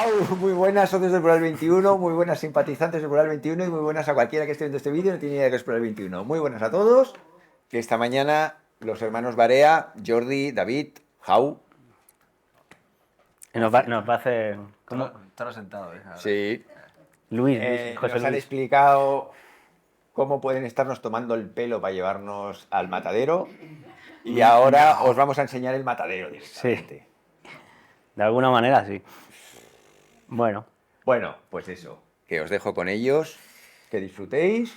Au, muy buenas socios del Plural 21, muy buenas simpatizantes del Plural 21 y muy buenas a cualquiera que esté viendo este vídeo y no tiene idea de que es Plural 21. Muy buenas a todos, que esta mañana los hermanos Barea, Jordi, David, Jau. Nos va a hacer... ¿Cómo? Todo sentado, ¿eh? Sí. Luis, José Nos han Luis. explicado cómo pueden estarnos tomando el pelo para llevarnos al matadero y ahora os vamos a enseñar el matadero directamente. De alguna manera, sí. Bueno, Bueno, pues eso, que os dejo con ellos, que disfrutéis,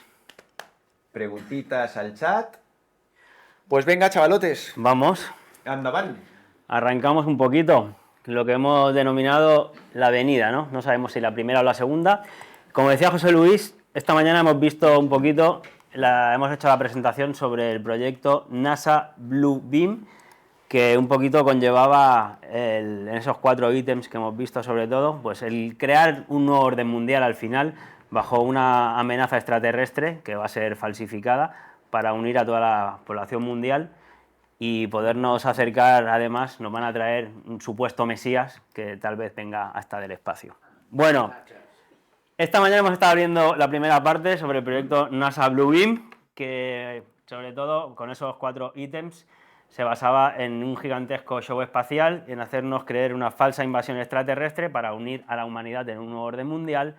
preguntitas al chat. Pues venga, chavalotes, vamos. anda, van. Arrancamos un poquito lo que hemos denominado la avenida, ¿no? No sabemos si la primera o la segunda. Como decía José Luis, esta mañana hemos visto un poquito, hemos hecho la presentación sobre el proyecto NASA Blue Beam, que un poquito conllevaba en esos 4 ítems que hemos visto sobre todo, pues el crear un nuevo orden mundial al final bajo una amenaza extraterrestre que va a ser falsificada para unir a toda la población mundial y podernos acercar, además nos van a traer un supuesto Mesías que tal vez venga hasta del espacio. Bueno, esta mañana hemos estado viendo la primera parte sobre el proyecto NASA Blue Beam, que sobre todo con esos 4 ítems se basaba en un gigantesco show espacial, en hacernos creer una falsa invasión extraterrestre para unir a la humanidad en un nuevo orden mundial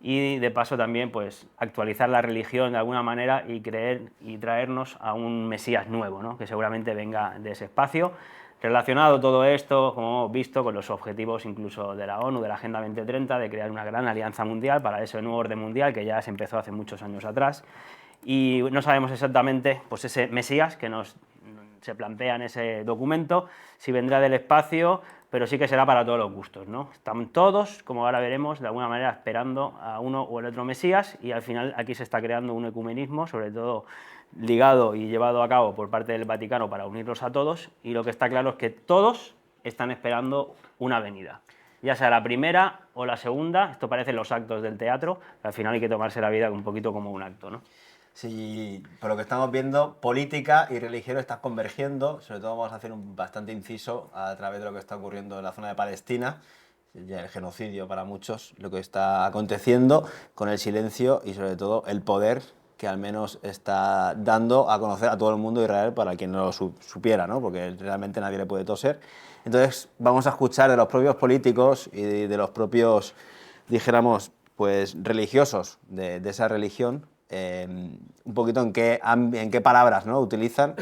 y de paso también pues actualizar la religión de alguna manera y creer y traernos a un Mesías nuevo, ¿no? Que seguramente venga de ese espacio. Relacionado todo esto, como hemos visto, con los objetivos incluso de la ONU, de la Agenda 2030, de crear una gran alianza mundial para ese nuevo orden mundial que ya se empezó hace muchos años atrás. Y no sabemos exactamente pues ese Mesías que se plantea en ese documento, si vendrá del espacio, pero sí que será para todos los gustos, ¿no? Están todos, como ahora veremos, de alguna manera esperando a uno o el otro Mesías y al final aquí se está creando un ecumenismo, sobre todo ligado y llevado a cabo por parte del Vaticano para unirlos a todos, y lo que está claro es que todos están esperando una venida, ya sea la primera o la segunda. Esto parecen los actos del teatro, al final hay que tomarse la vida un poquito como un acto, ¿no? Sí, por lo que estamos viendo, política y religión están convergiendo. Sobre todo vamos a hacer un bastante inciso a través de lo que está ocurriendo en la zona de Palestina, ya el genocidio para muchos, lo que está aconteciendo con el silencio y sobre todo el poder que al menos está dando a conocer a todo el mundo de Israel para quien no lo supiera, ¿no? Porque realmente nadie le puede toser. Entonces vamos a escuchar de los propios políticos y de los propios, dijéramos, pues religiosos de esa religión, un poquito en qué palabras, ¿no?, utilizan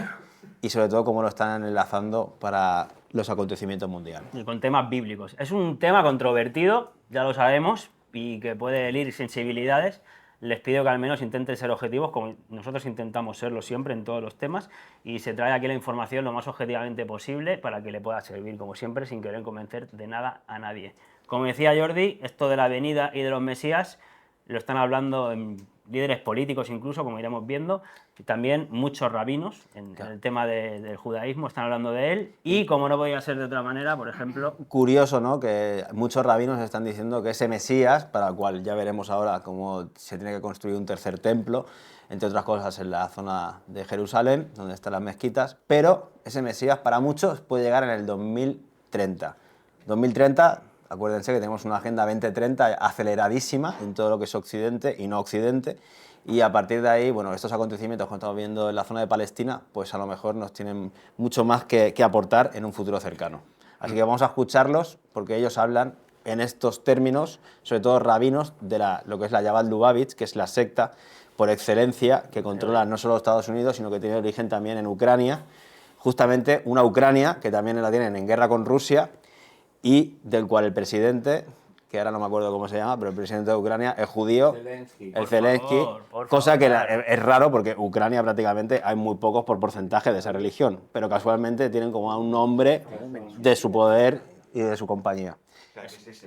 y sobre todo cómo lo están enlazando para los acontecimientos mundiales. Y con temas bíblicos. Es un tema controvertido, ya lo sabemos, y que puede herir sensibilidades. Les pido que al menos intenten ser objetivos, como nosotros intentamos serlo siempre en todos los temas, y se trae aquí la información lo más objetivamente posible para que le pueda servir, como siempre, sin querer convencer de nada a nadie. Como decía Jordi, esto de la venida y de los Mesías lo están hablando en líderes políticos incluso, como iremos viendo, y también muchos rabinos en el tema del judaísmo están hablando de él, y como no podía ser de otra manera, por ejemplo... Curioso, ¿no?, que muchos rabinos están diciendo que ese Mesías, para el cual ya veremos ahora cómo se tiene que construir un tercer templo, entre otras cosas en la zona de Jerusalén, donde están las mezquitas, pero ese Mesías para muchos puede llegar en el 2030. 2030, acuérdense que tenemos una Agenda 2030 aceleradísima en todo lo que es Occidente y no Occidente, y a partir de ahí, bueno, estos acontecimientos que estamos viendo en la zona de Palestina, pues a lo mejor nos tienen mucho más que aportar en un futuro cercano. Así que vamos a escucharlos porque ellos hablan en estos términos, sobre todo rabinos, de lo que es la Jabal Lubavitch, que es la secta por excelencia que controla no solo Estados Unidos, sino que tiene origen también en Ucrania, justamente una Ucrania que también la tienen en guerra con Rusia y del cual el presidente, que ahora no me acuerdo cómo se llama, pero el presidente de Ucrania es judío, el Zelensky, cosa que es raro porque Ucrania prácticamente hay muy pocos por porcentaje de esa religión, pero casualmente tienen como a un nombre de su poder y de su compañía.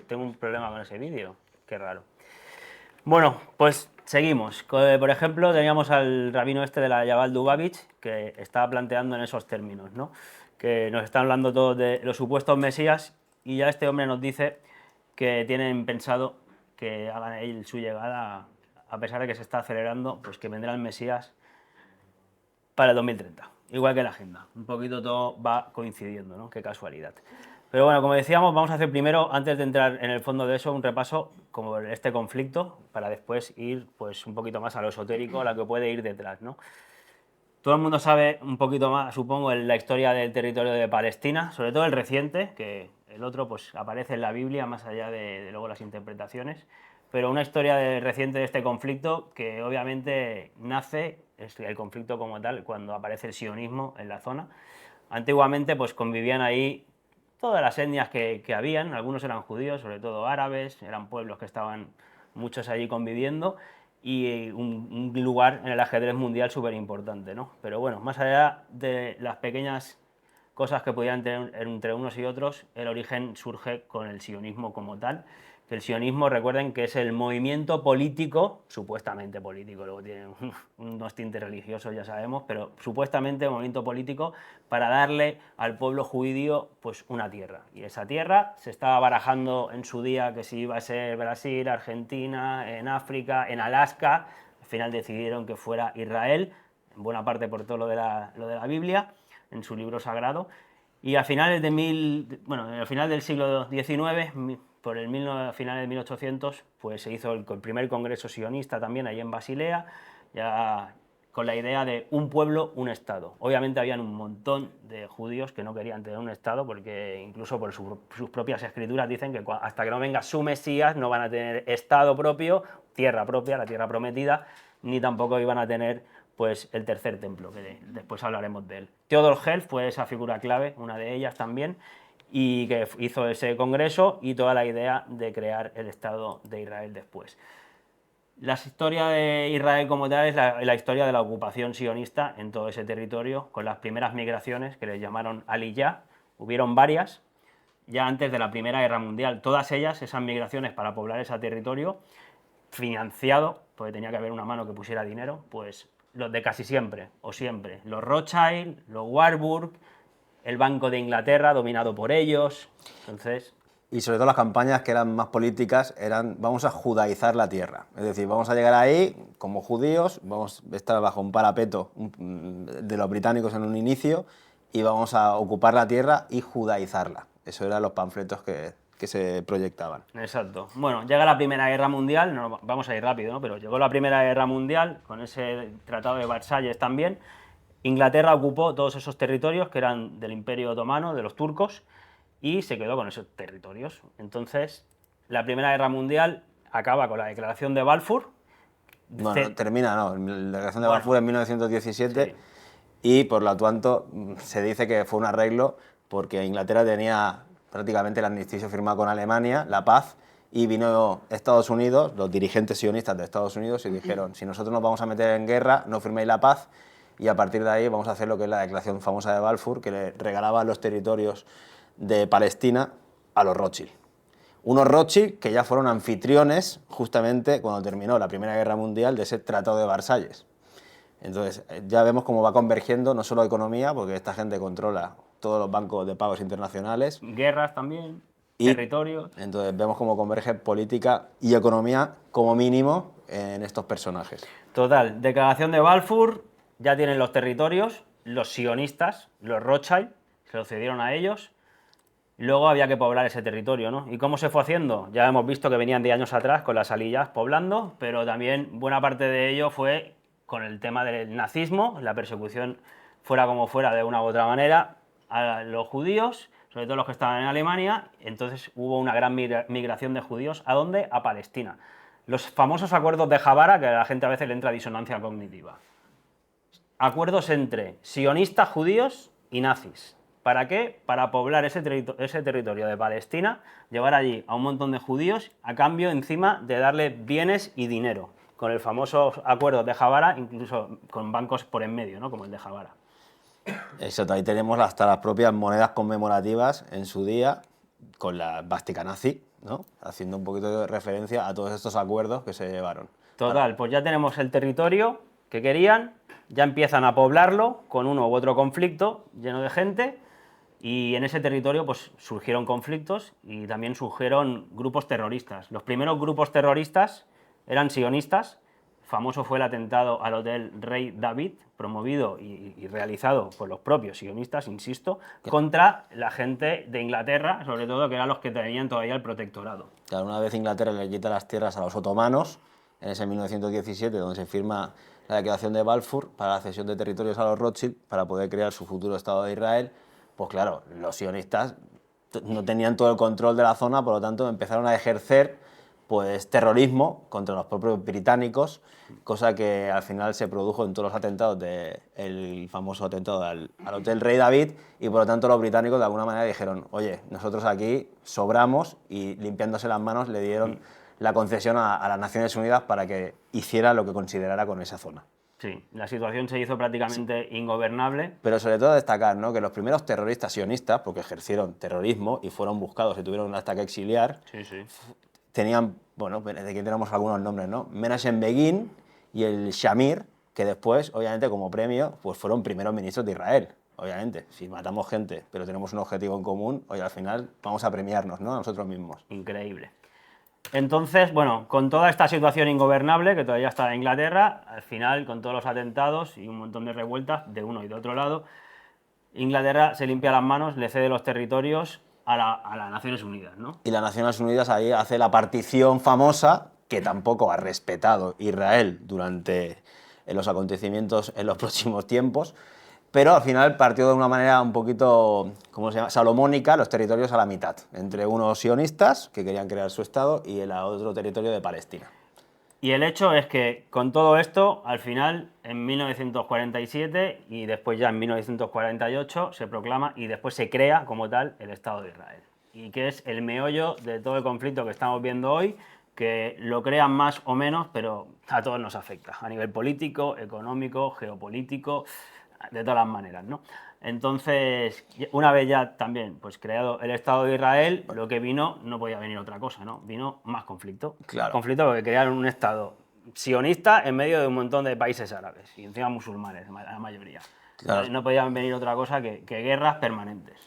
Tengo un problema con ese vídeo, qué raro. Bueno, pues seguimos. Por ejemplo, teníamos al rabino este de la Jabal Lubavitch, que estaba planteando en esos términos, ¿no?, que nos está hablando todos de los supuestos mesías, y ya este hombre nos dice que tienen pensado que hagan él su llegada, a pesar de que se está acelerando, pues que vendrá el Mesías para el 2030, igual que la agenda. Un poquito todo va coincidiendo, ¿no? Qué casualidad. Pero bueno, como decíamos, vamos a hacer primero, antes de entrar en el fondo de eso, un repaso como este conflicto, para después ir pues un poquito más a lo esotérico, a lo que puede ir detrás, ¿no? Todo el mundo sabe un poquito más, supongo, la historia del territorio de Palestina, sobre todo el reciente, que el otro pues aparece en la Biblia, más allá de luego las interpretaciones, pero una historia reciente de este conflicto que obviamente nace, es el conflicto como tal, cuando aparece el sionismo en la zona. Antiguamente pues convivían ahí todas las etnias que habían, algunos eran judíos, sobre todo árabes, eran pueblos que estaban muchos allí conviviendo, y un lugar en el ajedrez mundial súper importante, ¿no? Pero bueno, más allá de las pequeñas cosas que podían tener entre unos y otros, el origen surge con el sionismo como tal, que el sionismo, recuerden que es el movimiento político, supuestamente político, luego tiene unos tintes religiosos, ya sabemos, pero supuestamente movimiento político para darle al pueblo judío pues una tierra. Y esa tierra se estaba barajando en su día que si iba a ser Brasil, Argentina, en África, en Alaska. Al final decidieron que fuera Israel, en buena parte por todo lo de la Biblia, en su libro sagrado. Y a finales al final del siglo XIX, por finales de 1800, pues se hizo el primer congreso sionista también ahí en Basilea, ya con la idea de un pueblo, un Estado. Obviamente habían un montón de judíos que no querían tener un Estado, porque incluso por sus propias escrituras dicen que hasta que no venga su Mesías no van a tener Estado propio, tierra propia, la tierra prometida, ni tampoco iban a tener pues el tercer templo, que después hablaremos de él. Theodor Herzl fue esa figura clave, una de ellas también, y que hizo ese congreso y toda la idea de crear el Estado de Israel después. La historia de Israel como tal es la historia de la ocupación sionista en todo ese territorio, con las primeras migraciones que les llamaron Aliyah. Hubieron varias, ya antes de la Primera Guerra Mundial. Todas ellas, esas migraciones para poblar ese territorio, financiado, porque tenía que haber una mano que pusiera dinero, pues los de casi siempre, o siempre. Los Rothschild, los Warburg, el Banco de Inglaterra, dominado por ellos. Entonces, Y sobre todo las campañas que eran más políticas eran vamos a judaizar la tierra. Es decir, vamos a llegar ahí como judíos, vamos a estar bajo un parapeto de los británicos en un inicio y vamos a ocupar la tierra y judaizarla. Eso eran los panfletos que se proyectaban. exacto. Bueno, llega la Primera Guerra Mundial, no, vamos a ir rápido, ¿no? Pero llegó la Primera Guerra Mundial, con ese Tratado de Versalles también. Inglaterra ocupó todos esos territorios que eran del Imperio Otomano, de los turcos, y se quedó con esos territorios. Entonces, la Primera Guerra Mundial acaba con la Declaración de Balfour. Bueno, termina, no. La declaración de Bueno, Balfour en 1917 sí. y por lo tanto se dice que fue un arreglo porque Inglaterra tenía prácticamente el armisticio firmado con Alemania, la paz, y vino Estados Unidos, los dirigentes sionistas de Estados Unidos, y dijeron, si nosotros nos vamos a meter en guerra, no firméis la paz, y a partir de ahí vamos a hacer lo que es la declaración famosa de Balfour, que le regalaba los territorios de Palestina a los Rothschild. Unos Rothschild que ya fueron anfitriones justamente cuando terminó la Primera Guerra Mundial de ese Tratado de Versalles. Entonces ya vemos cómo va convergiendo no solo economía, porque esta gente controla todos los bancos de pagos internacionales. Guerras también, Y territorios. entonces vemos cómo converge política y economía como mínimo en estos personajes. Total, Declaración de Balfour, ya tienen los territorios, los sionistas, los Rothschild, se lo cedieron a ellos. Luego había que poblar ese territorio, ¿no? ¿Y cómo se fue haciendo? Ya hemos visto que venían de años atrás con las Aliyahs poblando, pero también buena parte de ello fue con el tema del nazismo, la persecución fuera como fuera de una u otra manera a los judíos, sobre todo los que estaban en Alemania. Entonces hubo una gran migración de judíos. ¿A dónde? A Palestina. Los famosos acuerdos de Javara, que a la gente a veces le entra disonancia cognitiva. Acuerdos entre sionistas judíos y nazis. ¿Para qué? Para poblar ese territorio de Palestina, llevar allí a un montón de judíos a cambio encima de darle bienes y dinero, con el famoso acuerdo de Javara, incluso con bancos por en medio, ¿no? Como el de Javara. Exacto, ahí tenemos hasta las propias monedas conmemorativas en su día con la esvástica nazi, ¿no? Haciendo un poquito de referencia a todos estos acuerdos que se llevaron. Total, pues ya tenemos el territorio que querían, ya empiezan a poblarlo con uno u otro conflicto lleno de gente. Y en ese territorio pues, surgieron conflictos y también surgieron grupos terroristas. Los primeros grupos terroristas eran sionistas, famoso fue el atentado al Hotel Rey David, promovido y realizado por los propios sionistas, insisto, contra la gente de Inglaterra, sobre todo, que eran los que tenían todavía el protectorado. Claro, una vez Inglaterra le quita las tierras a los otomanos, en ese 1917, donde se firma la declaración de Balfour para la cesión de territorios a los Rothschild para poder crear su futuro Estado de Israel, pues claro, los sionistas no tenían todo el control de la zona, por lo tanto empezaron a ejercer pues terrorismo contra los propios británicos, cosa que al final se produjo en todos los atentados del famoso atentado al Hotel Rey David, y por lo tanto los británicos de alguna manera dijeron, oye, nosotros aquí sobramos, y limpiándose las manos le dieron la concesión a las Naciones Unidas para que hiciera lo que considerara con esa zona. Sí, la situación se hizo prácticamente ingobernable. Pero sobre todo destacar, ¿no?, que los primeros terroristas sionistas, porque ejercieron terrorismo y fueron buscados y tuvieron hasta que exiliar, tenían, bueno, de aquí tenemos algunos nombres, ¿no? Menachem Begin y el Shamir, que después, obviamente, como premio, pues fueron primeros ministros de Israel. Obviamente, si matamos gente, pero tenemos un objetivo en común, oye, al final vamos a premiarnos, ¿no?, a nosotros mismos. Increíble. Entonces, bueno, con toda esta situación ingobernable que todavía está en Inglaterra, al final, con todos los atentados y un montón de revueltas de uno y de otro lado, Inglaterra se limpia las manos, le cede los territorios a las Naciones Unidas, ¿no? Y las Naciones Unidas ahí hace la partición famosa, que tampoco ha respetado Israel durante los acontecimientos en los próximos tiempos, pero al final partió de una manera un poquito, ¿cómo se llama?, salomónica, los territorios a la mitad, entre unos sionistas que querían crear su Estado y el otro territorio de Palestina. Y el hecho es que con todo esto, al final, en 1947 y después ya en 1948 se proclama y después se crea como tal el Estado de Israel. Y que es el meollo de todo el conflicto que estamos viendo hoy, que lo crean más o menos, pero a todos nos afecta, a nivel político, económico, geopolítico, de todas las maneras, ¿no? Entonces, una vez ya también pues creado el Estado de Israel, lo que vino, no podía venir otra cosa, ¿no? Vino más conflicto. Claro. Más conflicto porque crearon un Estado sionista en medio de un montón de países árabes, y encima musulmanes, la mayoría. Claro. No podían venir otra cosa que guerras permanentes.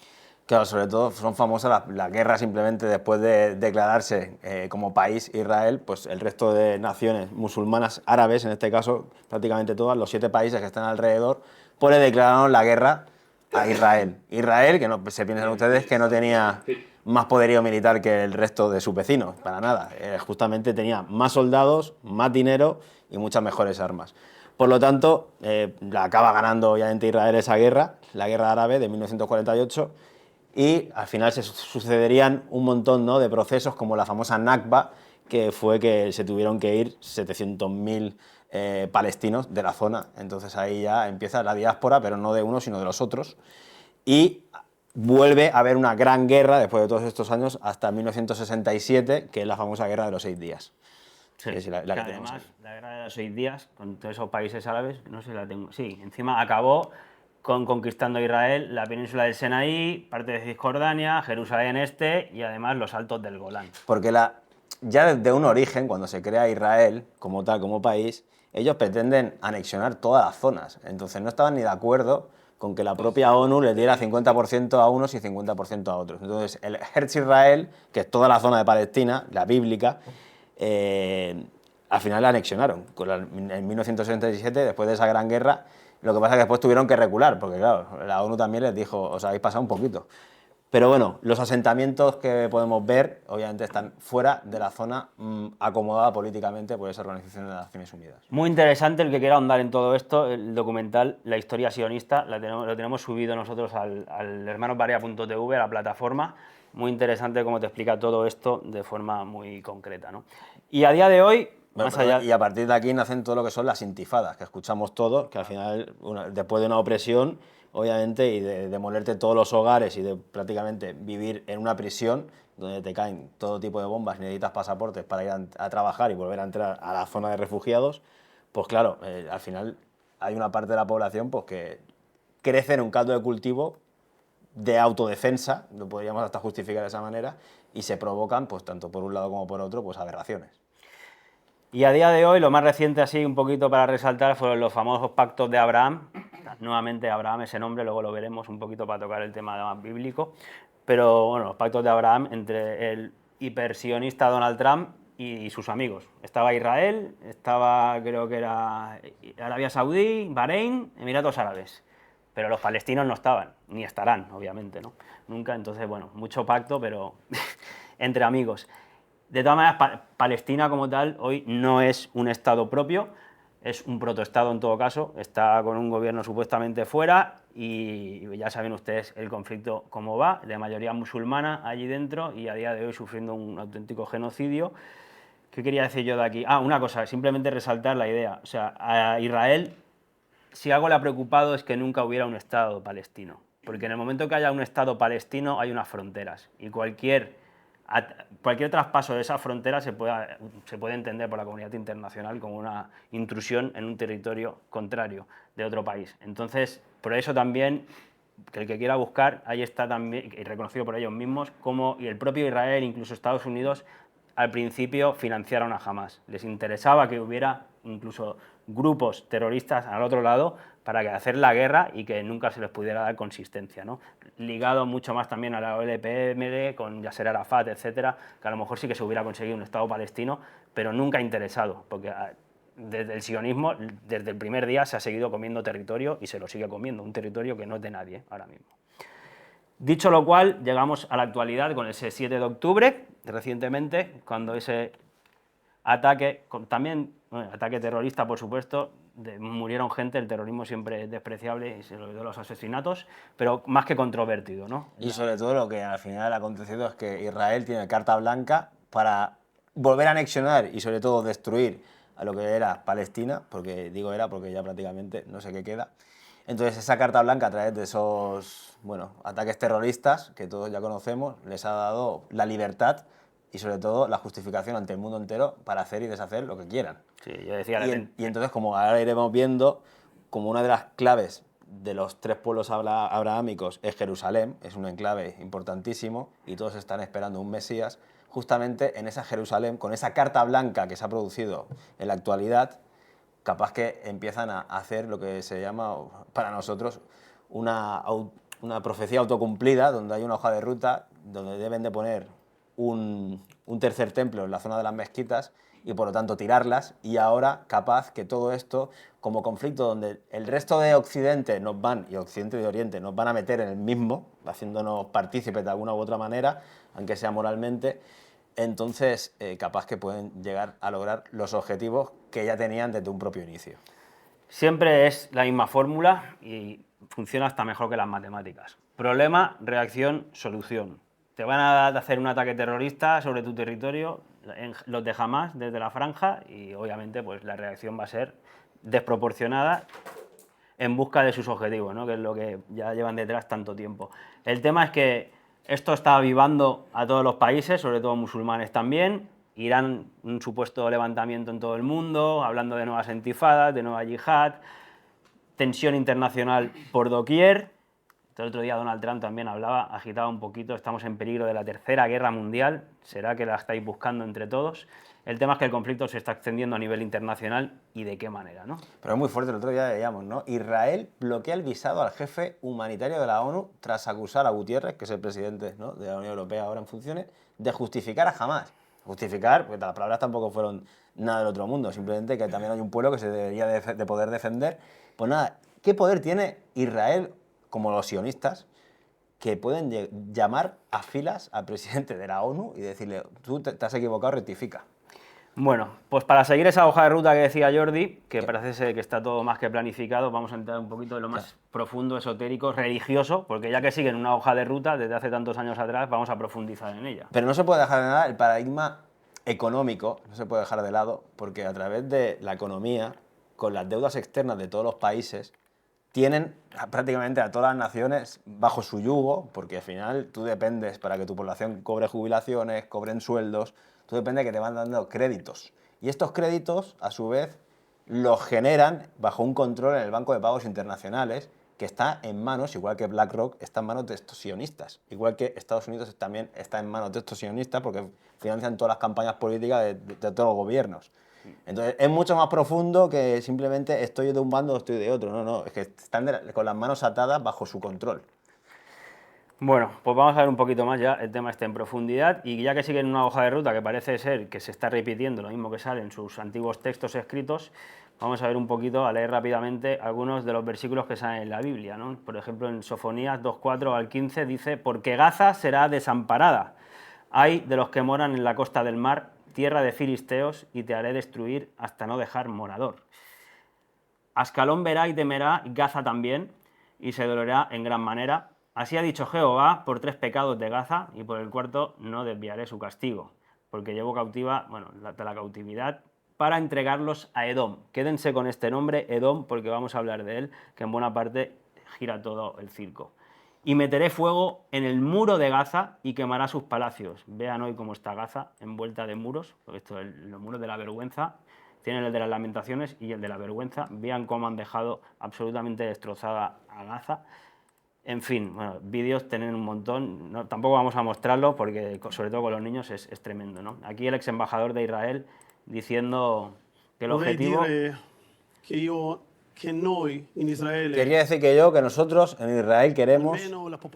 Claro, sobre todo son famosas las guerras simplemente después de declararse como país Israel, pues el resto de naciones musulmanas árabes, en este caso prácticamente todas, los 7 países que están alrededor, pues le declararon la guerra a Israel. Israel, que no se piensan ustedes que no tenía más poderío militar que el resto de sus vecinos, para nada. Justamente tenía más soldados, más dinero y muchas mejores armas. Por lo tanto, la acaba ganando obviamente Israel esa guerra, la guerra árabe de 1948, y al final se sucederían un montón, ¿no?, de procesos como la famosa Nakba, que fue que se tuvieron que ir 700.000 palestinos de la zona. Entonces ahí ya empieza la diáspora, pero no de uno, sino de los otros. Y vuelve a haber una gran guerra después de todos estos años hasta 1967, que es la famosa guerra de los 6 días. Sí, que es la que tenemos además, ahí. la guerra de los 6 días, con todos esos países árabes, no sé si la tengo. Sí, encima acabó con conquistando Israel la península del Sinaí, parte de Cisjordania, Jerusalén Este y además los altos del Golán. Porque ya desde un origen, cuando se crea Israel como tal, como país, ellos pretenden anexionar todas las zonas. Entonces no estaban ni de acuerdo con que la propia ONU les diera 50% a unos y 50% a otros. Entonces el Eretz Israel, que es toda la zona de Palestina, la bíblica, al final la anexionaron. En 1967, después de esa gran guerra, lo que pasa es que después tuvieron que recular, porque claro, la ONU también les dijo, os habéis pasado un poquito. Pero bueno, los asentamientos que podemos ver, obviamente, están fuera de la zona acomodada políticamente por esa Organización de las Naciones Unidas. Muy interesante el que quiera ahondar en todo esto, el documental La historia sionista, lo tenemos subido nosotros al hermanosbarea.tv, a la plataforma. Muy interesante cómo te explica todo esto de forma muy concreta, ¿no? Y a día de hoy, más allá... Y a partir de aquí nacen todo lo que son las intifadas, que escuchamos todos, que al final, después de una opresión, obviamente, y de demolerte todos los hogares y de prácticamente vivir en una prisión donde te caen todo tipo de bombas y necesitas pasaportes para ir a trabajar y volver a entrar a la zona de refugiados, pues claro, al final hay una parte de la población pues, que crece en un caldo de cultivo de autodefensa, lo podríamos hasta justificar de esa manera, y se provocan, pues tanto por un lado como por otro, pues aberraciones. Y a día de hoy, lo más reciente, así un poquito para resaltar, fueron los famosos pactos de Abraham. Nuevamente Abraham, ese nombre, luego lo veremos un poquito para tocar el tema más bíblico. Pero bueno, los pactos de Abraham entre el hipersionista Donald Trump y sus amigos. Estaba Israel, estaba creo que era Arabia Saudí, Bahrein, Emiratos Árabes. Pero los palestinos no estaban, ni estarán, obviamente, ¿no? Nunca, entonces, bueno, mucho pacto, pero entre amigos. De todas maneras, Palestina como tal hoy no es un estado propio, es un protoestado en todo caso, está con un gobierno supuestamente fuera y ya saben ustedes el conflicto cómo va, de mayoría musulmana allí dentro y a día de hoy sufriendo un auténtico genocidio. ¿Qué quería decir yo de aquí? Una cosa, simplemente resaltar la idea. O sea, a Israel, si algo le ha preocupado es que nunca hubiera un Estado palestino. Porque en el momento que haya un Estado palestino hay unas fronteras. Y cualquier traspaso de esas fronteras se puede entender por la comunidad internacional como una intrusión en un territorio contrario de otro país. Entonces, por eso también, que el que quiera buscar, ahí está también, y reconocido por ellos mismos, como y el propio Israel, incluso Estados Unidos, al principio financiaron a Hamás. Les interesaba que hubiera incluso grupos terroristas al otro lado para hacer la guerra y que nunca se les pudiera dar consistencia, ¿no? Ligado mucho más también a la OLP con Yasser Arafat, etcétera, que a lo mejor sí que se hubiera conseguido un Estado palestino, pero nunca interesado, porque desde el sionismo, desde el primer día se ha seguido comiendo territorio y se lo sigue comiendo, un territorio que no es de nadie ahora mismo. Dicho lo cual, llegamos a la actualidad con ese 7 de octubre, recientemente, cuando ese ataque, también ataque terrorista, por supuesto, murieron gente, el terrorismo siempre es despreciable y se lo de los asesinatos, pero más que controvertido, ¿no? Y sobre todo lo que al final ha acontecido es que Israel tiene carta blanca para volver a anexionar y sobre todo destruir a lo que era Palestina, porque digo era porque ya prácticamente no sé qué queda. Entonces esa carta blanca a través de esos ataques terroristas que todos ya conocemos les ha dado la libertad y sobre todo la justificación ante el mundo entero para hacer y deshacer lo que quieran. Sí, yo decía... Y entonces, como ahora iremos viendo, como una de las claves de los tres pueblos abrahámicos es Jerusalén, es un enclave importantísimo y todos están esperando un Mesías, justamente en esa Jerusalén, con esa carta blanca que se ha producido en la actualidad, capaz que empiezan a hacer lo que se llama, para nosotros, una profecía autocumplida, donde hay una hoja de ruta, donde deben de poner un tercer templo en la zona de las mezquitas y por lo tanto tirarlas, y ahora capaz que todo esto, como conflicto donde el resto de Occidente nos van, y Occidente y Oriente nos van a meter en el mismo, haciéndonos partícipes de alguna u otra manera, aunque sea moralmente, entonces capaz que pueden llegar a lograr los objetivos que ya tenían desde un propio inicio. Siempre es la misma fórmula y funciona hasta mejor que las matemáticas. Problema, reacción, solución. Te van a hacer un ataque terrorista sobre tu territorio, los de Hamás, desde la franja, y obviamente pues, la reacción va a ser desproporcionada en busca de sus objetivos, ¿no? Que es lo que ya llevan detrás tanto tiempo. El tema es que esto está avivando a todos los países, sobre todo musulmanes también. Irán, un supuesto levantamiento en todo el mundo, hablando de nuevas intifadas, de nueva yihad, tensión internacional por doquier. El otro día Donald Trump también hablaba, agitaba un poquito, estamos en peligro de la tercera guerra mundial, ¿será que la estáis buscando entre todos? El tema es que el conflicto se está extendiendo a nivel internacional y de qué manera, ¿no? Pero es muy fuerte, el otro día veíamos, ¿no? Israel bloquea el visado al jefe humanitario de la ONU tras acusar a Gutiérrez, que es el presidente, ¿no?, de la Unión Europea ahora en funciones, de justificar a Hamás. Justificar, porque las palabras tampoco fueron nada del otro mundo, simplemente que también hay un pueblo que se debería de poder defender. Pues nada, ¿qué poder tiene Israel, como los sionistas, que pueden llamar a filas al presidente de la ONU y decirle, tú te has equivocado, rectifica? Bueno, pues para seguir esa hoja de ruta que decía Jordi, que parece ser que está todo más que planificado, vamos a entrar un poquito en lo más profundo, esotérico, religioso, porque ya que siguen una hoja de ruta desde hace tantos años atrás, vamos a profundizar en ella. Pero no se puede dejar de nada el paradigma económico, no se puede dejar de lado, porque a través de la economía, con las deudas externas de todos los países, tienen prácticamente a todas las naciones bajo su yugo, porque al final tú dependes para que tu población cobre jubilaciones, cobren sueldos, tú dependes de que te van dando créditos. Y estos créditos, a su vez, los generan bajo un control en el Banco de Pagos Internacionales, que está en manos, igual que BlackRock, está en manos de estos sionistas. Igual que Estados Unidos también está en manos de estos sionistas porque financian todas las campañas políticas de todos los gobiernos. Entonces es mucho más profundo que simplemente estoy de un bando o estoy de otro. No, es que están con las manos atadas bajo su control. Bueno, pues vamos a ver un poquito más ya el tema este en profundidad, y ya que siguen una hoja de ruta que parece ser que se está repitiendo lo mismo que sale en sus antiguos textos escritos, vamos a ver un poquito, a leer rápidamente algunos de los versículos que salen en la Biblia, ¿no? Por ejemplo, en Sofonías 2:4 al 15 dice: porque Gaza será desamparada, ay de los que moran en la costa del mar, tierra de filisteos, y te haré destruir hasta no dejar morador. Ascalón verá y temerá, y Gaza también, y se dolerá en gran manera. Así ha dicho Jehová: por 3 pecados de Gaza, y por el 4 no desviaré su castigo, porque llevo cautiva, de la cautividad, para entregarlos a Edom. Quédense con este nombre, Edom, porque vamos a hablar de él, que en buena parte gira todo el circo. Y meteré fuego en el muro de Gaza y quemará sus palacios. Vean hoy cómo está Gaza, envuelta de muros, porque esto es los muros de la vergüenza. Tienen el de las lamentaciones y el de la vergüenza. Vean cómo han dejado absolutamente destrozada a Gaza. En fin, bueno, vídeos tienen un montón, no, tampoco vamos a mostrarlo porque, sobre todo con los niños, es tremendo, ¿no? Aquí el ex embajador de Israel diciendo que el objetivo... Quería decir que nosotros en Israel queremos,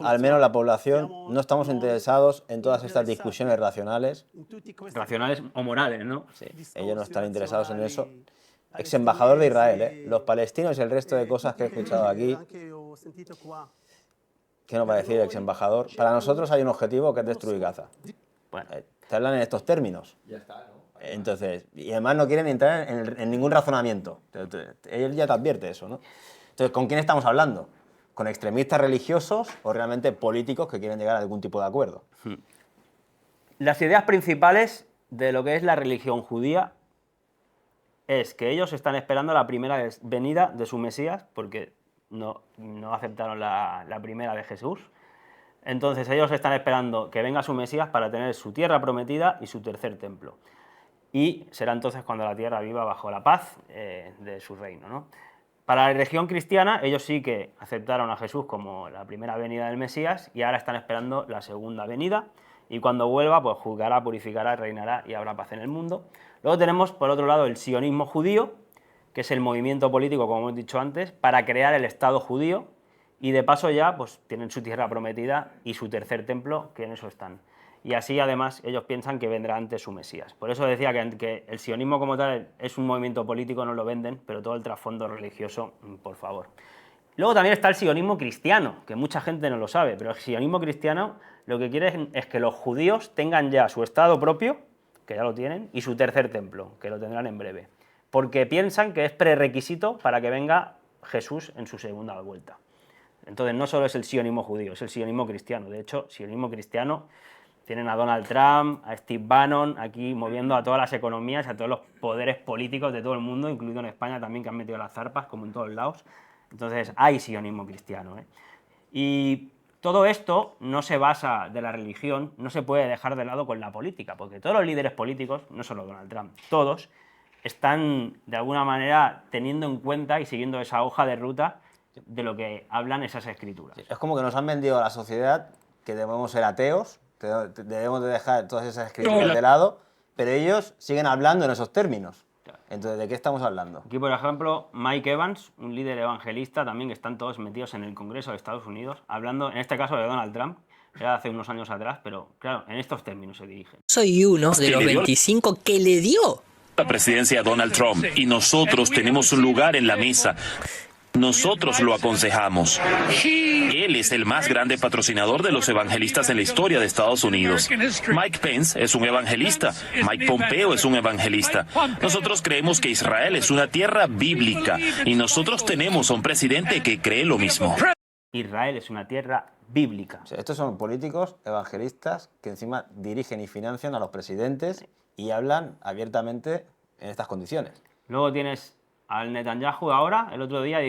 al menos la población, no estamos interesados en todas estas discusiones racionales. Racionales o morales, ¿no? Sí, ellos no están interesados en eso. Ex embajador de Israel, los palestinos y el resto de cosas que he escuchado aquí. ¿Qué nos va a decir el ex embajador? Para nosotros hay un objetivo que es destruir Gaza. Bueno, te hablan en estos términos. Ya está, ¿no? Entonces, y además no quieren entrar en ningún razonamiento. Él ya te advierte eso, ¿no? Entonces, ¿con quién estamos hablando? ¿Con extremistas religiosos o realmente políticos que quieren llegar a algún tipo de acuerdo? Las ideas principales de lo que es la religión judía es que ellos están esperando la primera venida de su Mesías, porque no aceptaron la primera de Jesús. Entonces ellos están esperando que venga su Mesías para tener su tierra prometida y su tercer templo. Y será entonces cuando la tierra viva bajo la paz de su reino, ¿no? Para la religión cristiana, ellos sí que aceptaron a Jesús como la primera venida del Mesías y ahora están esperando la segunda venida, y cuando vuelva, pues juzgará, purificará, reinará y habrá paz en el mundo. Luego tenemos, por otro lado, el sionismo judío, que es el movimiento político, como hemos dicho antes, para crear el Estado judío, y de paso ya pues tienen su tierra prometida y su tercer templo, que en eso están. Y así, además, ellos piensan que vendrá antes su Mesías. Por eso decía que el sionismo como tal es un movimiento político, no lo venden, pero todo el trasfondo religioso, por favor. Luego también está el sionismo cristiano, que mucha gente no lo sabe, pero el sionismo cristiano lo que quiere es que los judíos tengan ya su Estado propio, que ya lo tienen, y su tercer templo, que lo tendrán en breve, porque piensan que es prerequisito para que venga Jesús en su segunda vuelta. Entonces no solo es el sionismo judío, es el sionismo cristiano. De hecho, sionismo cristiano... Tienen a Donald Trump, a Steve Bannon, aquí moviendo a todas las economías, a todos los poderes políticos de todo el mundo, incluido en España también, que han metido las zarpas, como en todos lados. Entonces, hay sionismo cristiano, ¿eh? Y todo esto no se basa de la religión, no se puede dejar de lado con la política, porque todos los líderes políticos, no solo Donald Trump, todos, están de alguna manera teniendo en cuenta y siguiendo esa hoja de ruta de lo que hablan esas escrituras. Es como que nos han vendido a la sociedad que debemos ser ateos, debemos de dejar todas esas escrituras de lado, pero ellos siguen hablando en esos términos. Entonces, ¿de qué estamos hablando? Aquí, por ejemplo, Mike Evans, un líder evangelista, también que están todos metidos en el Congreso de Estados Unidos, hablando, en este caso, de Donald Trump, era hace unos años atrás, pero claro, en estos términos se dirigen. Soy uno de los 25 que le dio la presidencia a Donald Trump y nosotros tenemos un lugar en la mesa. Nosotros lo aconsejamos. Él es el más grande patrocinador de los evangelistas en la historia de Estados Unidos. Mike Pence es un evangelista. Mike Pompeo es un evangelista. Nosotros creemos que Israel es una tierra bíblica y nosotros tenemos a un presidente que cree lo mismo. Israel es una tierra bíblica. O sea, estos son políticos evangelistas que encima dirigen y financian a los presidentes y hablan abiertamente en estas condiciones. Luego tienes al Netanyahu ahora, el otro día,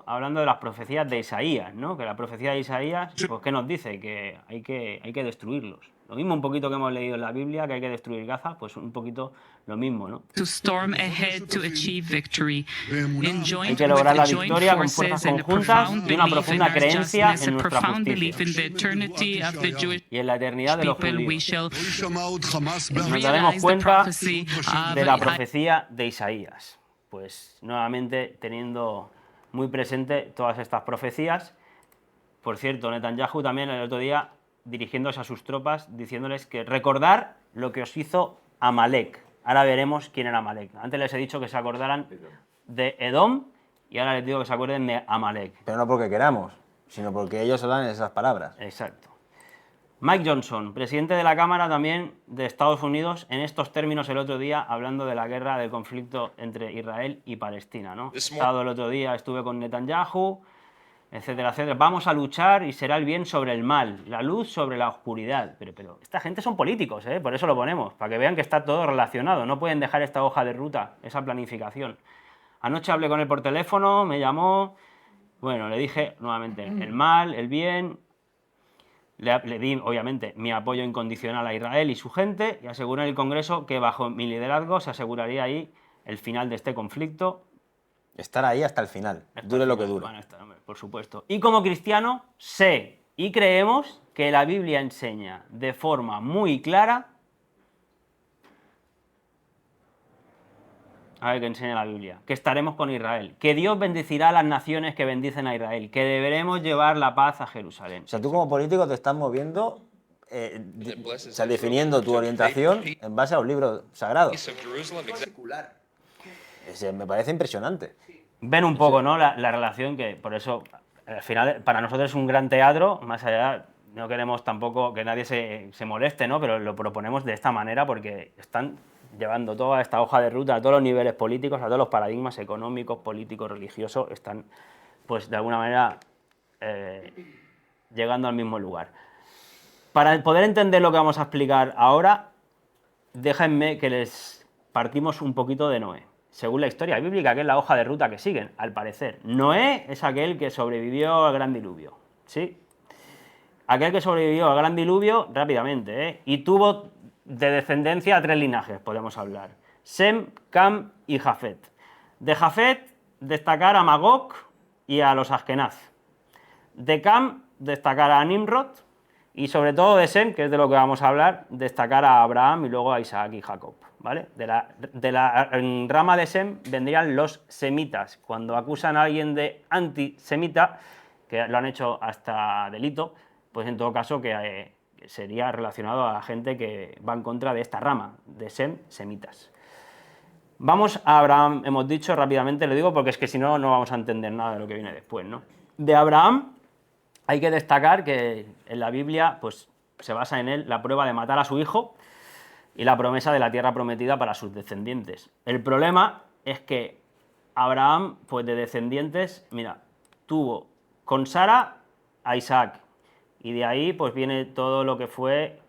hablando de las profecías de Isaías, ¿no? Que la profecía de Isaías, pues, ¿qué nos dice? Que hay que destruirlos. Lo mismo un poquito que hemos leído en la Biblia, que hay que destruir Gaza, pues un poquito lo mismo, ¿no? Hay que lograr la victoria con fuerzas conjuntas y una profunda creencia en nuestra justicia y en la eternidad de los judíos. Nos daremos cuenta de la profecía de Isaías. Pues nuevamente teniendo muy presente todas estas profecías Por cierto, Netanyahu también el otro día dirigiéndose a sus tropas, diciéndoles que recordar lo que os hizo Amalek. Ahora veremos quién era Amalek. Antes les he dicho que se acordaran de Edom y ahora les digo que se acuerden de Amalek. Pero no porque queramos, sino porque ellos hablan esas palabras. Exacto. Mike Johnson, presidente de la Cámara también de Estados Unidos, en estos términos el otro día, hablando de la guerra, del conflicto entre Israel y Palestina, ¿no? He estado el otro día, estuve con Netanyahu, etcétera, etcétera. Vamos a luchar y será el bien sobre el mal, la luz sobre la oscuridad. Pero esta gente son políticos, ¿eh? Por eso lo ponemos, para que vean que está todo relacionado. No pueden dejar esta hoja de ruta, esa planificación. Anoche hablé con él por teléfono, me llamó, bueno, le dije nuevamente el mal, el bien. Le di, obviamente, mi apoyo incondicional a Israel y su gente y aseguré en el Congreso que bajo mi liderazgo se aseguraría ahí el final de este conflicto. Estar ahí hasta el final, dure lo que dure. Van a estar, hombre, por supuesto. Y como cristiano, sé y creemos que la Biblia enseña de forma muy clara. A ver qué enseña la Biblia. Que estaremos con Israel. Que Dios bendecirá a las naciones que bendicen a Israel. Que deberemos llevar la paz a Jerusalén. O sea, tú como político te estás moviendo, o sea, definiendo tu orientación en base a un libro sagrado. Me parece impresionante. Ven un poco, ¿no? La relación que, por eso, al final, para nosotros es un gran teatro, más allá, no queremos tampoco que nadie se moleste, ¿no? Pero lo proponemos de esta manera porque están llevando toda esta hoja de ruta a todos los niveles políticos, a todos los paradigmas económicos, políticos, religiosos, están, pues, de alguna manera, llegando al mismo lugar. Para poder entender lo que vamos a explicar ahora, déjenme que les partimos un poquito de Noé. Según la historia bíblica, que es la hoja de ruta que siguen, al parecer. Noé es aquel que sobrevivió al gran diluvio, ¿sí? Aquel que sobrevivió al gran diluvio rápidamente, ¿eh? Y tuvo de descendencia a 3 linajes, podemos hablar. Sem, Cam y Jafet. De Jafet, destacar a Magog y a los Askenaz. De Cam, destacar a Nimrod. Y sobre todo de Sem, que es de lo que vamos a hablar, destacar a Abraham y luego a Isaac y Jacob, ¿vale? De la rama de Sem vendrían los semitas. Cuando acusan a alguien de antisemita, que lo han hecho hasta delito, pues en todo caso que sería relacionado a la gente que va en contra de esta rama, de Sem, semitas. Vamos a Abraham, hemos dicho rápidamente, lo digo porque es que si no, no vamos a entender nada de lo que viene después, ¿no? De Abraham hay que destacar que en la Biblia pues, se basa en él la prueba de matar a su hijo y la promesa de la tierra prometida para sus descendientes. El problema es que Abraham, pues de descendientes, mira, tuvo con Sara a Isaac y de ahí pues viene todo lo que fue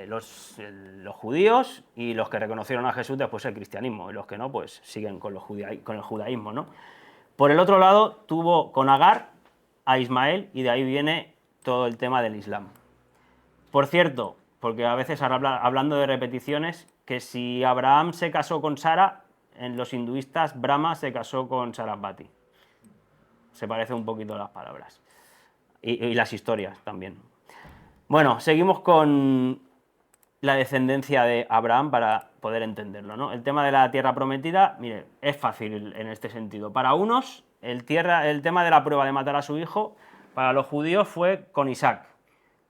los judíos y los que reconocieron a Jesús después el cristianismo y los que no pues siguen con el judaísmo, ¿no? Por el otro lado tuvo con Agar a Ismael y de ahí viene todo el tema del Islam. Por cierto, porque a veces hablando de repeticiones, que si Abraham se casó con Sara, en los hinduistas Brahma se casó con Sarasvati. Se parecen un poquito las palabras. Y las historias también. Bueno, seguimos con la descendencia de Abraham para poder entenderlo, ¿no? El tema de la tierra prometida, mire, es fácil en este sentido. Para unos, el tema de la prueba de matar a su hijo, para los judíos fue con Isaac,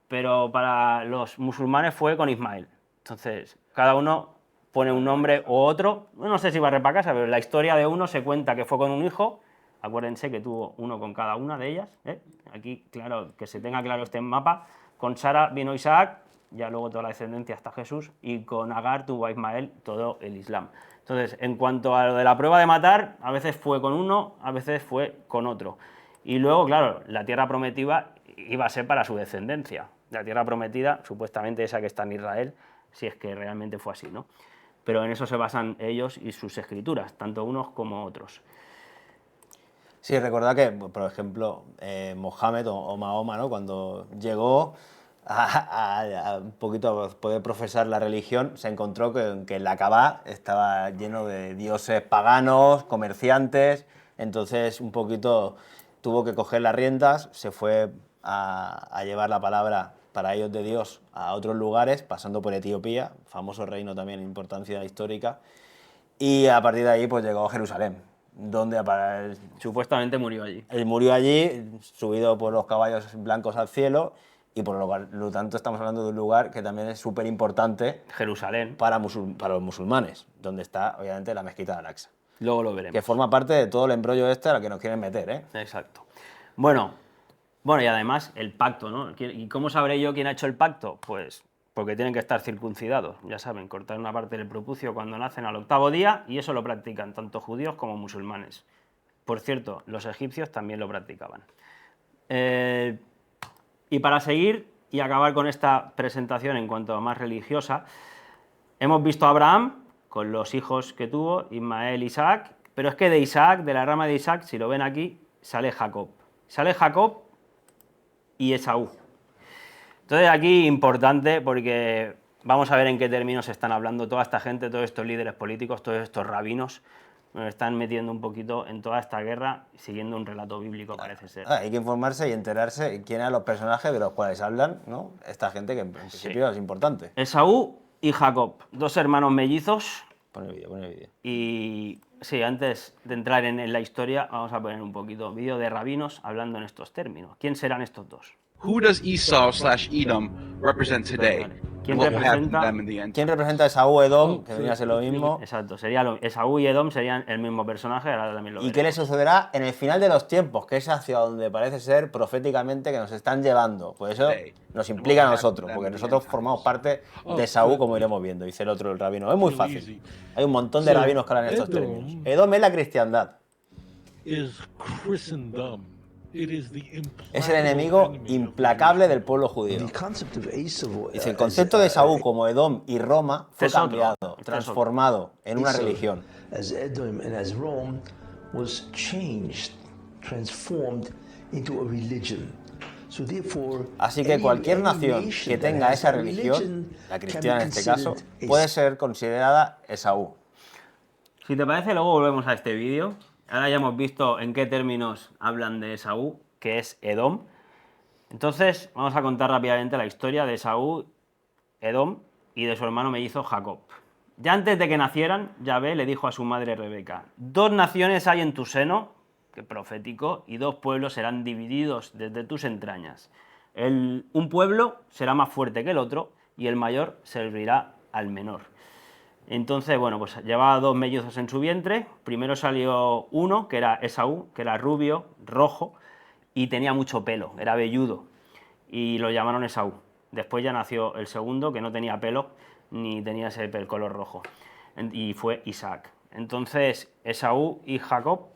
pero para los musulmanes fue con Ismael. Entonces, cada uno pone un nombre u otro, no sé si va a para casa, pero la historia de uno se cuenta que fue con un hijo, acuérdense que tuvo uno con cada una de ellas, ¿eh? Aquí, claro, que se tenga claro este mapa, con Sara vino Isaac, ya luego toda la descendencia hasta Jesús, y con Agar tuvo a Ismael todo el Islam. Entonces, en cuanto a lo de la prueba de matar, a veces fue con uno, a veces fue con otro. Y luego, claro, la tierra prometida iba a ser para su descendencia. La tierra prometida, supuestamente esa que está en Israel, si es que realmente fue así, ¿no? Pero en eso se basan ellos y sus escrituras, tanto unos como otros. Sí, recuerda que, por ejemplo, Mohammed o Mahoma, ¿no? Cuando llegó a un poquito a poder profesar la religión, se encontró que la Kaaba estaba lleno de dioses paganos, comerciantes, entonces un poquito tuvo que coger las riendas, se fue a llevar la palabra para ellos de Dios a otros lugares, pasando por Etiopía, famoso reino también de importancia histórica, y a partir de ahí pues llegó a Jerusalén. donde Supuestamente murió allí. él murió allí, subido por los caballos blancos al cielo, y por lo tanto estamos hablando de un lugar que también es súper importante Jerusalén. para los musulmanes, donde está obviamente la mezquita de Al-Aqsa, Luego lo veremos. que forma parte de todo el embrollo este al que nos quieren meter, ¿eh? Exacto. Bueno, y además el pacto, ¿no? ¿Y cómo sabré yo quién ha hecho el pacto? Pues porque tienen que estar circuncidados, ya saben, cortar una parte del prepucio cuando nacen al 8º día, y eso lo practican tanto judíos como musulmanes. Por cierto, los egipcios también lo practicaban. Y para seguir y acabar con esta presentación en cuanto a más religiosa, hemos visto a Abraham con los hijos que tuvo, Ismael, Isaac, pero es que de Isaac, de la rama de Isaac, si lo ven aquí, sale Jacob. Sale Jacob y Esaú. Entonces aquí importante porque vamos a ver en qué términos están hablando toda esta gente, todos estos líderes políticos, todos estos rabinos, nos están metiendo un poquito en toda esta guerra siguiendo un relato bíblico, parece ser. Hay que informarse y enterarse quién eran los personajes de los cuales hablan, ¿no? Esta gente que en principio es importante. Esaú y Jacob, dos hermanos mellizos. Pon el vídeo. Y sí, antes de entrar en la historia, vamos a poner un poquito vídeo de rabinos hablando en estos términos. ¿Quién serán estos dos? Who does Esau/Edom represent today? ¿Quién What will happen to representa? them in the end? ¿Quién representa a Esaú, Edom, que venía a ser lo mismo? Exacto, Esaú y Edom serían el mismo personaje, ahora también lo ¿Y qué le sucederá en el final de los tiempos? Que es hacia donde parece ser proféticamente que nos están llevando. Pues eso nos implica a nosotros, porque nosotros formamos parte de Esaú, como iremos viendo, dice el otro, el rabino. Es muy fácil. Hay un montón de rabinos que hablan estos términos. Edom es la cristiandad. Es el enemigo implacable del pueblo judío. Dice, el concepto de Esaú como Edom y Roma fue cambiado, transformado en una religión. As Edom and as Rome was changed, transformed into a religion. So therefore, Así que cualquier nación que tenga esa religión, la cristiana en este caso, puede ser considerada Esaú. Si te parece, luego volvemos a este vídeo. Ahora ya hemos visto en qué términos hablan de Esaú, que es Edom. Entonces, vamos a contar rápidamente la historia de Esaú, Edom y de su hermano mellizo Jacob. Ya antes de que nacieran, Yahvé le dijo a su madre Rebeca: 2 naciones hay en tu seno, que profético, y 2 pueblos serán divididos desde tus entrañas. Un pueblo será más fuerte que el otro, y el mayor servirá al menor. Entonces, bueno, pues llevaba 2 mellizos en su vientre. Primero salió uno, que era Esaú, que era rubio, rojo, y tenía mucho pelo, era velludo, y lo llamaron Esaú. Después ya nació el segundo, que no tenía pelo, ni tenía ese color rojo, y fue Isaac. Entonces, Esaú y Jacob,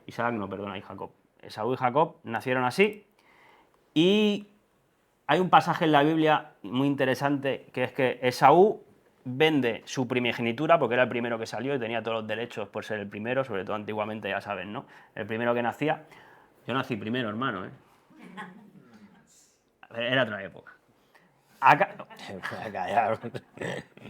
Esaú y Jacob nacieron así, y hay un pasaje en la Biblia muy interesante, que es que Esaú vende su primogenitura, porque era el primero que salió y tenía todos los derechos por ser el primero, sobre todo antiguamente, ya saben, ¿no? El primero que nacía. Yo nací primero, hermano, ¿eh? Era otra época.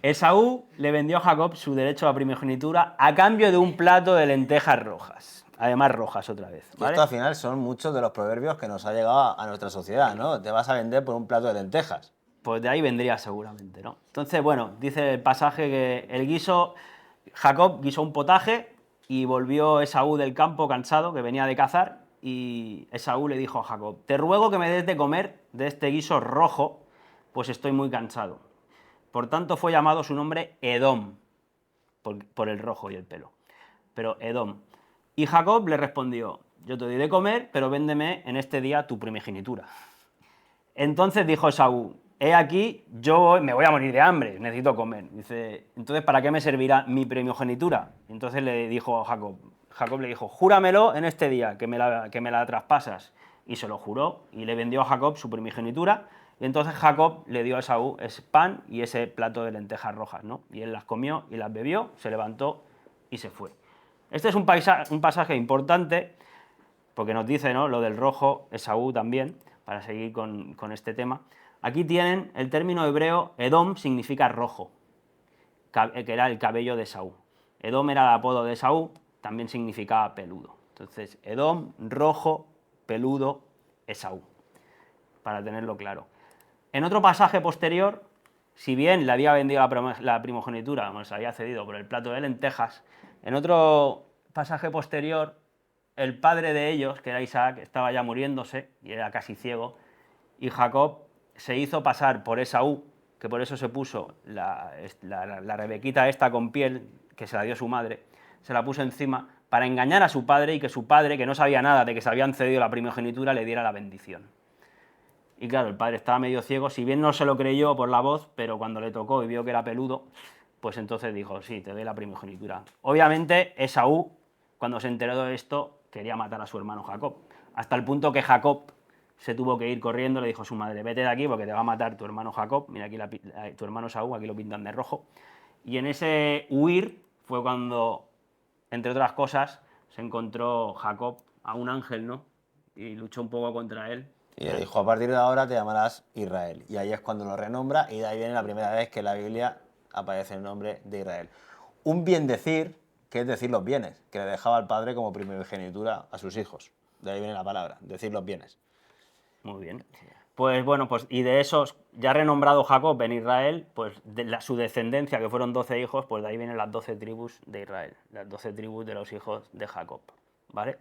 Esaú le vendió a Jacob su derecho a primogenitura a cambio de un plato de lentejas rojas. Además rojas otra vez, ¿vale? Esto al final son muchos de los proverbios que nos ha llegado a nuestra sociedad, ¿no? Te vas a vender por un plato de lentejas. Pues de ahí vendría seguramente, ¿no? Entonces, bueno, dice el pasaje que el guiso, Jacob guisó un potaje y volvió Esaú del campo cansado, que venía de cazar, y Esaú le dijo a Jacob: te ruego que me des de comer de este guiso rojo, pues estoy muy cansado. Por tanto fue llamado su nombre Edom, por el rojo y el pelo. Pero Edom. Y Jacob le respondió: yo te doy de comer, pero véndeme en este día tu primogenitura. Entonces dijo Esaú: he aquí, yo me voy a morir de hambre, necesito comer. Dice: entonces, ¿para qué me servirá mi primogenitura? Entonces le dijo a Jacob, le dijo: júramelo en este día, que me la traspasas. Y se lo juró, y le vendió a Jacob su primogenitura. Y entonces Jacob le dio a Esaú ese pan y ese plato de lentejas rojas, ¿no? Y él las comió y las bebió, se levantó y se fue. Este es un pasaje importante, porque nos dice, ¿no?, lo del rojo, Esaú también, para seguir con este tema. Aquí tienen el término hebreo Edom, significa rojo, que era el cabello de Esaú. Edom era el apodo de Esaú, también significaba peludo. Entonces, Edom, rojo, peludo, Esaú, para tenerlo claro. En otro pasaje posterior, si bien le había vendido la primogenitura, bueno, se había cedido por el plato de lentejas, en otro pasaje posterior, el padre de ellos, que era Isaac, estaba ya muriéndose y era casi ciego, y Jacob se hizo pasar por Esaú, que por eso se puso la rebequita esta con piel, que se la dio su madre, se la puso encima para engañar a su padre y que su padre, que no sabía nada de que se habían cedido la primogenitura, le diera la bendición. Y claro, el padre estaba medio ciego, si bien no se lo creyó por la voz, pero cuando le tocó y vio que era peludo, pues entonces dijo, sí, te doy la primogenitura. Obviamente, Esaú, cuando se enteró de esto, quería matar a su hermano Jacob, hasta el punto que Jacob se tuvo que ir corriendo, le dijo a su madre, vete de aquí porque te va a matar tu hermano Jacob, mira aquí tu hermano Esaú, aquí lo pintan de rojo. Y en ese huir fue cuando, entre otras cosas, se encontró Jacob a un ángel, ¿no? Y luchó un poco contra él. Y le dijo, a partir de ahora te llamarás Israel. Y ahí es cuando lo renombra y de ahí viene la primera vez que en la Biblia aparece el nombre de Israel. Un bien decir, que es decir los bienes, que le dejaba al padre como primogenitura a sus hijos. De ahí viene la palabra, decir los bienes. Muy bien. Pues bueno, pues y de esos, ya renombrado Jacob en Israel, pues de su descendencia, que fueron 12 hijos, pues de ahí vienen las 12 tribus de Israel, las 12 tribus de los hijos de Jacob, ¿vale?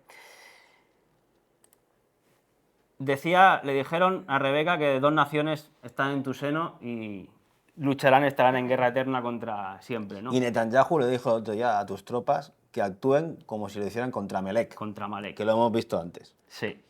Le dijeron a Rebeca que 2 naciones están en tu seno y estarán en guerra eterna contra siempre, ¿no? Y Netanyahu le dijo el otro día a tus tropas que actúen como si lo hicieran contra Amalek, Contra Amalek. que lo hemos visto antes. Sí.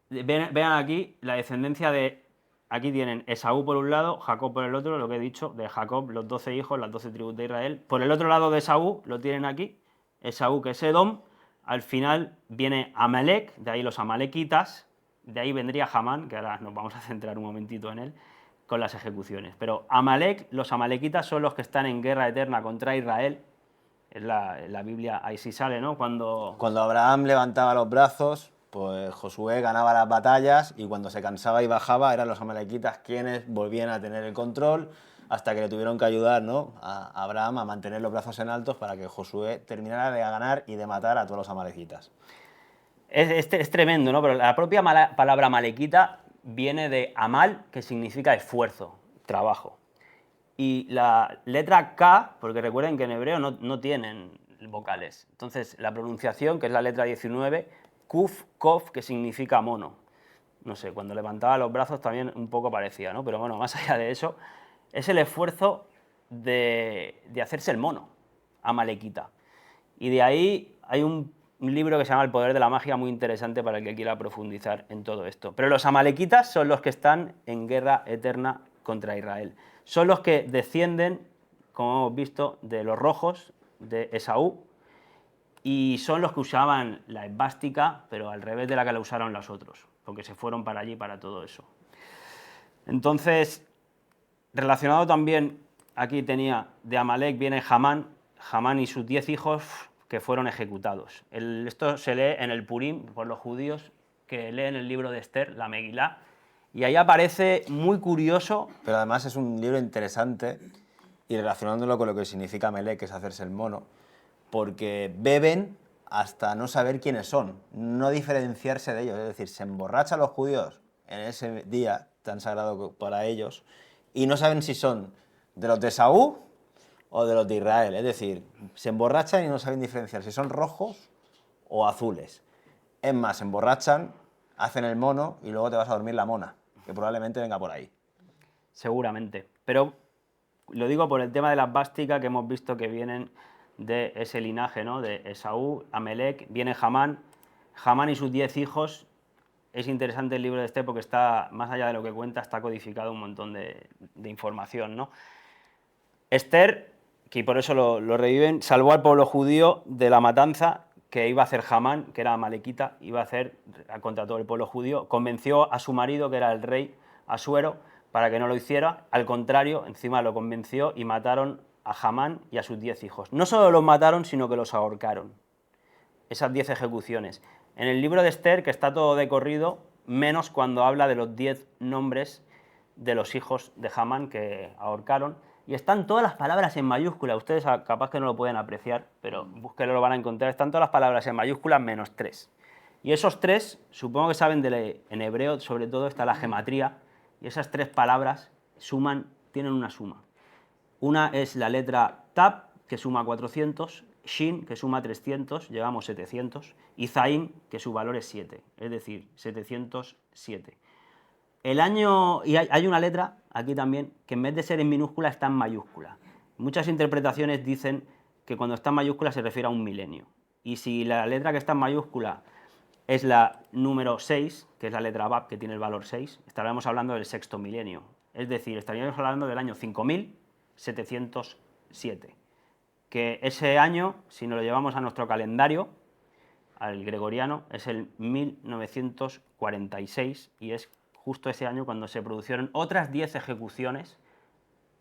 Vean aquí la descendencia de... Aquí tienen Esaú por un lado, Jacob por el otro, lo que he dicho, de Jacob, los 12 hijos, las 12 tribus de Israel. Por el otro lado de Esaú, lo tienen aquí, Esaú que es Edom. Al final viene Amalek, de ahí los amalequitas, de ahí vendría Hamán, que ahora nos vamos a centrar un momentito en él, con las ejecuciones. Pero Amalek, los amalequitas son los que están en guerra eterna contra Israel. Es la Biblia, ahí sí sale, ¿no? Cuando Abraham levantaba los brazos, pues Josué ganaba las batallas y cuando se cansaba y bajaba eran los amalequitas quienes volvían a tener el control hasta que le tuvieron que ayudar, ¿no?, a Abraham a mantener los brazos en altos para que Josué terminara de ganar y de matar a todos los amalequitas. Es tremendo, ¿no? Pero la propia palabra amalequita viene de amal, que significa esfuerzo, trabajo. Y la letra K, porque recuerden que en hebreo no tienen vocales. Entonces, la pronunciación, que es la letra 19, Kuf, Kof, que significa mono. No sé, cuando levantaba los brazos también un poco parecía, ¿no? Pero bueno, más allá de eso, es el esfuerzo de hacerse el mono, amalequita. Y de ahí hay un libro que se llama El poder de la magia, muy interesante para el que quiera profundizar en todo esto. Pero los amalequitas son los que están en guerra eterna contra Israel. Son los que descienden, como hemos visto, de los rojos, de Esaú, y son los que usaban la esvástica, pero al revés de la que la usaron los otros, porque se fueron para allí para todo eso. Entonces, relacionado también, aquí tenía, de Amalek viene Hamán y sus 10 hijos que fueron ejecutados. Esto se lee en el Purim por los judíos, que leen el libro de Esther, la Megilá, y ahí aparece muy curioso. Pero además es un libro interesante y relacionándolo con lo que significa Amalek, que es hacerse el mono, porque beben hasta no saber quiénes son, no diferenciarse de ellos, es decir, se emborrachan los judíos en ese día tan sagrado para ellos y no saben si son de los de Esaú o de los de Israel, es decir, se emborrachan y no saben diferenciar si son rojos o azules. Es más, se emborrachan, hacen el mono y luego te vas a dormir la mona, que probablemente venga por ahí. Seguramente, pero lo digo por el tema de la esvástica, que hemos visto que vienen de ese linaje, ¿no?, de Esaú, Amalek, viene Hamán y sus 10 hijos. Es interesante el libro de Esther porque está, más allá de lo que cuenta, está codificado un montón de información, ¿no? Esther, que por eso lo reviven, salvó al pueblo judío de la matanza que iba a hacer Hamán, que era amalequita, iba a hacer contra todo el pueblo judío. Convenció a su marido, que era el rey Asuero, para que no lo hiciera. Al contrario, encima lo convenció y mataron a Hamán y a sus 10 hijos. No solo los mataron, sino que los ahorcaron. Esas 10 ejecuciones. En el libro de Esther, que está todo de corrido, menos cuando habla de los 10 nombres de los hijos de Hamán que ahorcaron. Y están todas las palabras en mayúscula. Ustedes capaz que no lo pueden apreciar, pero búsquenlo, lo van a encontrar. Están todas las palabras en mayúsculas menos 3. Y esos 3, supongo que saben, en hebreo sobre todo está la gematría, y esas 3 palabras tienen una suma. Una es la letra Tab, que suma 400, Shin, que suma 300, llegamos 700, y Zain, que su valor es 7, es decir, 707. El año, y hay una letra aquí también, que en vez de ser en minúscula está en mayúscula. Muchas interpretaciones dicen que cuando está en mayúscula se refiere a un milenio. Y si la letra que está en mayúscula es la número 6, que es la letra Bab, que tiene el valor 6, estaríamos hablando del sexto milenio. Es decir, estaríamos hablando del año 5707. Que ese año, si nos lo llevamos a nuestro calendario, al gregoriano, es el 1946, y es justo ese año cuando se produjeron otras 10 ejecuciones,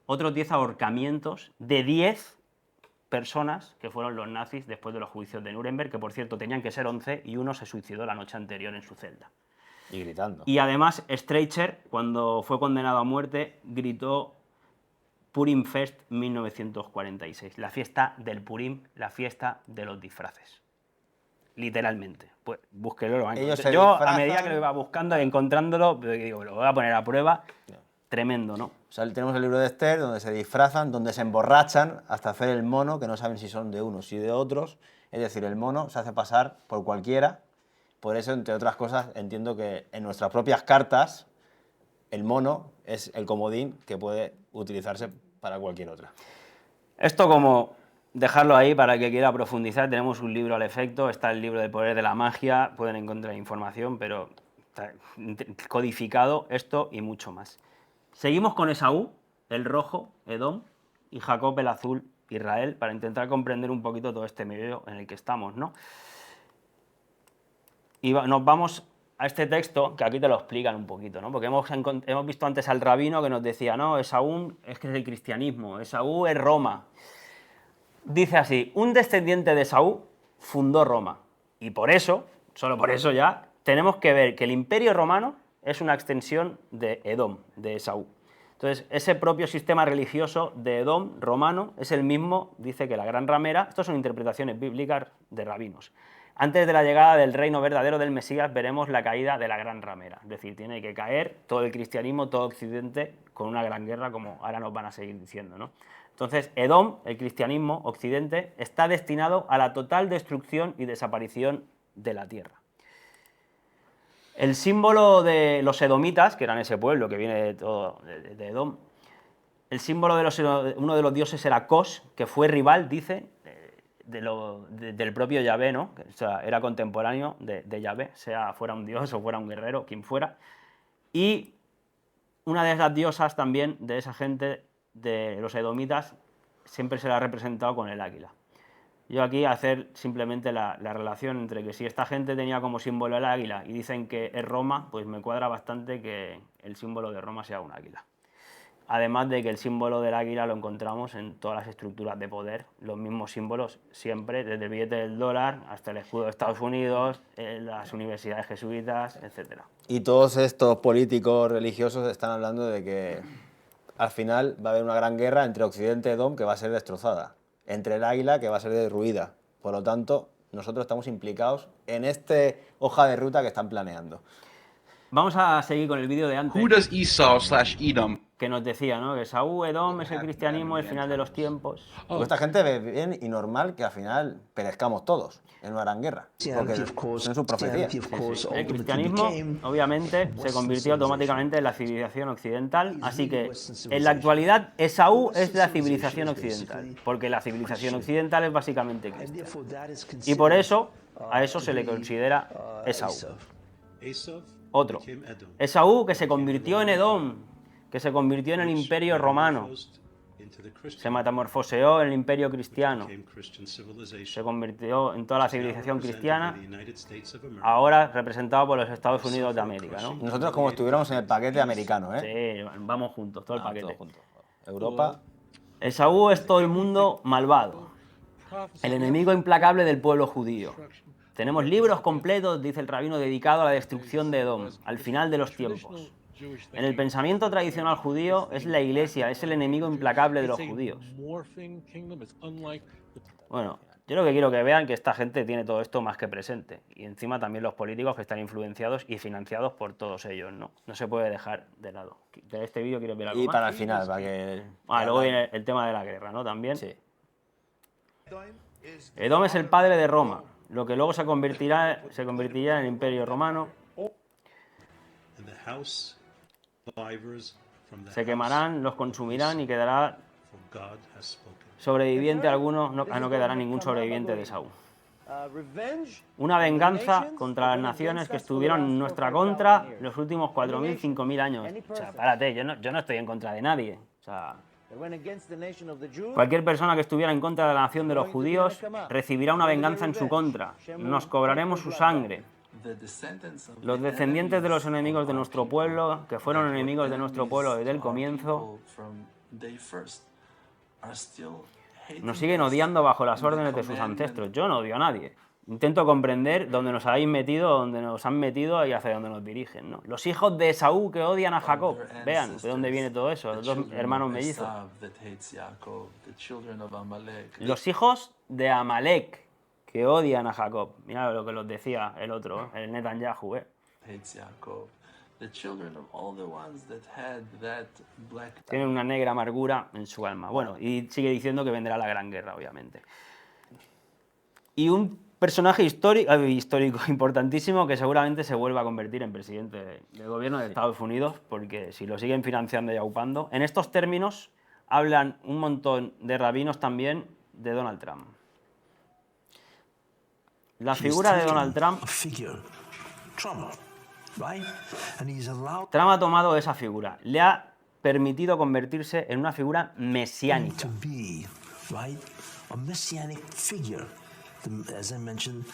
otros 10 ahorcamientos de 10 personas que fueron los nazis después de los juicios de Nuremberg, que por cierto tenían que ser 11 y uno se suicidó la noche anterior en su celda. Y gritando. Y además Streicher, cuando fue condenado a muerte, gritó Purim Fest 1946, la fiesta del Purim, la fiesta de los disfraces. Literalmente. Pues búsquelo, lo van a encontrar. Yo, a medida que lo iba buscando y encontrándolo, digo, lo voy a poner a prueba. Tremendo, ¿no? O sea, tenemos el libro de Esther, donde se disfrazan, donde se emborrachan hasta hacer el mono, que no saben si son de unos y de otros. Es decir, el mono se hace pasar por cualquiera. Por eso, entre otras cosas, entiendo que en nuestras propias cartas, el mono es el comodín que puede utilizarse para cualquier otra. Esto como dejarlo ahí para el que quiera profundizar. Tenemos un libro al efecto, está el libro del poder de la magia, pueden encontrar información, pero está codificado esto y mucho más. Seguimos con Esaú, el rojo, Edom, y Jacob, el azul, Israel, para intentar comprender un poquito todo este medio en el que estamos, ¿no? Y nos vamos a este texto, que aquí te lo explican un poquito, ¿no? Porque hemos visto antes al rabino que nos decía, no, Esaú es que es el cristianismo, Esaú es Roma. Dice así, un descendiente de Esaú fundó Roma. Y por eso, solo por eso ya, tenemos que ver que el imperio romano es una extensión de Edom, de Esaú. Entonces, ese propio sistema religioso de Edom romano es el mismo, dice que la gran ramera, estas son interpretaciones bíblicas de rabinos. Antes de la llegada del reino verdadero del Mesías veremos la caída de la gran ramera, es decir, tiene que caer todo el cristianismo, todo Occidente, con una gran guerra, como ahora nos van a seguir diciendo, ¿no? Entonces, Edom, el cristianismo, Occidente, está destinado a la total destrucción y desaparición de la tierra. El símbolo de los edomitas, que eran ese pueblo que viene de Edom, el símbolo de uno de los dioses era Cos, que fue rival, dice, del propio Yahvé, ¿no? O sea, era contemporáneo de Yahvé, sea fuera un dios o fuera un guerrero, quien fuera. Y una de esas diosas también, de esa gente, de los edomitas, siempre se la ha representado con el águila. Yo aquí hacer simplemente la relación entre que si esta gente tenía como símbolo el águila y dicen que es Roma, pues me cuadra bastante que el símbolo de Roma sea un águila. Además de que el símbolo del águila lo encontramos en todas las estructuras de poder, los mismos símbolos siempre, desde el billete del dólar hasta el escudo de Estados Unidos, las universidades jesuitas, etc. Y todos estos políticos religiosos están hablando de que al final va a haber una gran guerra entre Occidente y Edom que va a ser destrozada, entre el águila que va a ser derruida. Por lo tanto, nosotros estamos implicados en esta hoja de ruta que están planeando. Vamos a seguir con el vídeo de antes. Who does Esau/Edom? Que nos decía, ¿no? Que Esaú, Edom es el cristianismo, el final de los tiempos. Porque esta gente ve bien y normal que al final perezcamos todos en una gran guerra. Porque son sus profecías. El cristianismo, obviamente, se convirtió automáticamente en la civilización occidental, así que en la actualidad Esaú es la civilización occidental, porque la civilización occidental es básicamente cristiana. Y por eso, a eso se le considera Esaú. Otro. Esaú, que se convirtió en Edom, que se convirtió en el imperio romano, se metamorfoseó en el imperio cristiano, se convirtió en toda la civilización cristiana, ahora representado por los Estados Unidos de América, ¿no? Nosotros como estuviéramos en el paquete americano, ¿eh? Sí, vamos juntos, todo el paquete. Todos juntos. Europa. Esaú es todo el mundo malvado, el enemigo implacable del pueblo judío. Tenemos libros completos, dice el rabino, dedicados a la destrucción de Edom, al final de los tiempos. En el pensamiento tradicional judío es la iglesia, es el enemigo implacable de los judíos. Bueno, yo lo que quiero que vean que esta gente tiene todo esto más que presente. Y encima también los políticos que están influenciados y financiados por todos ellos, ¿no? No se puede dejar de lado. De este vídeo quiero ver algo Y más. para el final, para que... Luego viene el tema de la guerra, ¿no? También. Sí. Edom es el padre de Roma, lo que luego se convertiría en el Imperio Romano. Se quemarán, los consumirán y quedará sobreviviente alguno, no quedará ningún sobreviviente de Saúl. Una venganza contra las naciones que estuvieron en nuestra contra los últimos 4.000, 5.000 años. O sea, párate, yo no estoy en contra de nadie. O sea, cualquier persona que estuviera en contra de la nación de los judíos recibirá una venganza en su contra. Nos cobraremos su sangre. Los descendientes de los enemigos de nuestro pueblo, que fueron enemigos de nuestro pueblo desde el comienzo, nos siguen odiando bajo las órdenes de sus ancestros. Yo no odio a nadie. Intento comprender dónde nos habéis metido, dónde nos han metido y hacia dónde nos dirigen, ¿no? Los hijos de Esaú que odian a Jacob. Vean de dónde viene todo eso, los dos hermanos mellizos. Los hijos de Amalek que odian a Jacob. Mira lo que los decía el otro, el Netanyahu, Tienen una negra amargura en su alma. Bueno, y sigue diciendo que vendrá la gran guerra, obviamente. Y un personaje histórico importantísimo que seguramente se vuelva a convertir en presidente del gobierno de Estados Unidos, porque si lo siguen financiando y aupando. En estos términos hablan un montón de rabinos también de Donald Trump. La figura de Donald Trump... Trump ha tomado esa figura, le ha permitido convertirse en una figura mesiánica.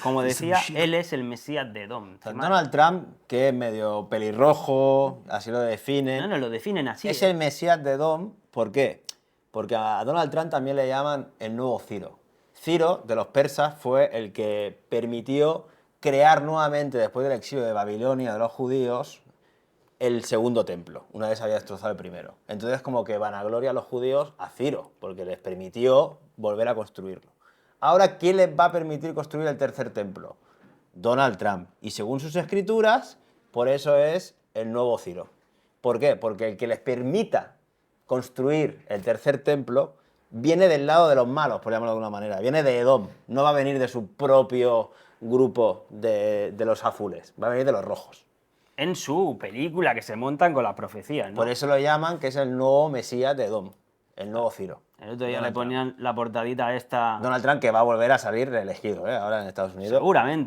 Como decía, él es el Mesías de Edom. Donald Trump, que es medio pelirrojo, así lo definen. No, lo definen así. Es el Mesías de Edom, ¿por qué? Porque a Donald Trump también le llaman el nuevo Ciro. Ciro, de los persas, fue el que permitió crear nuevamente, después del exilio de Babilonia de los judíos, el segundo templo, una vez había destrozado el primero. Entonces como que vanagloria a los judíos a Ciro, porque les permitió volver a construirlo. Ahora, ¿quién les va a permitir construir el tercer templo? Donald Trump. Y según sus escrituras, por eso es el nuevo Ciro. ¿Por qué? Porque el que les permita construir el tercer templo viene del lado de los malos, por llamarlo de alguna manera. Viene de Edom, no va a venir de su propio grupo de los azules, va a venir de los rojos. En su película que se montan con las profecías, ¿no? Por eso lo llaman que es el nuevo Mesías de Edom, el nuevo Ciro. El otro día le ponían la portadita esta... Donald Trump, que va a volver a salir reelegido, ahora en Estados Unidos.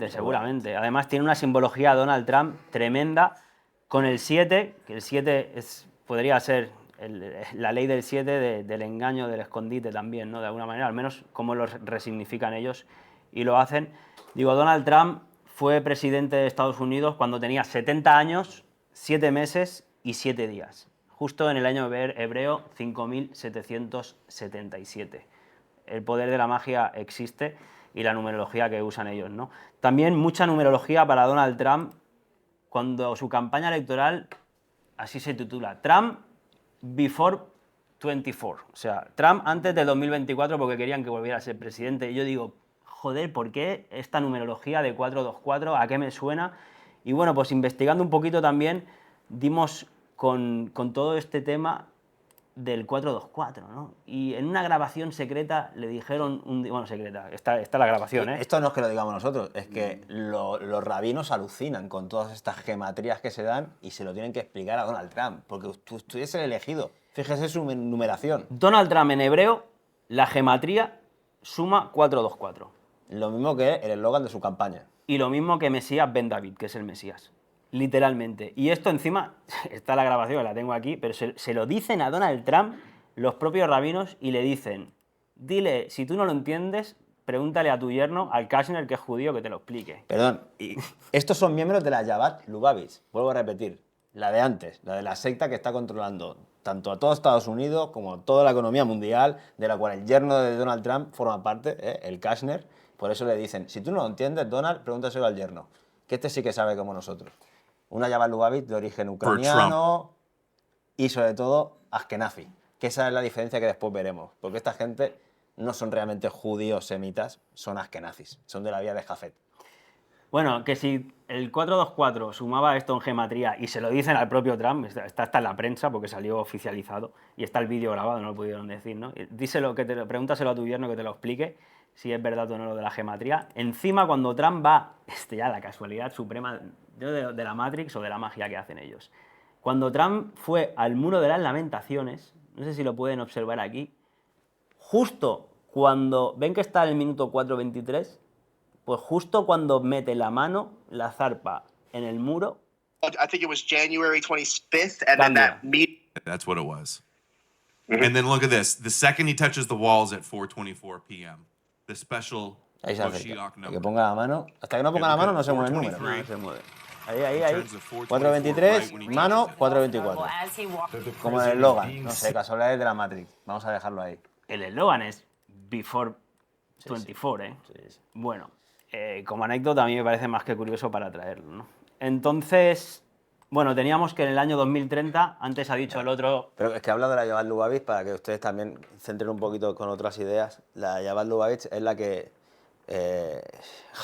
Seguramente. Además tiene una simbología Donald Trump tremenda con el 7, que el 7 podría ser la ley del 7 del engaño, del escondite también, ¿no? De alguna manera, al menos como lo resignifican ellos y lo hacen. Digo, Donald Trump fue presidente de Estados Unidos cuando tenía 70 años, 7 meses y 7 días. Justo en el año hebreo 5777. El poder de la magia existe y la numerología que usan ellos, ¿no? También mucha numerología para Donald Trump cuando su campaña electoral, así se titula, Trump Before 24. O sea, Trump antes del 2024 porque querían que volviera a ser presidente. Y yo digo, joder, ¿por qué esta numerología de 424? ¿A qué me suena? Y bueno, pues investigando un poquito también, dimos con todo este tema del 424, ¿no? Y en una grabación secreta le dijeron, bueno, secreta, está la grabación, ¿eh? Esto no es que lo digamos nosotros, es que los rabinos alucinan con todas estas gematrías que se dan y se lo tienen que explicar a Donald Trump, porque tú es el elegido. Fíjese su numeración. Donald Trump en hebreo, la gematría suma 424. Lo mismo que el eslogan de su campaña. Y lo mismo que Mesías Ben David, que es el Mesías. Literalmente. Y esto encima, está la grabación, la tengo aquí, pero se lo dicen a Donald Trump los propios rabinos y le dicen, dile, si tú no lo entiendes, pregúntale a tu yerno, al Kashner, que es judío, que te lo explique. Perdón, y estos son miembros de la Yabat Lubavitch, vuelvo a repetir, la de antes, la de la secta que está controlando tanto a todo Estados Unidos como toda la economía mundial, de la cual el yerno de Donald Trump forma parte, el Kashner. Por eso le dicen, si tú no lo entiendes, Donald, pregúntaselo al yerno, que este sí que sabe como nosotros. Una Yabat Lubavitch de origen ucraniano y sobre todo Ashkenazi, que esa es la diferencia que después veremos, porque esta gente no son realmente judíos semitas, son ashkenazis, son de la vía de Jafet. Bueno, que si el 424 sumaba esto en gematría y se lo dicen al propio Trump, está hasta en la prensa porque salió oficializado y está el vídeo grabado, no lo pudieron decir, ¿no? Díselo, pregúntaselo a tu yerno que te lo explique, si es verdad o no lo de la gematría. Encima, cuando Trump va, ya la casualidad suprema de la Matrix o de la magia que hacen ellos. Cuando Trump fue al Muro de las Lamentaciones, no sé si lo pueden observar aquí, justo cuando ven que está en el minuto 4:23, pues justo cuando mete la mano, la zarpa en el muro, I think it was January 25th, and then that meet. That's what it was. And then look at this. The second he touches the walls at 4:24 p.m., the special Ahí se acerca. Moshiach Que number. ponga la mano. Hasta que no ponga la mano no se mueve el número. No, se mueve. Ahí. 4:23, mano, 4:24. Como en el Logan. No sé, casualidades de la Matrix. Vamos a dejarlo ahí. el eslogan es Before 24, ¿eh? Sí. Bueno, como anécdota a mí me parece más que curioso para traerlo, ¿no? Entonces, bueno, teníamos que en el año 2030, antes ha dicho el otro... Pero es que habla de la Jabal Lubavitch para que ustedes también centren un poquito con otras ideas. La Jabal Lubavitch es la que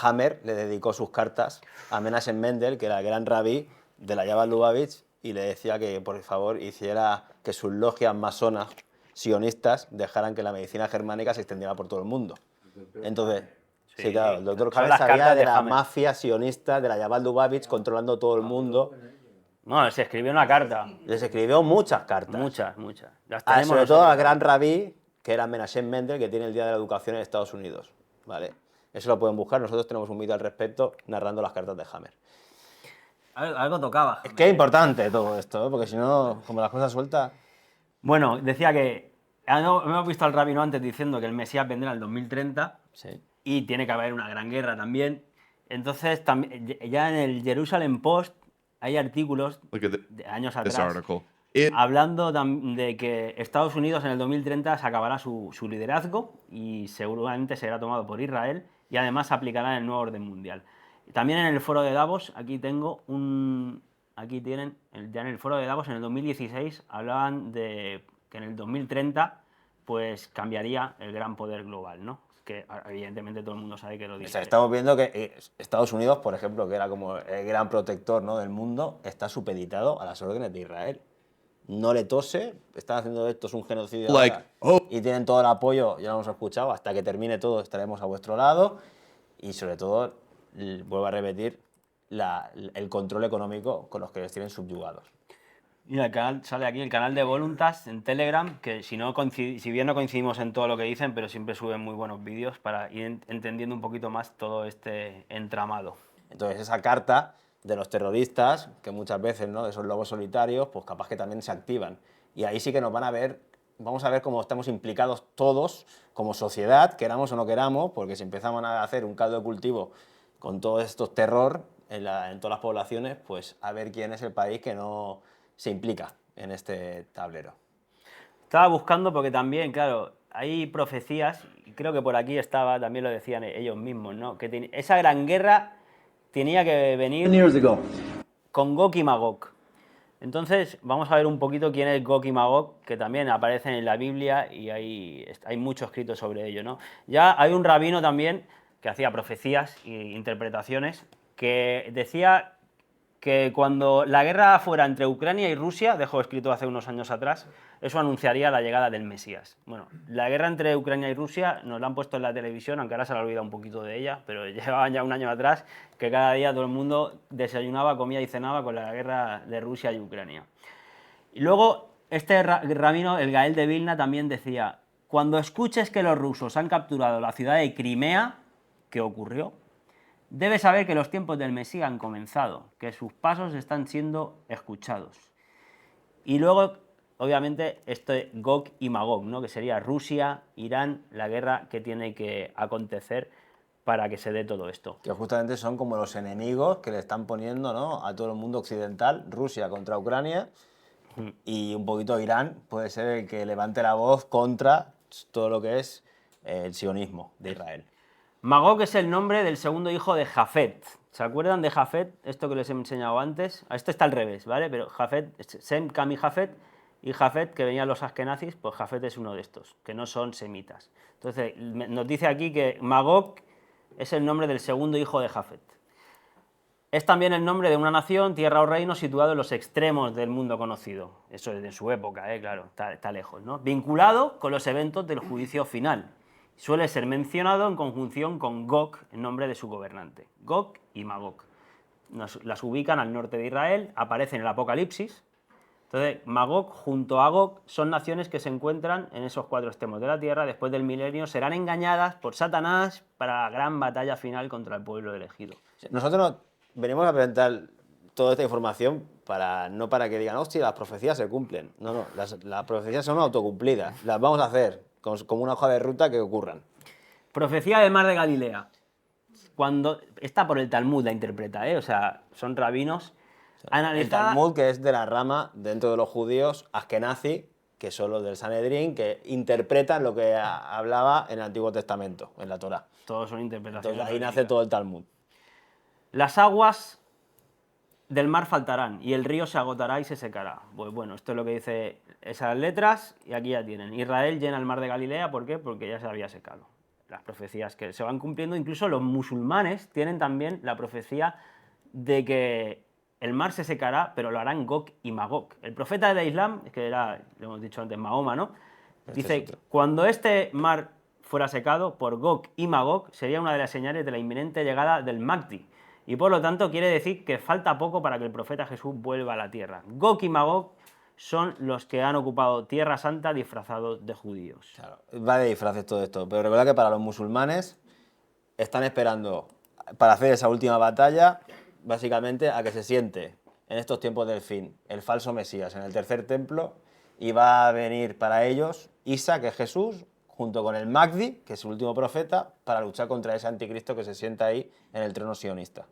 Hammer le dedicó sus cartas a Menachem Mendel, que era el gran rabí de la Jabal Lubavitch, y le decía que por favor hiciera que sus logias masonas sionistas dejaran que la medicina germánica se extendiera por todo el mundo. Entonces, sí, claro, el doctor Hammer sabía de la mafia sionista de la Jabal Lubavitch controlando todo el mundo. No, se escribió una carta. Les escribió muchas cartas. Muchas. Las Ah, tenemos sobre todo nosotros. al gran rabí, que era Menachem Mendel, que tiene el Día de la Educación en Estados Unidos. ¿Vale? Eso lo pueden buscar, nosotros tenemos un vídeo al respecto narrando las cartas de Hammer. Algo tocaba. Es que es importante todo esto, ¿eh? Porque si no, como las cosas sueltas... Bueno, decía que hemos visto al rabino antes diciendo que el Mesías vendrá en el 2030 Sí. y tiene que haber una gran guerra también. Entonces, ya en el Jerusalem Post hay artículos Look at de años this atrás article. hablando de que Estados Unidos en el 2030 se acabará su liderazgo y seguramente será tomado por Israel y además se aplicará en el nuevo orden mundial. También en el foro de Davos, aquí tienen, ya en el foro de Davos en el 2016 hablaban de que en el 2030 pues cambiaría el gran poder global, ¿no? Que evidentemente todo el mundo sabe que lo O dice. sea, estamos viendo que Estados Unidos, por ejemplo, que era como el gran protector, ¿no?, del mundo, está supeditado a las órdenes de Israel. No le tose, están haciendo esto, es un genocidio ahora, y tienen todo el apoyo, ya lo hemos escuchado, hasta que termine todo estaremos a vuestro lado, y sobre todo, vuelvo a repetir, el control económico con los que les tienen subyugados. Mira, sale aquí el canal de Voluntas en Telegram, que si bien no coincidimos en todo lo que dicen, pero siempre suben muy buenos vídeos para ir entendiendo un poquito más todo este entramado. Entonces esa carta de los terroristas, que muchas veces, ¿no?, de esos lobos solitarios, pues capaz que también se activan. Y ahí sí que nos van a ver, vamos a ver cómo estamos implicados todos como sociedad, queramos o no queramos, porque si empezamos a hacer un caldo de cultivo con todo esto terror en todas las poblaciones, pues a ver quién es el país que no se implica en este tablero. Estaba buscando porque también, claro, hay profecías, y creo que por aquí estaba, también lo decían ellos mismos, ¿no?, que esa gran guerra tenía que venir con Gog y Magog. Entonces, vamos a ver un poquito quién es Gog y Magog, que también aparecen en la Biblia y hay mucho escrito sobre ello, ¿no? Ya hay un rabino también que hacía profecías e interpretaciones, que decía que cuando la guerra fuera entre Ucrania y Rusia, dejó escrito hace unos años atrás, eso anunciaría la llegada del Mesías. Bueno, la guerra entre Ucrania y Rusia nos la han puesto en la televisión, aunque ahora se le ha olvidado un poquito de ella, pero llevaban ya un año atrás que cada día todo el mundo desayunaba, comía y cenaba con la guerra de Rusia y Ucrania. Y luego este rabino, el Gael de Vilna, también decía: cuando escuches que los rusos han capturado la ciudad de Crimea, que ocurrió, debes saber que los tiempos del Mesías han comenzado, que sus pasos están siendo escuchados. Y luego, obviamente, esto es Gog y Magog, ¿no?, que sería Rusia, Irán, la guerra que tiene que acontecer para que se dé todo esto. Que justamente son como los enemigos que le están poniendo, ¿no?, a todo el mundo occidental, Rusia contra Ucrania, y un poquito Irán puede ser el que levante la voz contra todo lo que es el sionismo de Israel. Magog es el nombre del segundo hijo de Jafet. ¿Se acuerdan de Jafet? Esto que les he enseñado antes. Esto está al revés, ¿vale? Pero Jafet, Sem, Cam y Jafet, que venían los askenazis, pues Jafet es uno de estos, que no son semitas. Entonces, nos dice aquí que Magog es el nombre del segundo hijo de Jafet. Es también el nombre de una nación, tierra o reino situado en los extremos del mundo conocido. Eso es de su época, claro, está lejos, ¿no? Vinculado con los eventos del juicio final. suele ser mencionado en conjunción con Gog, el nombre de su gobernante. Gog y Magog. Las ubican al norte de Israel, aparecen en el Apocalipsis. Entonces, Magog junto a Gog son naciones que se encuentran en esos 4 extremos de la tierra. Después del milenio serán engañadas por Satanás para la gran batalla final contra el pueblo elegido. Nosotros venimos a presentar toda esta información no para que digan, hostia, las profecías se cumplen. No, las profecías son autocumplidas. Las vamos a hacer como una hoja de ruta que ocurran. Profecía del mar de Galilea. Cuando está por el Talmud la interpreta, o sea, son rabinos. El Talmud, que es de la rama dentro de los judíos Askenazi, que son los del Sanedrín, que interpretan lo que hablaba en el Antiguo Testamento, en la Torá. Todos son interpretaciones. Entonces ahí nace todo el Talmud. Las aguas del mar faltarán y el río se agotará y se secará. Pues bueno, esto es lo que dice esas letras y aquí ya tienen. Israel llena el mar de Galilea, ¿por qué? Porque ya se había secado. Las profecías que se van cumpliendo, incluso los musulmanes tienen también la profecía de que el mar se secará, pero lo harán Gog y Magog. El profeta del Islam, que era, lo hemos dicho antes, Mahoma, ¿no? Dice, cuando este mar fuera secado por Gog y Magog, sería una de las señales de la inminente llegada del Mahdi. Y por lo tanto quiere decir que falta poco para que el profeta Jesús vuelva a la tierra. Gog y Magog son los que han ocupado Tierra Santa disfrazados de judíos. Claro, va de disfraces todo esto, pero recuerda que para los musulmanes están esperando para hacer esa última batalla, básicamente a que se siente en estos tiempos del fin el falso Mesías en el tercer templo y va a venir para ellos Isa, que es Jesús, junto con el Mahdi, que es el último profeta, para luchar contra ese anticristo que se sienta ahí en el trono sionista.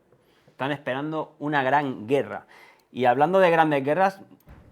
Están esperando una gran guerra. Y hablando de grandes guerras,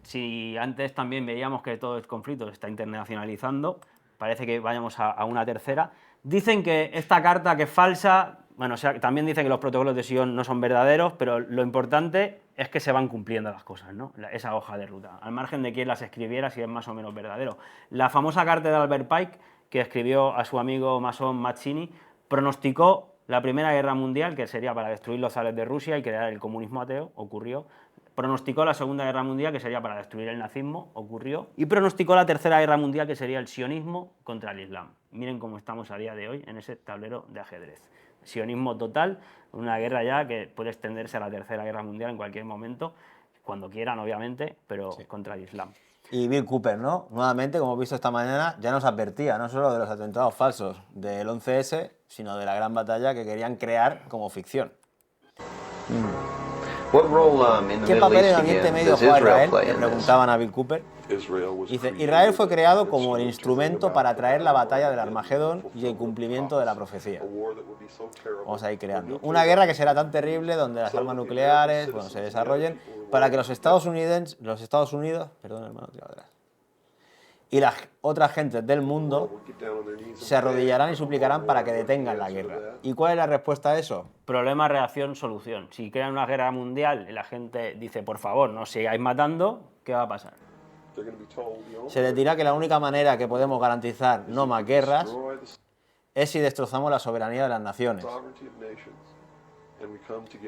si antes también veíamos que todo el conflicto se está internacionalizando, parece que vayamos a una tercera. Dicen que esta carta, que es falsa, bueno, o sea, también dicen que los protocolos de Sion no son verdaderos, pero lo importante es que se van cumpliendo las cosas, ¿no? Esa hoja de ruta, al margen de quién las escribiera, si es más o menos verdadero. La famosa carta de Albert Pike, que escribió a su amigo masón Mazzini, pronosticó la Primera Guerra Mundial, que sería para destruir los zares de Rusia y crear el comunismo ateo, ocurrió. Pronosticó la Segunda Guerra Mundial, que sería para destruir el nazismo, ocurrió. Y pronosticó la Tercera Guerra Mundial, que sería el sionismo contra el Islam. Miren cómo estamos a día de hoy en ese tablero de ajedrez. Sionismo total, una guerra ya que puede extenderse a la Tercera Guerra Mundial en cualquier momento, cuando quieran, obviamente, pero sí, contra el Islam. Y Bill Cooper, ¿no? Nuevamente, como hemos visto esta mañana, ya nos advertía no solo de los atentados falsos del 11S, sino de la gran batalla que querían crear como ficción. ¿Qué papel en el Oriente Medio juega Israel? Le preguntaban a Bill Cooper. Dice, Israel fue creado como el instrumento para traer la batalla del Armagedón y el cumplimiento de la profecía. Vamos a ir creando una guerra que será tan terrible, donde las armas nucleares se desarrollen, para que los Estados Unidos, perdón, hermano, tira atrás, y las otras gentes del mundo se arrodillarán y suplicarán para que detengan la guerra. ¿Y cuál es la respuesta a eso? Problema, reacción, solución. Si crean una guerra mundial y la gente dice, por favor, no sigáis matando, ¿qué va a pasar? Se les dirá que la única manera que podemos garantizar no más guerras es si destrozamos la soberanía de las naciones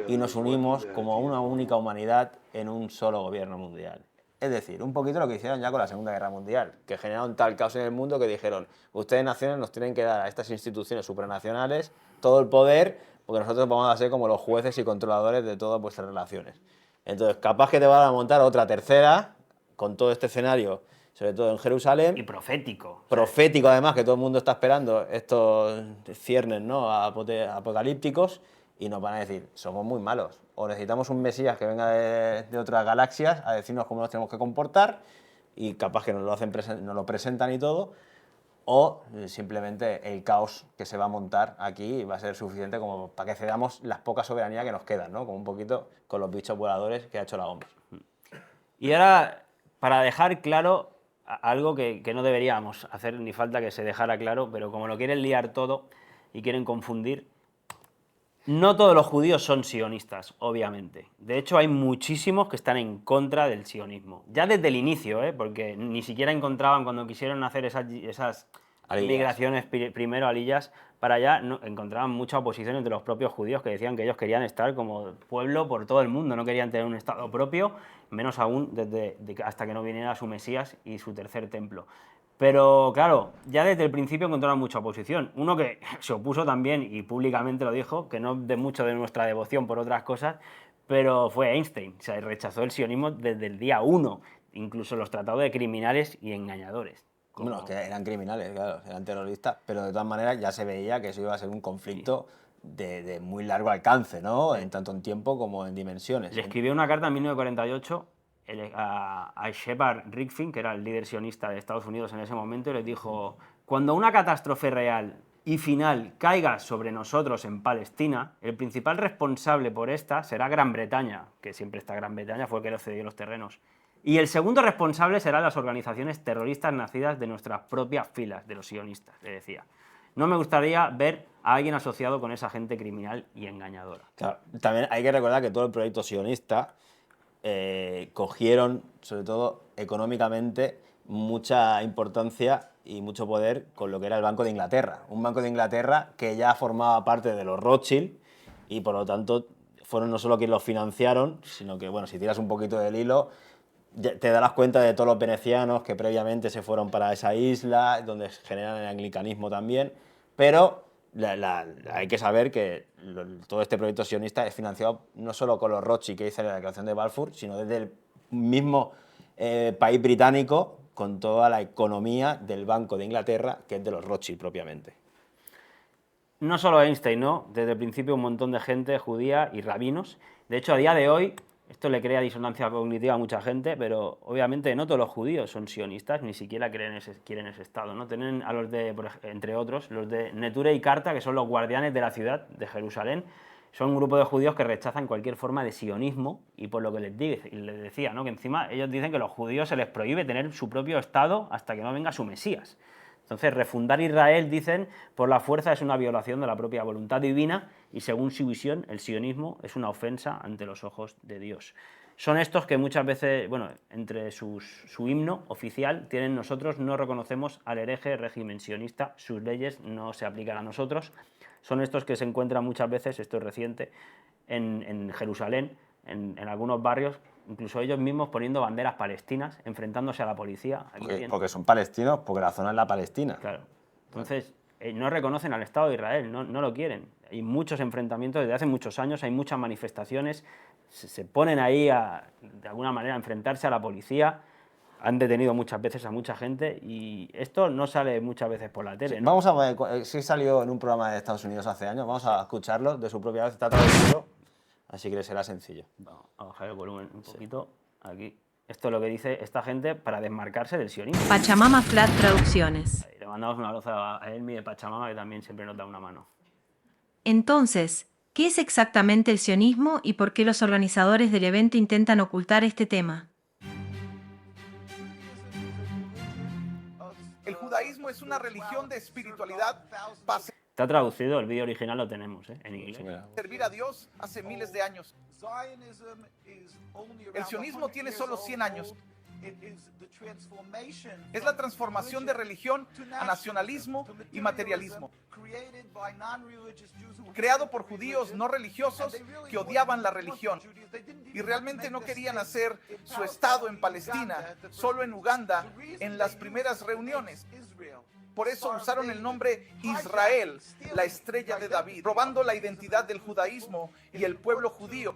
y nos unimos como una única humanidad en un solo gobierno mundial. Es decir, un poquito lo que hicieron ya con la Segunda Guerra Mundial, que generaron tal caos en el mundo que dijeron, ustedes naciones nos tienen que dar a estas instituciones supranacionales todo el poder, porque nosotros vamos a ser como los jueces y controladores de todas vuestras relaciones. Entonces, capaz que te van a montar otra tercera, con todo este escenario, sobre todo en Jerusalén. Y profético. Profético, además, que todo el mundo está esperando estos ciernes, ¿no?, apocalípticos, y nos van a decir, somos muy malos, o necesitamos un Mesías que venga de otras galaxias a decirnos cómo nos tenemos que comportar, y capaz que nos lo presentan y todo, o simplemente el caos que se va a montar aquí va a ser suficiente como para que cedamos las pocas soberanía que nos quedan, ¿no?, como un poquito con los bichos voladores que ha hecho la OMS. Y ahora, para dejar claro algo que no deberíamos hacer ni falta que se dejara claro, pero como lo quieren liar todo y quieren confundir, no todos los judíos son sionistas, obviamente. De hecho, hay muchísimos que están en contra del sionismo. Ya desde el inicio, porque ni siquiera encontraban, cuando quisieron hacer esas migraciones primero aliyas para allá, no, encontraban mucha oposición entre los propios judíos, que decían que ellos querían estar como pueblo por todo el mundo, no querían tener un estado propio, menos aún hasta que no viniera su Mesías y su tercer templo. Pero claro, ya desde el principio encontraron mucha oposición. Uno que se opuso también y públicamente lo dijo, que no de mucho de nuestra devoción por otras cosas, pero fue Einstein. O sea, rechazó el sionismo desde el día 1, incluso los trató de criminales y engañadores. Bueno, que eran criminales, claro, eran terroristas, pero de todas maneras ya se veía que eso iba a ser un conflicto de muy largo alcance, ¿no? Tanto en tiempo como en dimensiones. Le escribió una carta en 1948 a Shepard Ricklin, que era el líder sionista de Estados Unidos en ese momento, y les dijo: cuando una catástrofe real y final caiga sobre nosotros en Palestina, el principal responsable por esta será Gran Bretaña, que siempre está Gran Bretaña, fue el que nos cedió los terrenos. Y el segundo responsable serán las organizaciones terroristas nacidas de nuestras propias filas, de los sionistas, le decía. No me gustaría ver a alguien asociado con esa gente criminal y engañadora. Claro, también hay que recordar que todo el proyecto sionista cogieron, sobre todo económicamente, mucha importancia y mucho poder con lo que era el Banco de Inglaterra. Un Banco de Inglaterra que ya formaba parte de los Rothschild y por lo tanto fueron no solo quienes los financiaron, sino que, bueno, si tiras un poquito del hilo, te darás cuenta de todos los venecianos que previamente se fueron para esa isla, donde generan el anglicanismo también, pero hay que saber que todo este proyecto sionista es financiado no solo con los Rothschild que hice en la Declaración de Balfour, sino desde el mismo país británico, con toda la economía del Banco de Inglaterra, que es de los Rothschild propiamente. No solo Einstein, ¿no? Desde el principio un montón de gente judía y rabinos. De hecho, a día de hoy, esto le crea disonancia cognitiva a mucha gente, pero obviamente no todos los judíos son sionistas, ni siquiera quieren ese Estado, ¿no? Tienen a los de, entre otros, los de Neture y Carta, que son los guardianes de la ciudad de Jerusalén. Son un grupo de judíos que rechazan cualquier forma de sionismo, y por lo que les decía, ¿no? Que encima ellos dicen que a los judíos se les prohíbe tener su propio Estado hasta que no venga su Mesías. Entonces, refundar Israel, dicen, por la fuerza es una violación de la propia voluntad divina y, según su visión, el sionismo es una ofensa ante los ojos de Dios. Son estos que muchas veces, bueno, entre su himno oficial, tienen: nosotros no reconocemos al hereje régimen sionista, sus leyes no se aplican a nosotros. Son estos que se encuentran muchas veces, esto es reciente, en Jerusalén, en algunos barrios, incluso ellos mismos poniendo banderas palestinas, enfrentándose a la policía. Porque son palestinos, porque la zona es la Palestina. Claro. Entonces, no reconocen al Estado de Israel, no lo quieren. Hay muchos enfrentamientos desde hace muchos años, hay muchas manifestaciones, se ponen ahí de alguna manera a enfrentarse a la policía. Han detenido muchas veces a mucha gente y esto no sale muchas veces por la tele, Sí, ¿no? vamos a ver, sí salió en un programa de Estados Unidos hace años, vamos a escucharlo de su propia voz, está traducido, así que será sencillo. Vamos a bajar el volumen un poquito, aquí. Esto es lo que dice esta gente para desmarcarse del sionismo. Pachamama Flat Traducciones. Le mandamos un abrazo a Elmi de Pachamama, que también siempre nos da una mano. Entonces, ¿qué es exactamente el sionismo y por qué los organizadores del evento intentan ocultar este tema? El judaísmo es una religión de espiritualidad para Está traducido, el vídeo original lo tenemos, en inglés. servir a Dios hace miles de años. El sionismo tiene solo 100 años. Es la transformación de religión a nacionalismo y materialismo, creado por judíos no religiosos que odiaban la religión y realmente no querían hacer su estado en Palestina, solo en Uganda, en las primeras reuniones. Por eso usaron el nombre Israel, la estrella de David, robando la identidad del judaísmo y el pueblo judío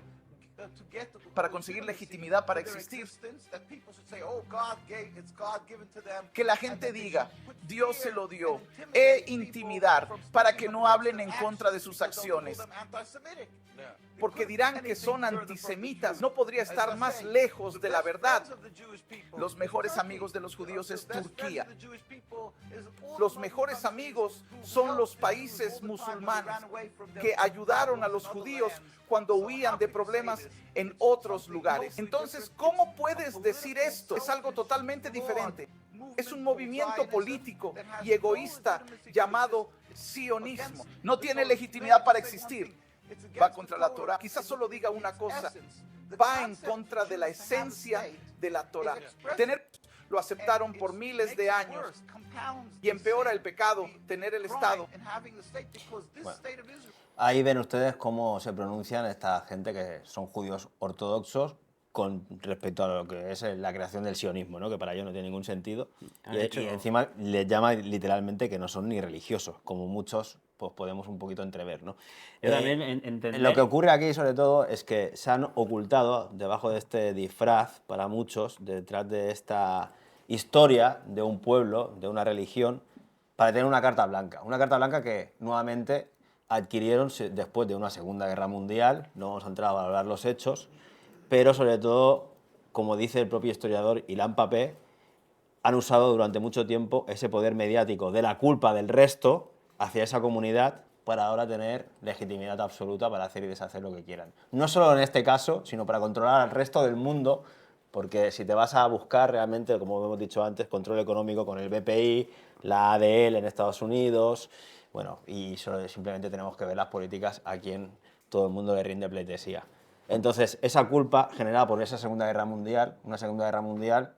para conseguir legitimidad para existir. Que la gente diga, Dios se lo dio, e intimidar para que no hablen en contra de sus acciones. Porque dirán que son antisemitas. No podría estar más lejos de la verdad. Los mejores amigos de los judíos es Turquía. Los mejores amigos son los países musulmanes que ayudaron a los judíos cuando huían de problemas en otros lugares. Entonces, ¿cómo puedes decir esto? Es algo totalmente diferente. Es un movimiento político y egoísta llamado sionismo. No tiene legitimidad para existir. Va contra la Torá. Quizás solo diga una cosa. Va en contra de la esencia de la Torá. Lo aceptaron por miles de años y empeora el pecado tener el Estado. Bueno, ahí ven ustedes cómo se pronuncian esta gente que son judíos ortodoxos, con respecto a lo que es la creación del sionismo, ¿no? Que para ellos no tiene ningún sentido. De hecho, Y encima les llama literalmente que no son ni religiosos, como muchos pues podemos un poquito entrever, ¿no? Yo también entender... Lo que ocurre aquí, sobre todo, es que se han ocultado debajo de este disfraz, para muchos, detrás de esta historia de un pueblo, de una religión, para tener una carta blanca. Una carta blanca que nuevamente adquirieron después de una Segunda Guerra Mundial. No vamos a entrar a valorar los hechos, pero sobre todo, como dice el propio historiador Ilan Pappé, han usado durante mucho tiempo ese poder mediático de la culpa del resto hacia esa comunidad para ahora tener legitimidad absoluta para hacer y deshacer lo que quieran. No solo en este caso, sino para controlar al resto del mundo, porque si te vas a buscar realmente, como hemos dicho antes, control económico con el BPI, la ADL en Estados Unidos, bueno, y simplemente tenemos que ver las políticas a quien todo el mundo le rinde pleitesía. Entonces, esa culpa generada por esa Segunda Guerra Mundial, una Segunda Guerra Mundial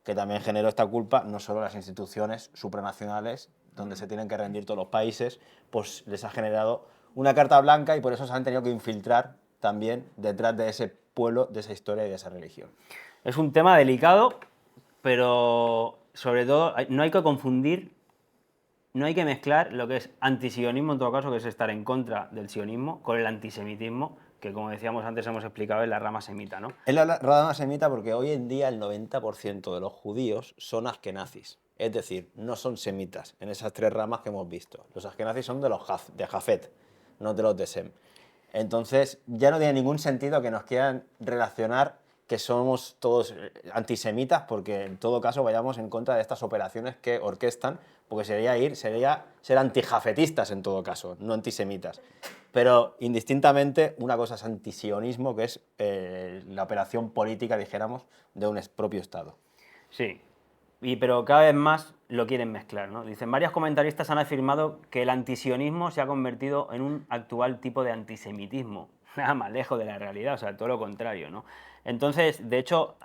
que también generó esta culpa, no solo las instituciones supranacionales, donde se tienen que rendir todos los países, pues les ha generado una carta blanca y por eso se han tenido que infiltrar también detrás de ese pueblo, de esa historia y de esa religión. Es un tema delicado, pero sobre todo no hay que confundir, no hay que mezclar lo que es antisionismo, en todo caso, que es estar en contra del sionismo, con el antisemitismo, que como decíamos antes hemos explicado es la rama semita, ¿no? Es la rama semita porque hoy en día el 90% de los judíos son askenazis, es decir, no son semitas en esas tres ramas que hemos visto. Los askenazis son de Jafet, no de los de Sem. Entonces ya no tiene ningún sentido que nos quieran relacionar que somos todos antisemitas, porque en todo caso vayamos en contra de estas operaciones que orquestan, porque sería ser antijafetistas en todo caso, no antisemitas. Pero indistintamente, una cosa es antisionismo, que es la operación política, dijéramos, de un propio Estado. Sí, pero cada vez más lo quieren mezclar, ¿no? Dicen, varios comentaristas han afirmado que el antisionismo se ha convertido en un actual tipo de antisemitismo. Nada más lejos de la realidad, o sea, todo lo contrario, ¿no? Entonces, de hecho,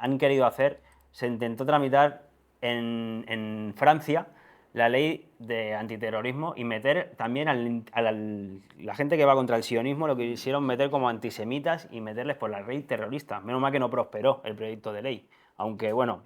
se intentó tramitar en Francia la ley de antiterrorismo y meter también a la gente que va contra el sionismo, lo que quisieron meter como antisemitas y meterles por la ley terrorista. Menos mal que no prosperó el proyecto de ley, aunque bueno,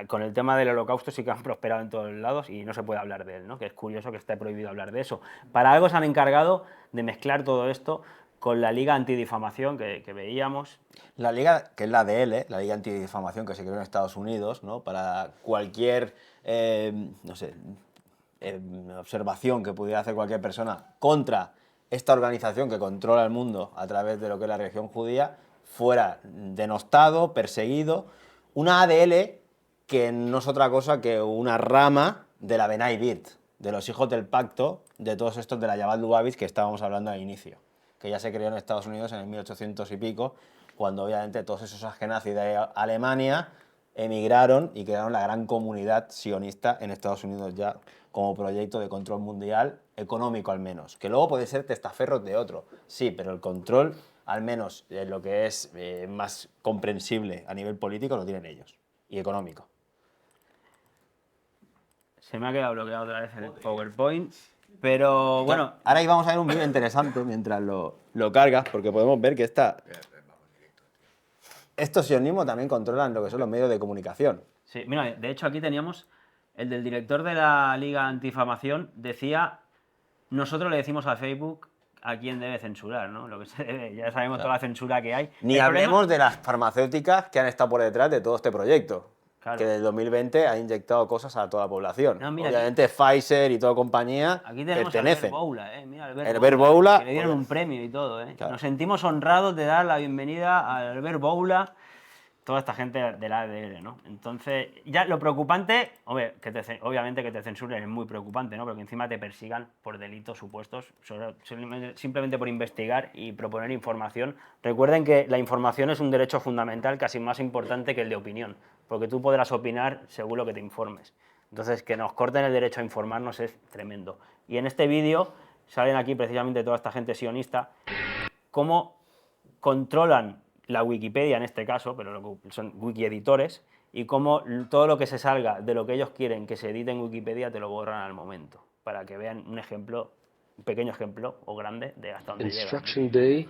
con el tema del holocausto sí que han prosperado en todos lados y no se puede hablar de él, ¿no? Que es curioso que esté prohibido hablar de eso. Para algo se han encargado de mezclar todo esto con la Liga Antidifamación que veíamos. La Liga, que es la ADL, la Liga Antidifamación que se creó en Estados Unidos, ¿no? Para cualquier, no sé, observación que pudiera hacer cualquier persona contra esta organización que controla el mundo a través de lo que es la religión judía, fuera denostado, perseguido. Una ADL que no es otra cosa que una rama de la Benai Brit, de los hijos del pacto, de todos estos de la Jabal Lubavitch que estábamos hablando al inicio, que ya se creó en Estados Unidos en el 1800 y pico, cuando obviamente todos esos askenazis de Alemania emigraron y crearon la gran comunidad sionista en Estados Unidos ya como proyecto de control mundial, económico al menos, que luego puede ser testaferros de otro, sí, pero el control, al menos lo que es más comprensible a nivel político, lo tienen ellos, y económico. Se me ha quedado bloqueado otra vez el PowerPoint, pero bueno... Ahora íbamos a ver un vídeo interesante mientras lo cargas, porque podemos ver que estos sionismos también controlan lo que son los medios de comunicación. Sí, mira, de hecho aquí teníamos el del director de la Liga Antifamación, decía, nosotros le decimos a Facebook a quién debe censurar, ¿no? Lo que se debe, ya sabemos toda la censura que hay. Ni hablemos de las farmacéuticas que han estado por detrás de todo este proyecto. Claro. Que desde el 2020 ha inyectado cosas a toda la población. No, mira, obviamente aquí, Pfizer y toda compañía aquí tenemos pertenecen. Albert Boula, mira, Albert Boula, que le dieron un premio y todo. Claro. Nos sentimos honrados de dar la bienvenida a Albert Boula, toda esta gente de la ADL, ¿no? Entonces, ya lo preocupante, obviamente que te censuren es muy preocupante, ¿no? Pero que encima te persigan por delitos supuestos, simplemente por investigar y proponer información. Recuerden que la información es un derecho fundamental, casi más importante que el de opinión, porque tú podrás opinar según lo que te informes. Entonces, que nos corten el derecho a informarnos es tremendo. Y en este vídeo salen aquí precisamente toda esta gente sionista, cómo controlan la Wikipedia en este caso, pero son wiki-editores, y cómo todo lo que se salga de lo que ellos quieren que se edite en Wikipedia te lo borran al momento, para que vean un ejemplo, un pequeño ejemplo o grande de hasta dónde llega. Instruction Day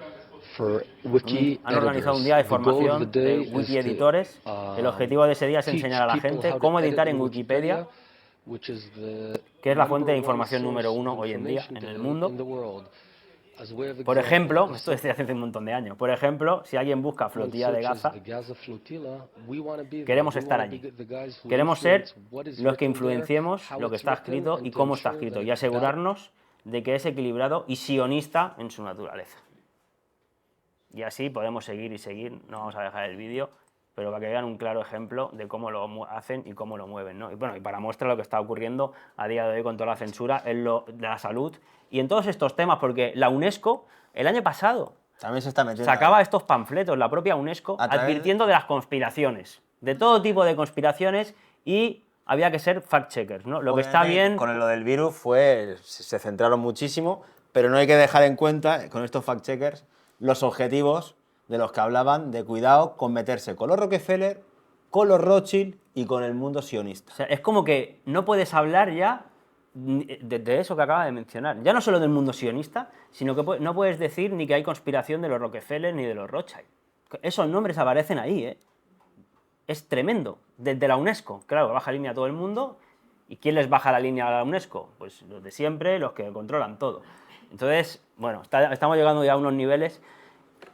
Han organizado un día de formación de wiki editores. El objetivo de ese día es enseñar a la gente cómo editar en Wikipedia, que es la fuente de información número 1 hoy en día en el mundo. Por ejemplo, esto desde hace un montón de años, por ejemplo, si alguien busca flotilla de Gaza, queremos estar allí. Queremos ser los que influenciemos lo que está escrito y cómo está escrito y asegurarnos de que es equilibrado y sionista en su naturaleza. Y así podemos seguir y seguir, no vamos a dejar el vídeo, pero para que vean un claro ejemplo de cómo lo hacen y cómo lo mueven, ¿no? Y bueno, y para muestra lo que está ocurriendo a día de hoy con toda la censura en lo de la salud y en todos estos temas, porque la UNESCO el año pasado también se está metiendo sacaba estos panfletos, la propia UNESCO, advirtiendo de las conspiraciones, de todo tipo de conspiraciones, y había que ser fact-checkers, ¿no? Lo que está bien... Con lo del virus se centraron muchísimo, pero no hay que dejar en cuenta, con estos fact-checkers, los objetivos de los que hablaban de cuidado con meterse con los Rockefeller, con los Rothschild y con el mundo sionista. O sea, es como que no puedes hablar ya de eso que acaba de mencionar. Ya no solo del mundo sionista, sino que no puedes decir ni que hay conspiración de los Rockefeller ni de los Rothschild. Esos nombres aparecen ahí, ¿eh? Es tremendo. Desde la UNESCO, claro, baja línea a todo el mundo. ¿Y quién les baja la línea a la UNESCO? Pues los de siempre, los que controlan todo. Entonces, bueno, estamos llegando ya a unos niveles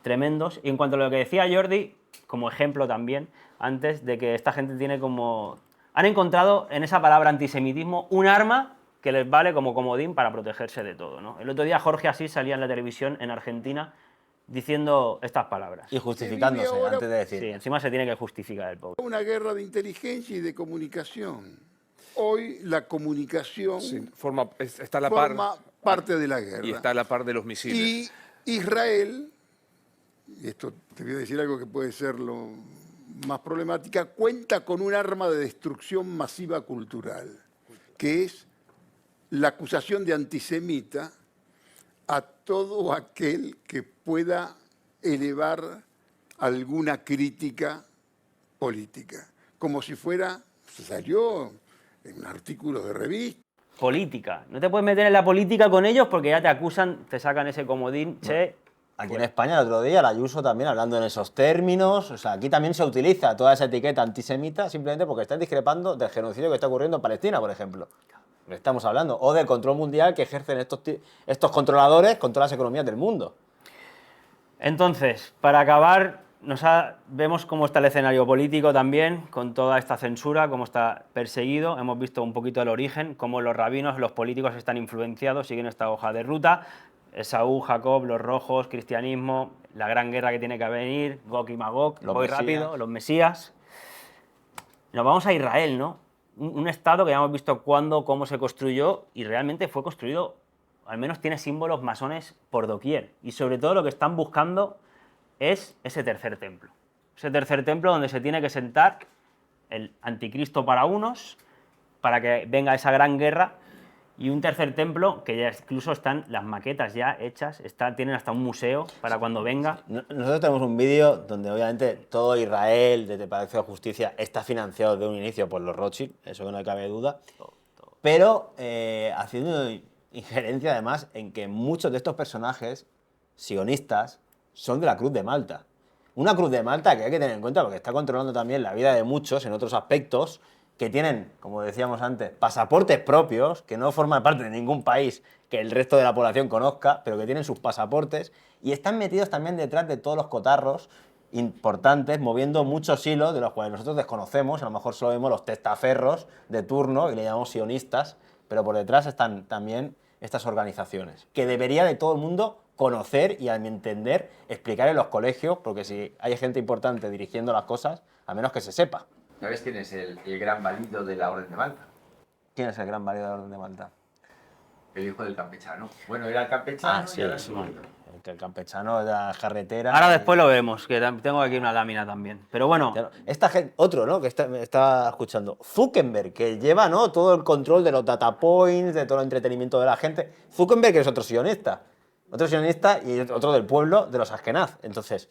tremendos. Y en cuanto a lo que decía Jordi, como ejemplo también, antes de que esta gente tiene como... Han encontrado en esa palabra antisemitismo un arma que les vale como comodín para protegerse de todo, ¿no? El otro día Jorge Asís salía en la televisión en Argentina diciendo estas palabras. Y justificándose antes de decir. Sí, encima se tiene que justificar el pobre. Una guerra de inteligencia y de comunicación. Hoy la comunicación forma parte de la guerra. Y está a la par de los misiles. Y Israel, y esto te voy a decir algo que puede ser lo más problemática, cuenta con un arma de destrucción masiva cultural, que es la acusación de antisemita a todo aquel que pueda elevar alguna crítica política, como si fuera, salió en un artículo de revista. Política. No te puedes meter en la política con ellos porque ya te acusan, te sacan ese comodín. Che, aquí en España el otro día la Ayuso también hablando en esos términos, o sea, aquí también se utiliza toda esa etiqueta antisemita simplemente porque están discrepando del genocidio que está ocurriendo en Palestina, por ejemplo. Estamos hablando, o del control mundial que ejercen estos controladores con todas las economías del mundo. Entonces, para acabar, vemos cómo está el escenario político también, con toda esta censura, cómo está perseguido. Hemos visto un poquito el origen, cómo los rabinos, los políticos están influenciados, siguen esta hoja de ruta. Esaú, Jacob, los rojos, cristianismo, la gran guerra que tiene que venir, Gog y Magog, voy rápido, los mesías. Nos vamos a Israel, ¿no? Un estado que ya hemos visto cómo se construyó y realmente fue construido, al menos tiene símbolos masones por doquier. Y sobre todo lo que están buscando es ese tercer templo. Ese tercer templo donde se tiene que sentar el anticristo para unos, para que venga esa gran guerra, y un tercer templo que ya incluso están las maquetas ya hechas, tienen hasta un museo para cuando venga. Nosotros tenemos un vídeo donde obviamente todo Israel, desde Palacio de Justicia, está financiado de un inicio por los Rothschild, eso que no cabe duda, pero haciendo injerencia además en que muchos de estos personajes sionistas son de la Cruz de Malta. Una Cruz de Malta que hay que tener en cuenta porque está controlando también la vida de muchos en otros aspectos, que tienen, como decíamos antes, pasaportes propios, que no forman parte de ningún país que el resto de la población conozca, pero que tienen sus pasaportes, y están metidos también detrás de todos los cotarros importantes, moviendo muchos hilos de los cuales nosotros desconocemos, a lo mejor solo vemos los testaferros de turno, y le llamamos sionistas, pero por detrás están también estas organizaciones, que debería de todo el mundo conocer y, a mi entender, explicar en los colegios, porque si hay gente importante dirigiendo las cosas, a menos que se sepa. ¿Sabes quién es el gran válido de la Orden de Malta? ¿Quién es el gran válido de la Orden de Malta? El hijo del campechano. Bueno, era el campechano y ahora es su hijo. El campechano de la carretera. Ahora después lo vemos, que tengo aquí una lámina también. Pero bueno. Esta gente, otro, ¿no? Que me está escuchando. Zuckerberg, que lleva, ¿no?, todo el control de los data points, de todo el entretenimiento de la gente. Zuckerberg, que es otro sionista. Otro sionista y otro del pueblo de los Askenaz. Entonces,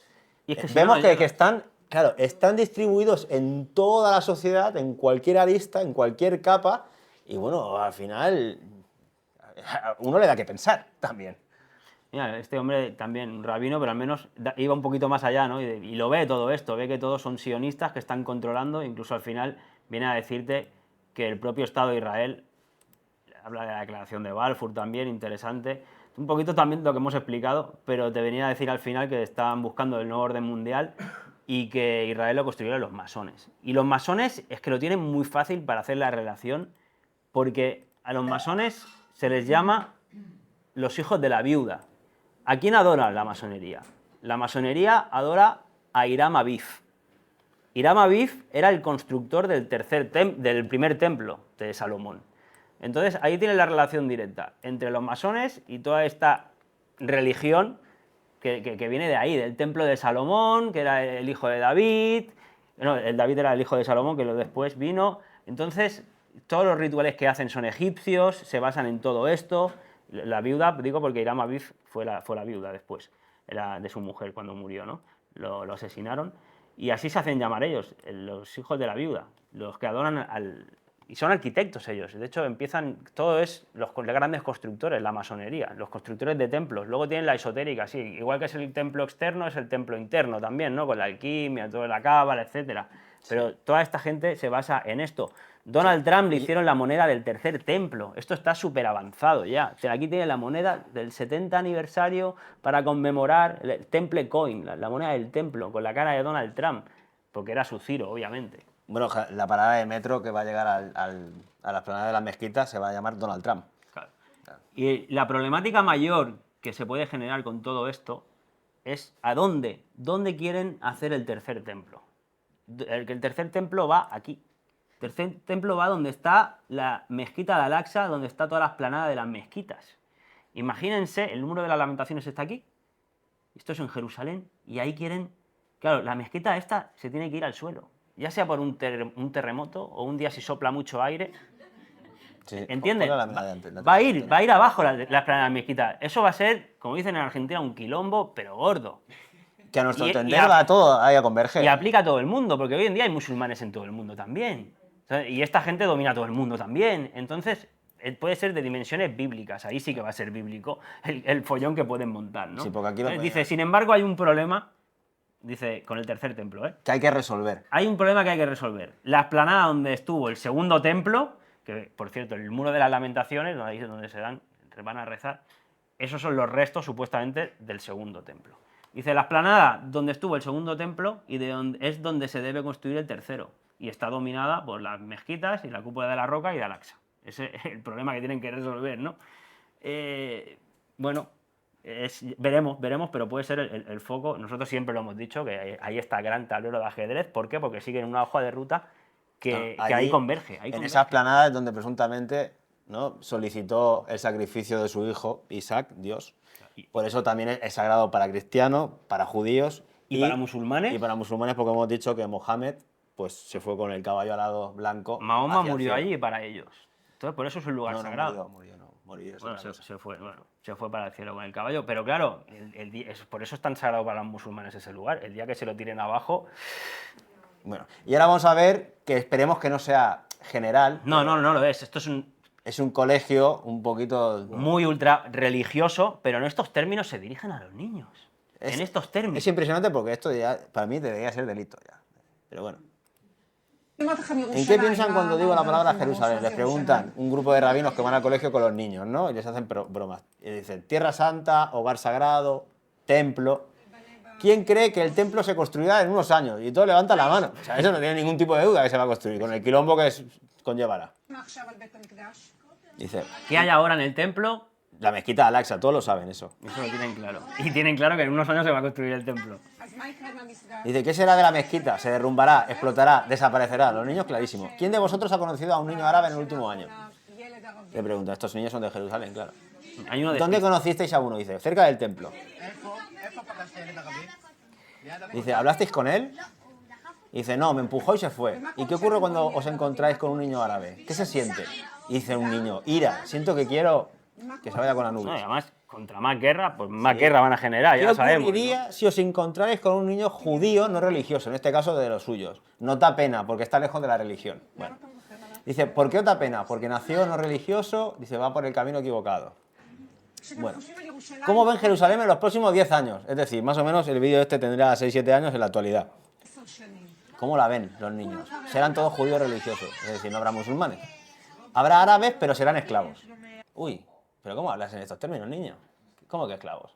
vemos que están... Claro, están distribuidos en toda la sociedad, en cualquier arista, en cualquier capa, y bueno, al final uno le da que pensar también. Mira, este hombre también, un rabino, pero al menos iba un poquito más allá, ¿no? Y lo ve todo esto, ve que todos son sionistas que están controlando, incluso al final viene a decirte que el propio Estado de Israel, habla de la declaración de Balfour también, interesante, un poquito también lo que hemos explicado, pero te venía a decir al final que estaban buscando el nuevo orden mundial y que Israel lo construyeron los masones. Y los masones es que lo tienen muy fácil para hacer la relación, porque a los masones se les llama los hijos de la viuda. ¿A quién adora la masonería? La masonería adora a Hiram Abif. Hiram Abif era el constructor del primer templo de Salomón. Entonces ahí tienes la relación directa entre los masones y toda esta religión que viene de ahí, del templo de Salomón, que era el hijo de David. No, el David era el hijo de Salomón, que después vino. Entonces todos los rituales que hacen son egipcios, se basan en todo esto. La viuda, digo porque Hiram Abif fue la viuda después, era de su mujer cuando murió, ¿no? Lo asesinaron. Y así se hacen llamar ellos, los hijos de la viuda, los que adoran al... Y son arquitectos ellos, de hecho empiezan, todo es los grandes constructores, la masonería, los constructores de templos. Luego tienen la esotérica, sí, igual que es el templo externo, es el templo interno también, ¿no? Con la alquimia, toda la cábala, etcétera. Pero toda esta gente se basa en esto. Donald Trump le hicieron la moneda del tercer templo. Esto está súper avanzado ya. O sea, aquí tiene la moneda del 70 aniversario para conmemorar el Temple Coin, la moneda del templo, con la cara de Donald Trump, porque era su Ciro, obviamente. Bueno, la parada de metro que va a llegar a la explanada de las mezquitas se va a llamar Donald Trump. Claro. Y la problemática mayor que se puede generar con todo esto es a dónde quieren hacer el tercer templo. El tercer templo va aquí. El tercer templo va donde está la mezquita de Al-Aqsa, donde está toda la explanada de las mezquitas. Imagínense, el muro de las lamentaciones está aquí, esto es en Jerusalén, y ahí quieren... Claro, la mezquita esta se tiene que ir al suelo, ya sea por un terremoto o un día si sopla mucho aire. Sí, ¿Entiendes? Va a ir abajo la explanada de la mezquita. Eso va a ser, como dicen en Argentina, un quilombo, pero gordo. Que a nuestro entender va todo ahí a converger. Y aplica a todo el mundo, porque hoy en día hay musulmanes en todo el mundo también. Y esta gente domina todo el mundo también. Entonces, puede ser de dimensiones bíblicas. Ahí sí que va a ser bíblico el follón que pueden montar, ¿no? Sí, porque aquí dice, sin embargo, hay un problema, dice, con el tercer templo, ¿eh? Que hay que resolver. Hay un problema que hay que resolver. La explanada donde estuvo el segundo templo, que, por cierto, el muro de las lamentaciones, ahí es donde se van a rezar, esos son los restos, supuestamente, del segundo templo. Dice, la explanada donde estuvo el segundo templo y es donde se debe construir el tercero. Y está dominada por las mezquitas y la cúpula de la roca y de Al-Aqsa. Ese es el problema que tienen que resolver, ¿no? Bueno, veremos, pero puede ser el foco. Nosotros siempre lo hemos dicho, que ahí está el gran tablero de ajedrez. ¿Por qué? Porque siguen una hoja de ruta que ahí converge. En esa explanada es donde presuntamente, ¿no?, solicitó el sacrificio de su hijo, Isaac, Dios. Por eso también es sagrado para cristianos, para judíos y para musulmanes. Y para musulmanes, porque hemos dicho que Mohammed pues, se fue con el caballo alado blanco. Mahoma murió allí para ellos. Entonces, por eso es un lugar sagrado. Murió. Bueno, se fue para el cielo con el caballo. Pero claro, por eso es tan sagrado para los musulmanes ese lugar. El día que se lo tiren abajo... Bueno, y ahora vamos a ver, que esperemos que no sea general. No lo es. Esto es un colegio un poquito... muy ultra religioso, pero en estos términos se dirigen a los niños. En estos términos. Es impresionante porque esto ya, para mí, debería ser delito ya. Pero bueno. ¿En qué piensan cuando digo la palabra Jerusalén? Les preguntan un grupo de rabinos que van al colegio con los niños, ¿no? Y les hacen bromas. Y dicen, Tierra Santa, hogar sagrado, templo. ¿Quién cree que el templo se construirá en unos años? Y todos levantan la mano. O sea, eso no tiene ningún tipo de duda que se va a construir, con el quilombo que conllevará. Dice, ¿qué hay ahora en el templo? La mezquita de Al-Aqsa, todos lo saben eso. Eso lo tienen claro. Y tienen claro que en unos años se va a construir el templo. Dice, ¿qué será de la mezquita? ¿Se derrumbará? ¿Explotará? ¿Desaparecerá? Los niños, clarísimo. ¿Quién de vosotros ha conocido a un niño árabe en el último año? Le pregunta, estos niños son de Jerusalén, claro. ¿Dónde conocisteis a uno? Dice, cerca del templo. Dice, ¿hablasteis con él? Dice, no, me empujó y se fue. ¿Y qué ocurre cuando os encontráis con un niño árabe? ¿Qué se siente? Dice un niño, ira, siento que quiero que se vaya con la nube. No, y además, contra más guerra, pues más guerra van a generar, ya lo sabemos. ¿Qué ocurriría si os encontráis con un niño judío no religioso, en este caso de los suyos? Nota pena, porque está lejos de la religión. Bueno, dice, ¿por qué os da pena? Porque nació no religioso, dice, va por el camino equivocado. Bueno, ¿cómo ven Jerusalén en los próximos 10 años? Es decir, más o menos el vídeo este tendrá 6-7 años en la actualidad. ¿Cómo la ven los niños? Serán todos judíos religiosos, es decir, no habrá musulmanes. Habrá árabes, pero serán esclavos. Uy, ¿pero cómo hablas en estos términos, niño? ¿Cómo que esclavos?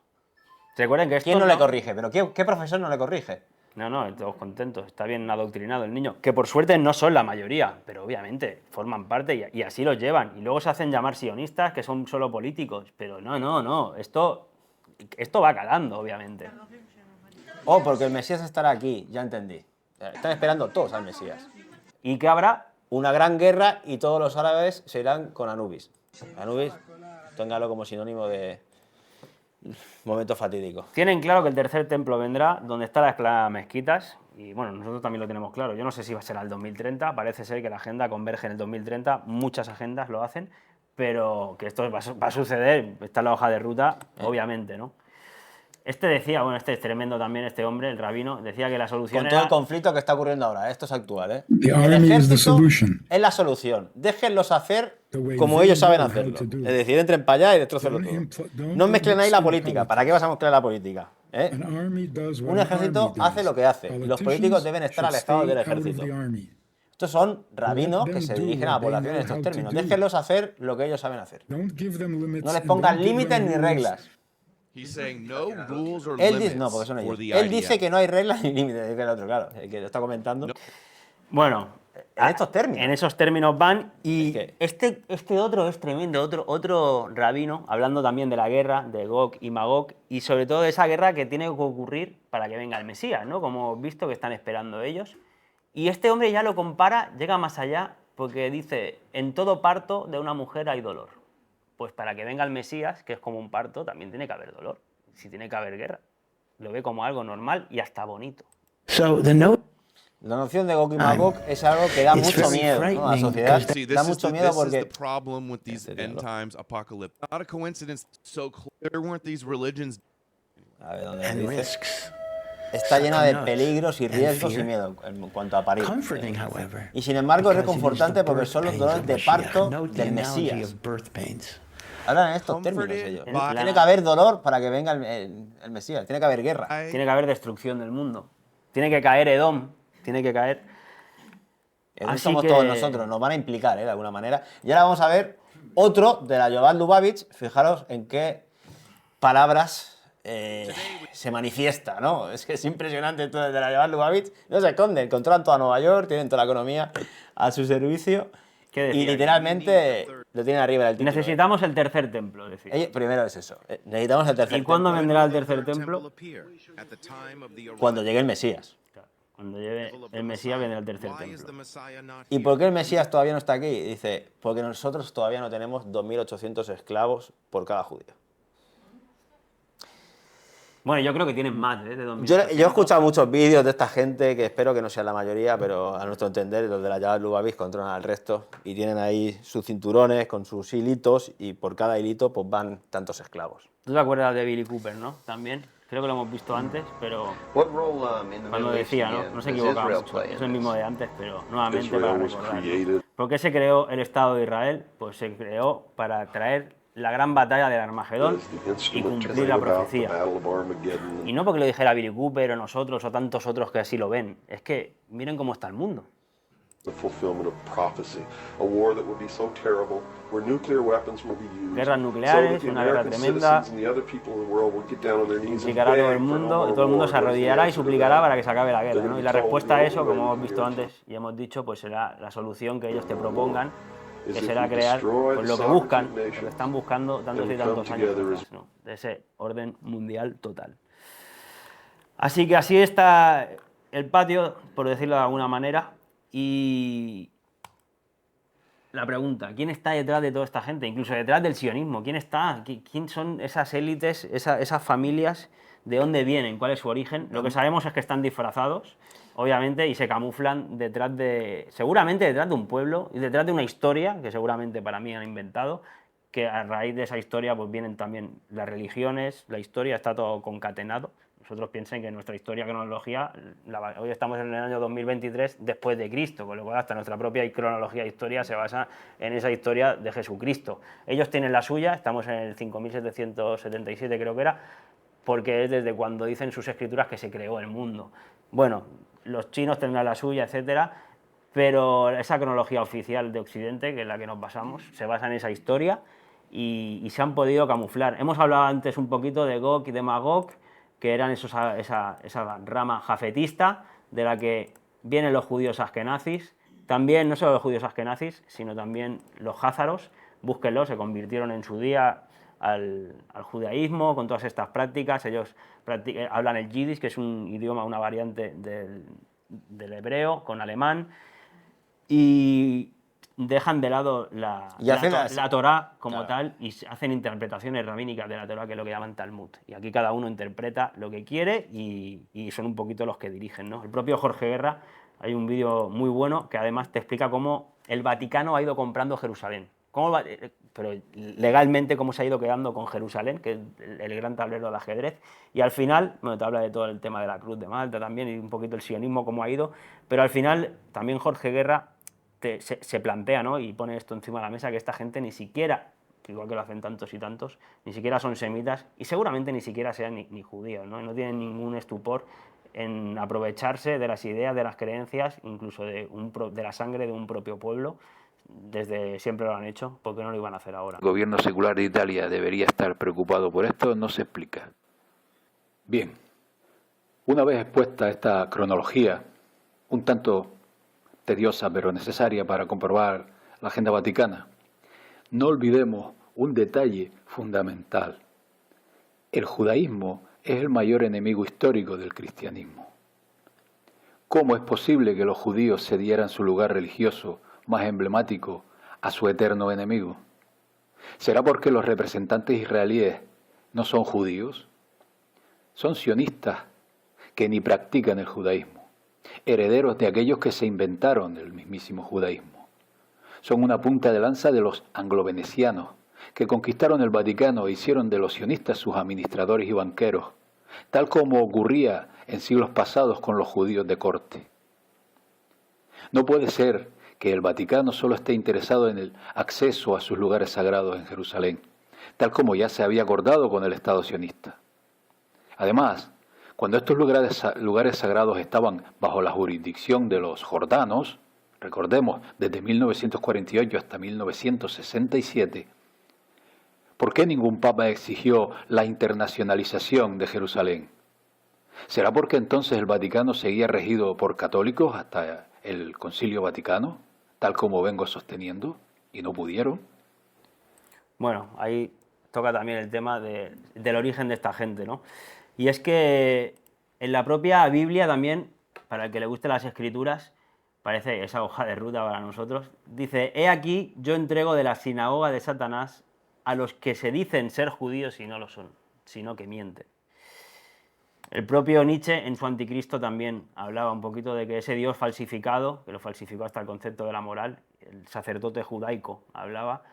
Recuerden que esto ¿Quién no le corrige? ¿Pero qué profesor no le corrige? No, todos contentos. Está bien adoctrinado el niño. Que por suerte no son la mayoría, pero obviamente forman parte y así los llevan. Y luego se hacen llamar sionistas, que son solo políticos. Pero no. Esto va calando, obviamente. Oh, porque el Mesías estará aquí, ya entendí. Están esperando todos al Mesías. ¿Y qué habrá? Una gran guerra y todos los árabes se irán con Anubis. Anubis, téngalo como sinónimo de momento fatídico. Tienen claro que el tercer templo vendrá donde están las mezquitas. Y bueno, nosotros también lo tenemos claro. Yo no sé si va a ser al 2030. Parece ser que la agenda converge en el 2030. Muchas agendas lo hacen. Pero que esto va a suceder. Está en la hoja de ruta, obviamente, ¿no? Este decía, bueno, este es tremendo también, este hombre, el rabino, decía que la solución Con todo era... el conflicto que está ocurriendo ahora, esto es actual, ¿eh? The El army is the ejército solution. es la solución. Déjenlos hacer The way como they ellos saben know how hacerlo. to do it. Es decir, entren para allá y destrocen Don't todo. don't No mezclen ahí la mix in política. politics. ¿Para qué vas a mezclar la política? ¿Eh? An army does what Un an ejército army does. hace lo que hace. Y los políticos deben estar Politicians alejados should del stay out of ejército. the army. Estos son rabinos Let que them se do dirigen a la what they población en know estos how to términos. do. Déjenlos hacer lo que ellos saben hacer. Don't give them limits No les and pongan don't give límites them ni rules. reglas. He's saying no rules or Él limits dice, no, porque son for ellos. the Él dice IDF. que no hay reglas ni límites. Es que el otro, claro, el que lo está comentando. Bueno, En estos términos. en esos términos van. Y Es que- este otro es tremendo, otro rabino, hablando también de la guerra, de Gog y Magog, y sobre todo de esa guerra que tiene que ocurrir para que venga el Mesías, ¿no? Como hemos visto que están esperando ellos. Y este hombre ya lo compara, llega más allá, porque dice, en todo parto de una mujer hay dolor. Pues para que venga el Mesías, que es como un parto, también tiene que haber dolor. Si tiene que haber guerra. Lo ve como algo normal y hasta bonito. So the note. La noción de Gog y Magog es algo que da It's mucho very miedo, ¿no? A la frightening sociedad. See, Da this is mucho miedo the porque... problem with these end times apocalypse. Not a coincidence. So clear. There weren't these religions. A ver, ¿dónde And dice? risks. Está llena de Succumbs peligros y and riesgos y fear. miedo en cuanto a parir. Comforting, however. Y sin embargo es because it is reconfortante the porque birth son los pains dolores of de Mashiach. parto Note the del analogy Mesías. of birth pains. Hablan en estos términos Comforted ellos. by- Tiene que haber dolor para que venga el Mesías. Tiene que haber guerra. Tiene que haber destrucción del mundo. Tiene que caer Edom. Tiene que caer... Edom Así somos que- todos nosotros, nos van a implicar, de alguna manera. Y ahora vamos a ver otro de la Yoval Lubavitch. Fijaros en qué palabras se manifiesta, ¿no? Es que es impresionante esto de la Yoval Lubavitch. No se esconden, controlan toda Nueva York, tienen toda la economía a su servicio. ¿Qué decía? Y literalmente lo tienen arriba del título. Necesitamos el tercer templo, decía. Primero es eso. Necesitamos el tercer ¿Y cuándo templo. vendrá el tercer templo? Cuando llegue el Mesías. Cuando llegue el Mesías vendrá el tercer templo. ¿Y por qué el Mesías todavía no está aquí? Dice, porque nosotros todavía no tenemos 2.800 esclavos por cada judío. Bueno, yo creo que tienen más, ¿eh? De 2.000. Yo he escuchado muchos vídeos de esta gente, que espero que no sean la mayoría, pero a nuestro entender, los de la Yoval Lubavitch controlan al resto y tienen ahí sus cinturones con sus hilitos y por cada hilito pues van tantos esclavos. ¿Tú te acuerdas de Billy Cooper, no? También. Creo que lo hemos visto antes, pero cuando decía, ¿no? No se equivocaba mucho. Es el mismo de antes, pero nuevamente para recordar. ¿Por qué se creó el Estado de Israel? Pues se creó para traer la gran batalla del Armagedón y cumplir la profecía. Y no porque lo dijera Billy Cooper o nosotros o tantos otros que así lo ven. Es que miren cómo está el mundo. Guerras nucleares, una guerra tremenda, implicará a todo el mundo y todo el mundo se arrodillará y suplicará para que se acabe la guerra, ¿no? Y la respuesta a eso, como hemos visto antes y hemos dicho, pues será la solución que ellos te propongan, que será crear pues, lo que buscan, lo que están buscando tantos y tantos años atrás, ¿no? De ese orden mundial total. Así que así está el patio, por decirlo de alguna manera, y la pregunta, ¿quién está detrás de toda esta gente? Incluso detrás del sionismo, ¿quién está? ¿Quién son esas élites, esas familias? ¿De dónde vienen? ¿Cuál es su origen? Lo que sabemos es que están disfrazados, obviamente, y se camuflan detrás de, seguramente detrás de un pueblo y detrás de una historia que seguramente para mí han inventado, que a raíz de esa historia pues vienen también las religiones, la historia, está todo concatenado, Nosotros piensen que nuestra historia, cronología, hoy estamos en el año 2023 después de Cristo, con lo cual hasta nuestra propia cronología de historia se basa en esa historia de Jesucristo. Ellos tienen la suya, estamos en el 5777 creo que era, porque es desde cuando dicen sus escrituras que se creó el mundo. Bueno, los chinos tendrán la suya, etcétera, pero esa cronología oficial de Occidente, que es la que nos basamos, se basa en esa historia y se han podido camuflar. Hemos hablado antes un poquito de Gog y de Magog, que eran esa rama jafetista de la que vienen los judíos askenazis, también no solo los judíos askenazis, sino también los házaros, búsquenlo, se convirtieron en su día al judaísmo con todas estas prácticas. Ellos hablan el yiddish, que es un idioma, una variante del hebreo con alemán, y dejan de lado la Torá como tal y hacen interpretaciones rabínicas de la Torá, que es lo que llaman Talmud. Y aquí cada uno interpreta lo que quiere y son un poquito los que dirigen, ¿no? El propio Jorge Guerra, hay un vídeo muy bueno que además te explica cómo el Vaticano ha ido comprando Jerusalén. Pero legalmente cómo se ha ido quedando con Jerusalén, que es el gran tablero del ajedrez, y al final, bueno, te habla de todo el tema de la Cruz de Malta también y un poquito el sionismo, cómo ha ido, pero al final también Jorge Guerra se plantea, ¿no? Y pone esto encima de la mesa, que esta gente ni siquiera, igual que lo hacen tantos y tantos, ni siquiera son semitas y seguramente ni siquiera sean ni judíos, ¿no? Y no tienen ningún estupor en aprovecharse de las ideas, de las creencias, incluso de la sangre de un propio pueblo. Desde siempre lo han hecho, ¿por qué no lo iban a hacer ahora? El gobierno secular de Italia debería estar preocupado por esto, no se explica. Bien, una vez expuesta esta cronología, un tanto tediosa pero necesaria para comprobar la agenda vaticana, no olvidemos un detalle fundamental. El judaísmo es el mayor enemigo histórico del cristianismo. ¿Cómo es posible que los judíos cedieran su lugar religioso más emblemático a su eterno enemigo? ¿Será porque los representantes israelíes no son judíos? Son sionistas que ni practican el judaísmo, herederos de aquellos que se inventaron el mismísimo judaísmo. Son una punta de lanza de los anglo-venecianos, que conquistaron el Vaticano e hicieron de los sionistas sus administradores y banqueros, tal como ocurría en siglos pasados con los judíos de corte. No puede ser que el Vaticano solo esté interesado en el acceso a sus lugares sagrados en Jerusalén, tal como ya se había acordado con el Estado sionista. Además, cuando estos lugares sagrados estaban bajo la jurisdicción de los jordanos, recordemos, desde 1948 hasta 1967, ¿por qué ningún papa exigió la internacionalización de Jerusalén? ¿Será porque entonces el Vaticano seguía regido por católicos hasta el Concilio Vaticano, tal como vengo sosteniendo, y no pudieron? Bueno, ahí toca también el tema del origen de esta gente, ¿no? Y es que en la propia Biblia también, para el que le gusten las escrituras, parece esa hoja de ruta para nosotros, dice: he aquí, yo entrego de la sinagoga de Satanás a los que se dicen ser judíos y no lo son, sino que mienten. El propio Nietzsche en su Anticristo también hablaba un poquito de que ese Dios falsificado, que lo falsificó hasta el concepto de la moral, el sacerdote judaico hablaba,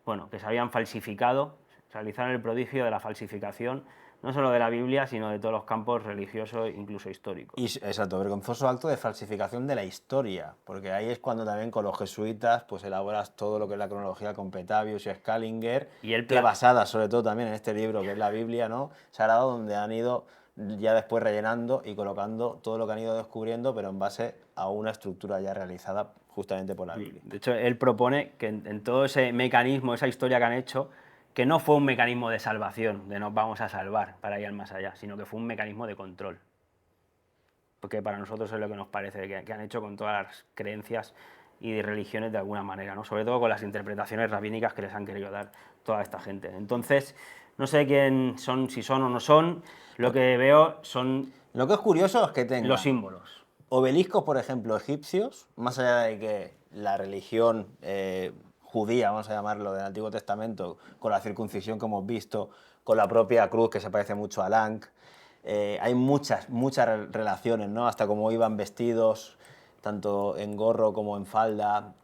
bueno, que se habían falsificado, realizaron el prodigio de la falsificación, no solo de la Biblia, sino de todos los campos religiosos, incluso históricos. Exacto, vergonzoso acto de falsificación de la historia, porque ahí es cuando también con los jesuitas pues elaboras todo lo que es la cronología con Petavius y Scalinger, que basada sobre todo también en este libro que es la Biblia, ¿no? Sagrado, donde han ido ya después rellenando y colocando todo lo que han ido descubriendo, pero en base a una estructura ya realizada justamente por la Biblia. De hecho, él propone que en todo ese mecanismo, esa historia que han hecho, que no fue un mecanismo de salvación, de nos vamos a salvar para ir al más allá, sino que fue un mecanismo de control. Porque para nosotros es lo que nos parece que han hecho con todas las creencias y de religiones de alguna manera, ¿no? Sobre todo con las interpretaciones rabínicas que les han querido dar toda esta gente. Entonces, no sé quién son, si son o no son, lo que veo son... Lo que es curioso es que tengan los símbolos. Obeliscos, por ejemplo, egipcios, más allá de que la religión judía, vamos a llamarlo, del Antiguo Testamento, con la circuncisión que hemos visto, con la propia cruz que se parece mucho al Ankh, hay muchas relaciones, ¿no? Hasta cómo iban vestidos, tanto en gorro como en falda,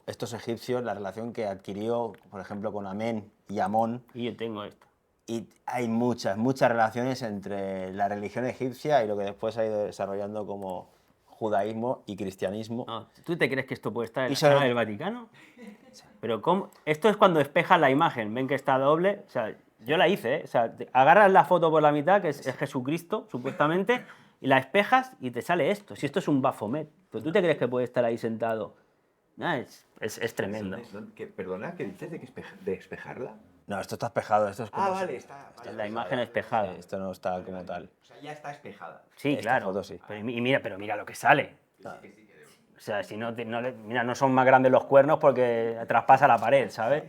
estos egipcios, la relación que adquirió, por ejemplo, con Amén y Amón. Y yo tengo esto. Y hay muchas relaciones entre la religión egipcia y lo que después ha ido desarrollando como judaísmo y cristianismo. No, ¿tú te crees que esto puede estar en Y la sobre- sala del Vaticano? Pero ¿cómo? Esto es cuando despejas la imagen, ven que está doble, o sea, yo la hice, ¿eh? O sea, agarras la foto por la mitad, que es Jesucristo, supuestamente, y la espejas y te sale esto. Si esto es un Baphomet, ¿pero tú te crees que puede estar ahí sentado? Nah, es tremendo. Perdona, ¿qué dices de despejarla? No, esto está espejado, esto es como... Vale, está. La imagen espejada. Esto no está como tal. O sea, ya está espejada. Sí, Esta claro. foto sí. Pero mira lo que sale. O sea, si no, mira, no son más grandes los cuernos porque traspasa la pared, ¿sabes?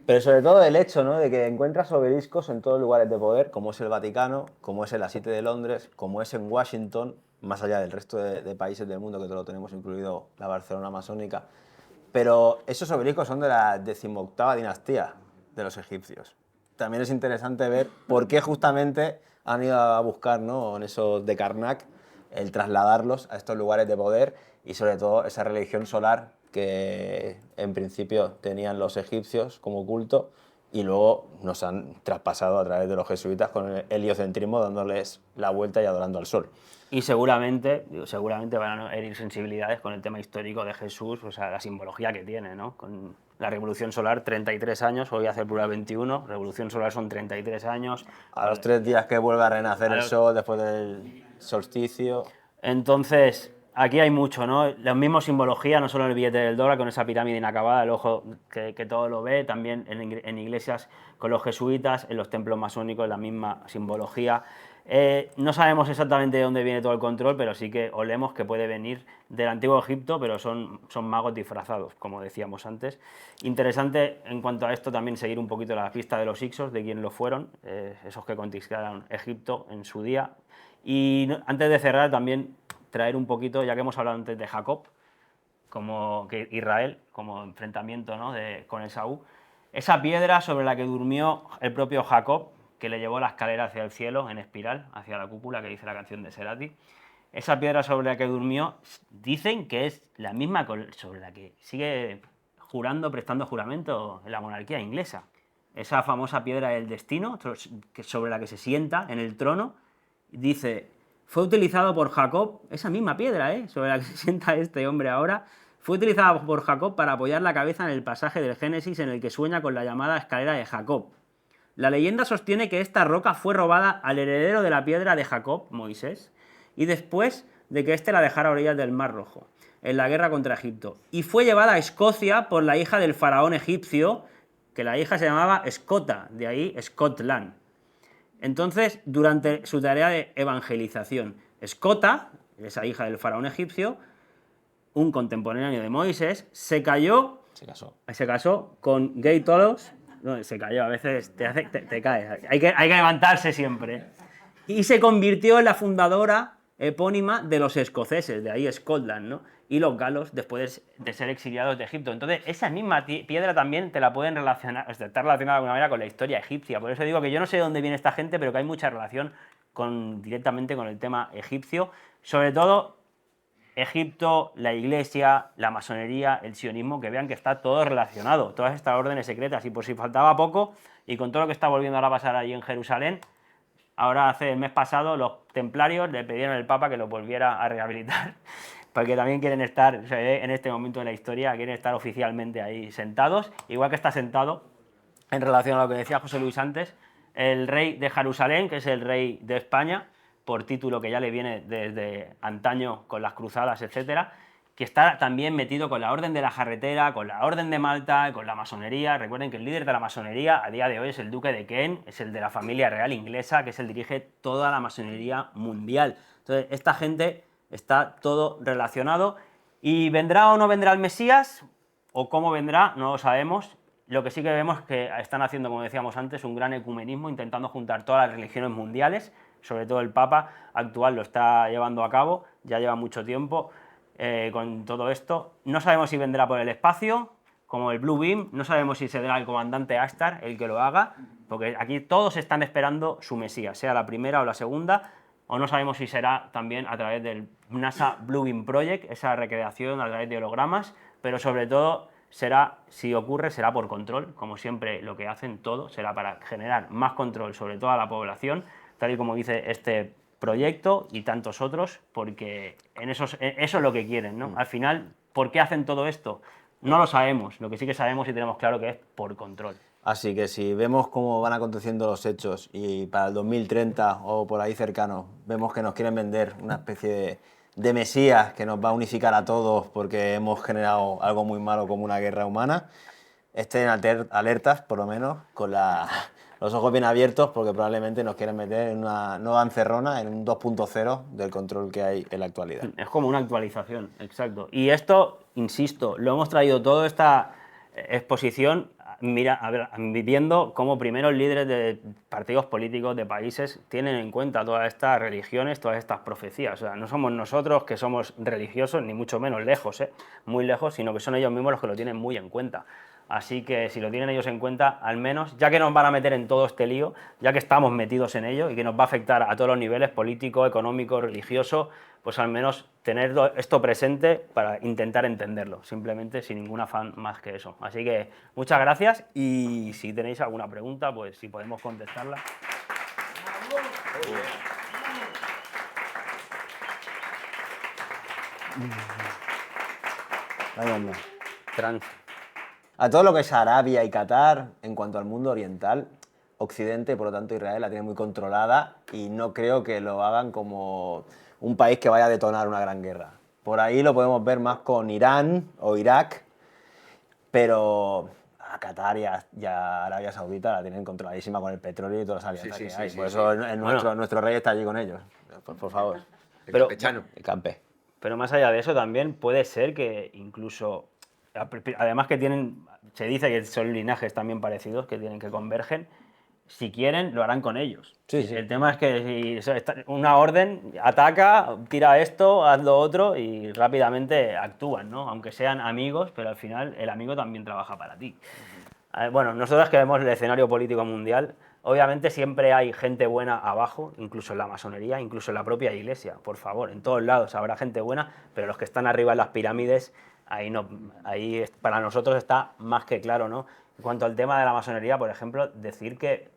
Pero sobre todo el hecho, ¿no?, de que encuentras obeliscos en todos lugares de poder, como es el Vaticano, como es en la City de Londres, como es en Washington, más allá del resto de países del mundo, que todo lo tenemos incluido la Barcelona masónica. Pero esos obeliscos son de la 18ª dinastía de los egipcios. También es interesante ver por qué justamente han ido a buscar, ¿no?, en esos de Karnak, el trasladarlos a estos lugares de poder y sobre todo esa religión solar que en principio tenían los egipcios como culto y luego nos han traspasado a través de los jesuitas con el heliocentrismo, dándoles la vuelta y adorando al sol. Y seguramente van a herir sensibilidades con el tema histórico de Jesús, o sea, la simbología que tiene, ¿no? Con la Revolución Solar, 33 años, hoy hace el plural 21, Revolución Solar son 33 años. A los 3 días que vuelve a renacer el los- sol después del solsticio. Entonces, aquí hay mucho, ¿no? La misma simbología, no solo en el billete del dólar, con esa pirámide inacabada, el ojo que todo lo ve, también en iglesias con los jesuitas, en los templos masónicos, la misma simbología. No sabemos exactamente de dónde viene todo el control, pero sí que olemos que puede venir del antiguo Egipto, pero son magos disfrazados, como decíamos antes. Interesante en cuanto a esto también seguir un poquito la pista de los Hicsos, de quién lo fueron, esos que conquistaron Egipto en su día. Y antes de cerrar también traer un poquito, ya que hemos hablado antes de Jacob, como que Israel, como enfrentamiento, ¿no?, con Esaú, esa piedra sobre la que durmió el propio Jacob, que le llevó la escalera hacia el cielo en espiral, hacia la cúpula que dice la canción de Serati. Esa piedra sobre la que durmió, dicen que es la misma sobre la que sigue prestando juramento en la monarquía inglesa. Esa famosa piedra del destino, sobre la que se sienta en el trono, dice, fue utilizado por Jacob, esa misma piedra, sobre la que se sienta este hombre ahora, fue utilizada por Jacob para apoyar la cabeza en el pasaje del Génesis en el que sueña con la llamada escalera de Jacob. La leyenda sostiene que esta roca fue robada al heredero de la piedra de Jacob, Moisés, y después de que éste la dejara a orillas del Mar Rojo, en la guerra contra Egipto, y fue llevada a Escocia por la hija del faraón egipcio, que la hija se llamaba Escota, de ahí Scotland. Entonces, durante su tarea de evangelización, Escota, esa hija del faraón egipcio, un contemporáneo de Moisés, se casó con Gay Tolos. No, se cayó, a veces te caes. Hay que levantarse siempre. Y se convirtió en la fundadora epónima de los escoceses, de ahí Scotland, ¿no? Y los galos después de ser exiliados de Egipto. Entonces, esa misma piedra también te la pueden relacionar, está relacionada de alguna manera con la historia egipcia. Por eso digo que yo no sé de dónde viene esta gente, pero que hay mucha relación directamente con el tema egipcio. Sobre todo, Egipto, la iglesia, la masonería, el sionismo, que vean que está todo relacionado, todas estas órdenes secretas. Y por si faltaba poco, y con todo lo que está volviendo ahora a pasar allí en Jerusalén, ahora el mes pasado los templarios le pidieron al Papa que los volviera a rehabilitar, porque también quieren estar, en este momento de la historia, quieren estar oficialmente ahí sentados, igual que está sentado, en relación a lo que decía José Luis antes, el rey de Jerusalén, que es el rey de España, por título que ya le viene desde antaño con las cruzadas, etcétera, que está también metido con la Orden de la Jarretera, con la Orden de Malta, con la masonería. Recuerden que el líder de la masonería a día de hoy es el duque de Kent, es el de la familia real inglesa, que es el que dirige toda la masonería mundial. Entonces, esta gente está todo relacionado. ¿Y vendrá o no vendrá el Mesías? ¿O cómo vendrá? No lo sabemos. Lo que sí que vemos es que están haciendo, como decíamos antes, un gran ecumenismo, intentando juntar todas las religiones mundiales. Sobre todo el Papa actual lo está llevando a cabo, ya lleva mucho tiempo con todo esto. No sabemos si vendrá por el espacio, como el Blue Beam, no sabemos si será el comandante Ashtar el que lo haga, porque aquí todos están esperando su Mesías, sea la primera o la segunda, o no sabemos si será también a través del NASA Blue Beam Project, esa recreación a través de hologramas, pero sobre todo si ocurre, será por control, como siempre lo que hacen todo, será para generar más control sobre toda la población, tal y como dice este proyecto y tantos otros, porque eso es lo que quieren, ¿no? Al final, ¿por qué hacen todo esto? No lo sabemos, lo que sí que sabemos y tenemos claro que es por control. Así que si vemos cómo van aconteciendo los hechos y para el 2030 o por ahí cercano vemos que nos quieren vender una especie de mesías que nos va a unificar a todos porque hemos generado algo muy malo como una guerra humana, estén alertas por lo menos con los ojos bien abiertos porque probablemente nos quieren meter en una nueva encerrona, en un 2.0 del control que hay en la actualidad. Es como una actualización, exacto. Y esto, insisto, lo hemos traído toda esta exposición viendo cómo primeros líderes de partidos políticos de países tienen en cuenta todas estas religiones, todas estas profecías. O sea, no somos nosotros que somos religiosos, ni mucho menos lejos, muy lejos, sino que son ellos mismos los que lo tienen muy en cuenta. Así que si lo tienen ellos en cuenta, al menos, ya que nos van a meter en todo este lío, ya que estamos metidos en ello y que nos va a afectar a todos los niveles, político, económico, religioso, pues al menos tener esto presente para intentar entenderlo, simplemente sin ningún afán más que eso. Así que muchas gracias y si tenéis alguna pregunta, pues si podemos contestarla. Trans. A todo lo que es Arabia y Qatar, en cuanto al mundo oriental, Occidente, por lo tanto Israel, la tiene muy controlada y no creo que lo hagan como un país que vaya a detonar una gran guerra. Por ahí lo podemos ver más con Irán o Irak, pero a Qatar y a Arabia Saudita la tienen controladísima con el petróleo y todas las alianzas que hay. Por eso nuestro rey está allí con ellos. Por favor. Pero, el campé. Pero más allá de eso también puede ser que incluso, además que se dice que son linajes también parecidos, que convergen, si quieren lo harán con ellos. Sí, sí. El tema es que si una orden ataca, tira esto, haz lo otro y rápidamente actúan, ¿no? Aunque sean amigos, pero al final el amigo también trabaja para ti. Bueno, nosotros que vemos el escenario político mundial, obviamente siempre hay gente buena abajo, incluso en la masonería, incluso en la propia iglesia, por favor, en todos lados habrá gente buena, pero los que están arriba en las pirámides, ahí para nosotros está más que claro, ¿no? En cuanto al tema de la masonería, por ejemplo, decir que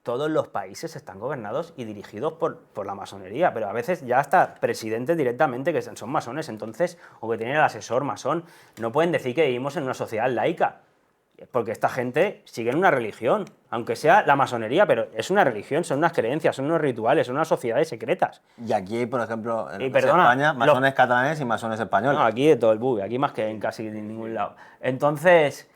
todos los países están gobernados y dirigidos por la masonería, pero a veces ya hasta presidentes directamente que son masones, entonces, o que tienen el asesor masón, no pueden decir que vivimos en una sociedad laica, porque esta gente sigue en una religión, aunque sea la masonería, pero es una religión, son unas creencias, son unos rituales, son unas sociedades secretas. Y aquí, por ejemplo, en España, masones catalanes y masones españoles. No, aquí de todo el bug, aquí más que en casi ningún lado. Entonces,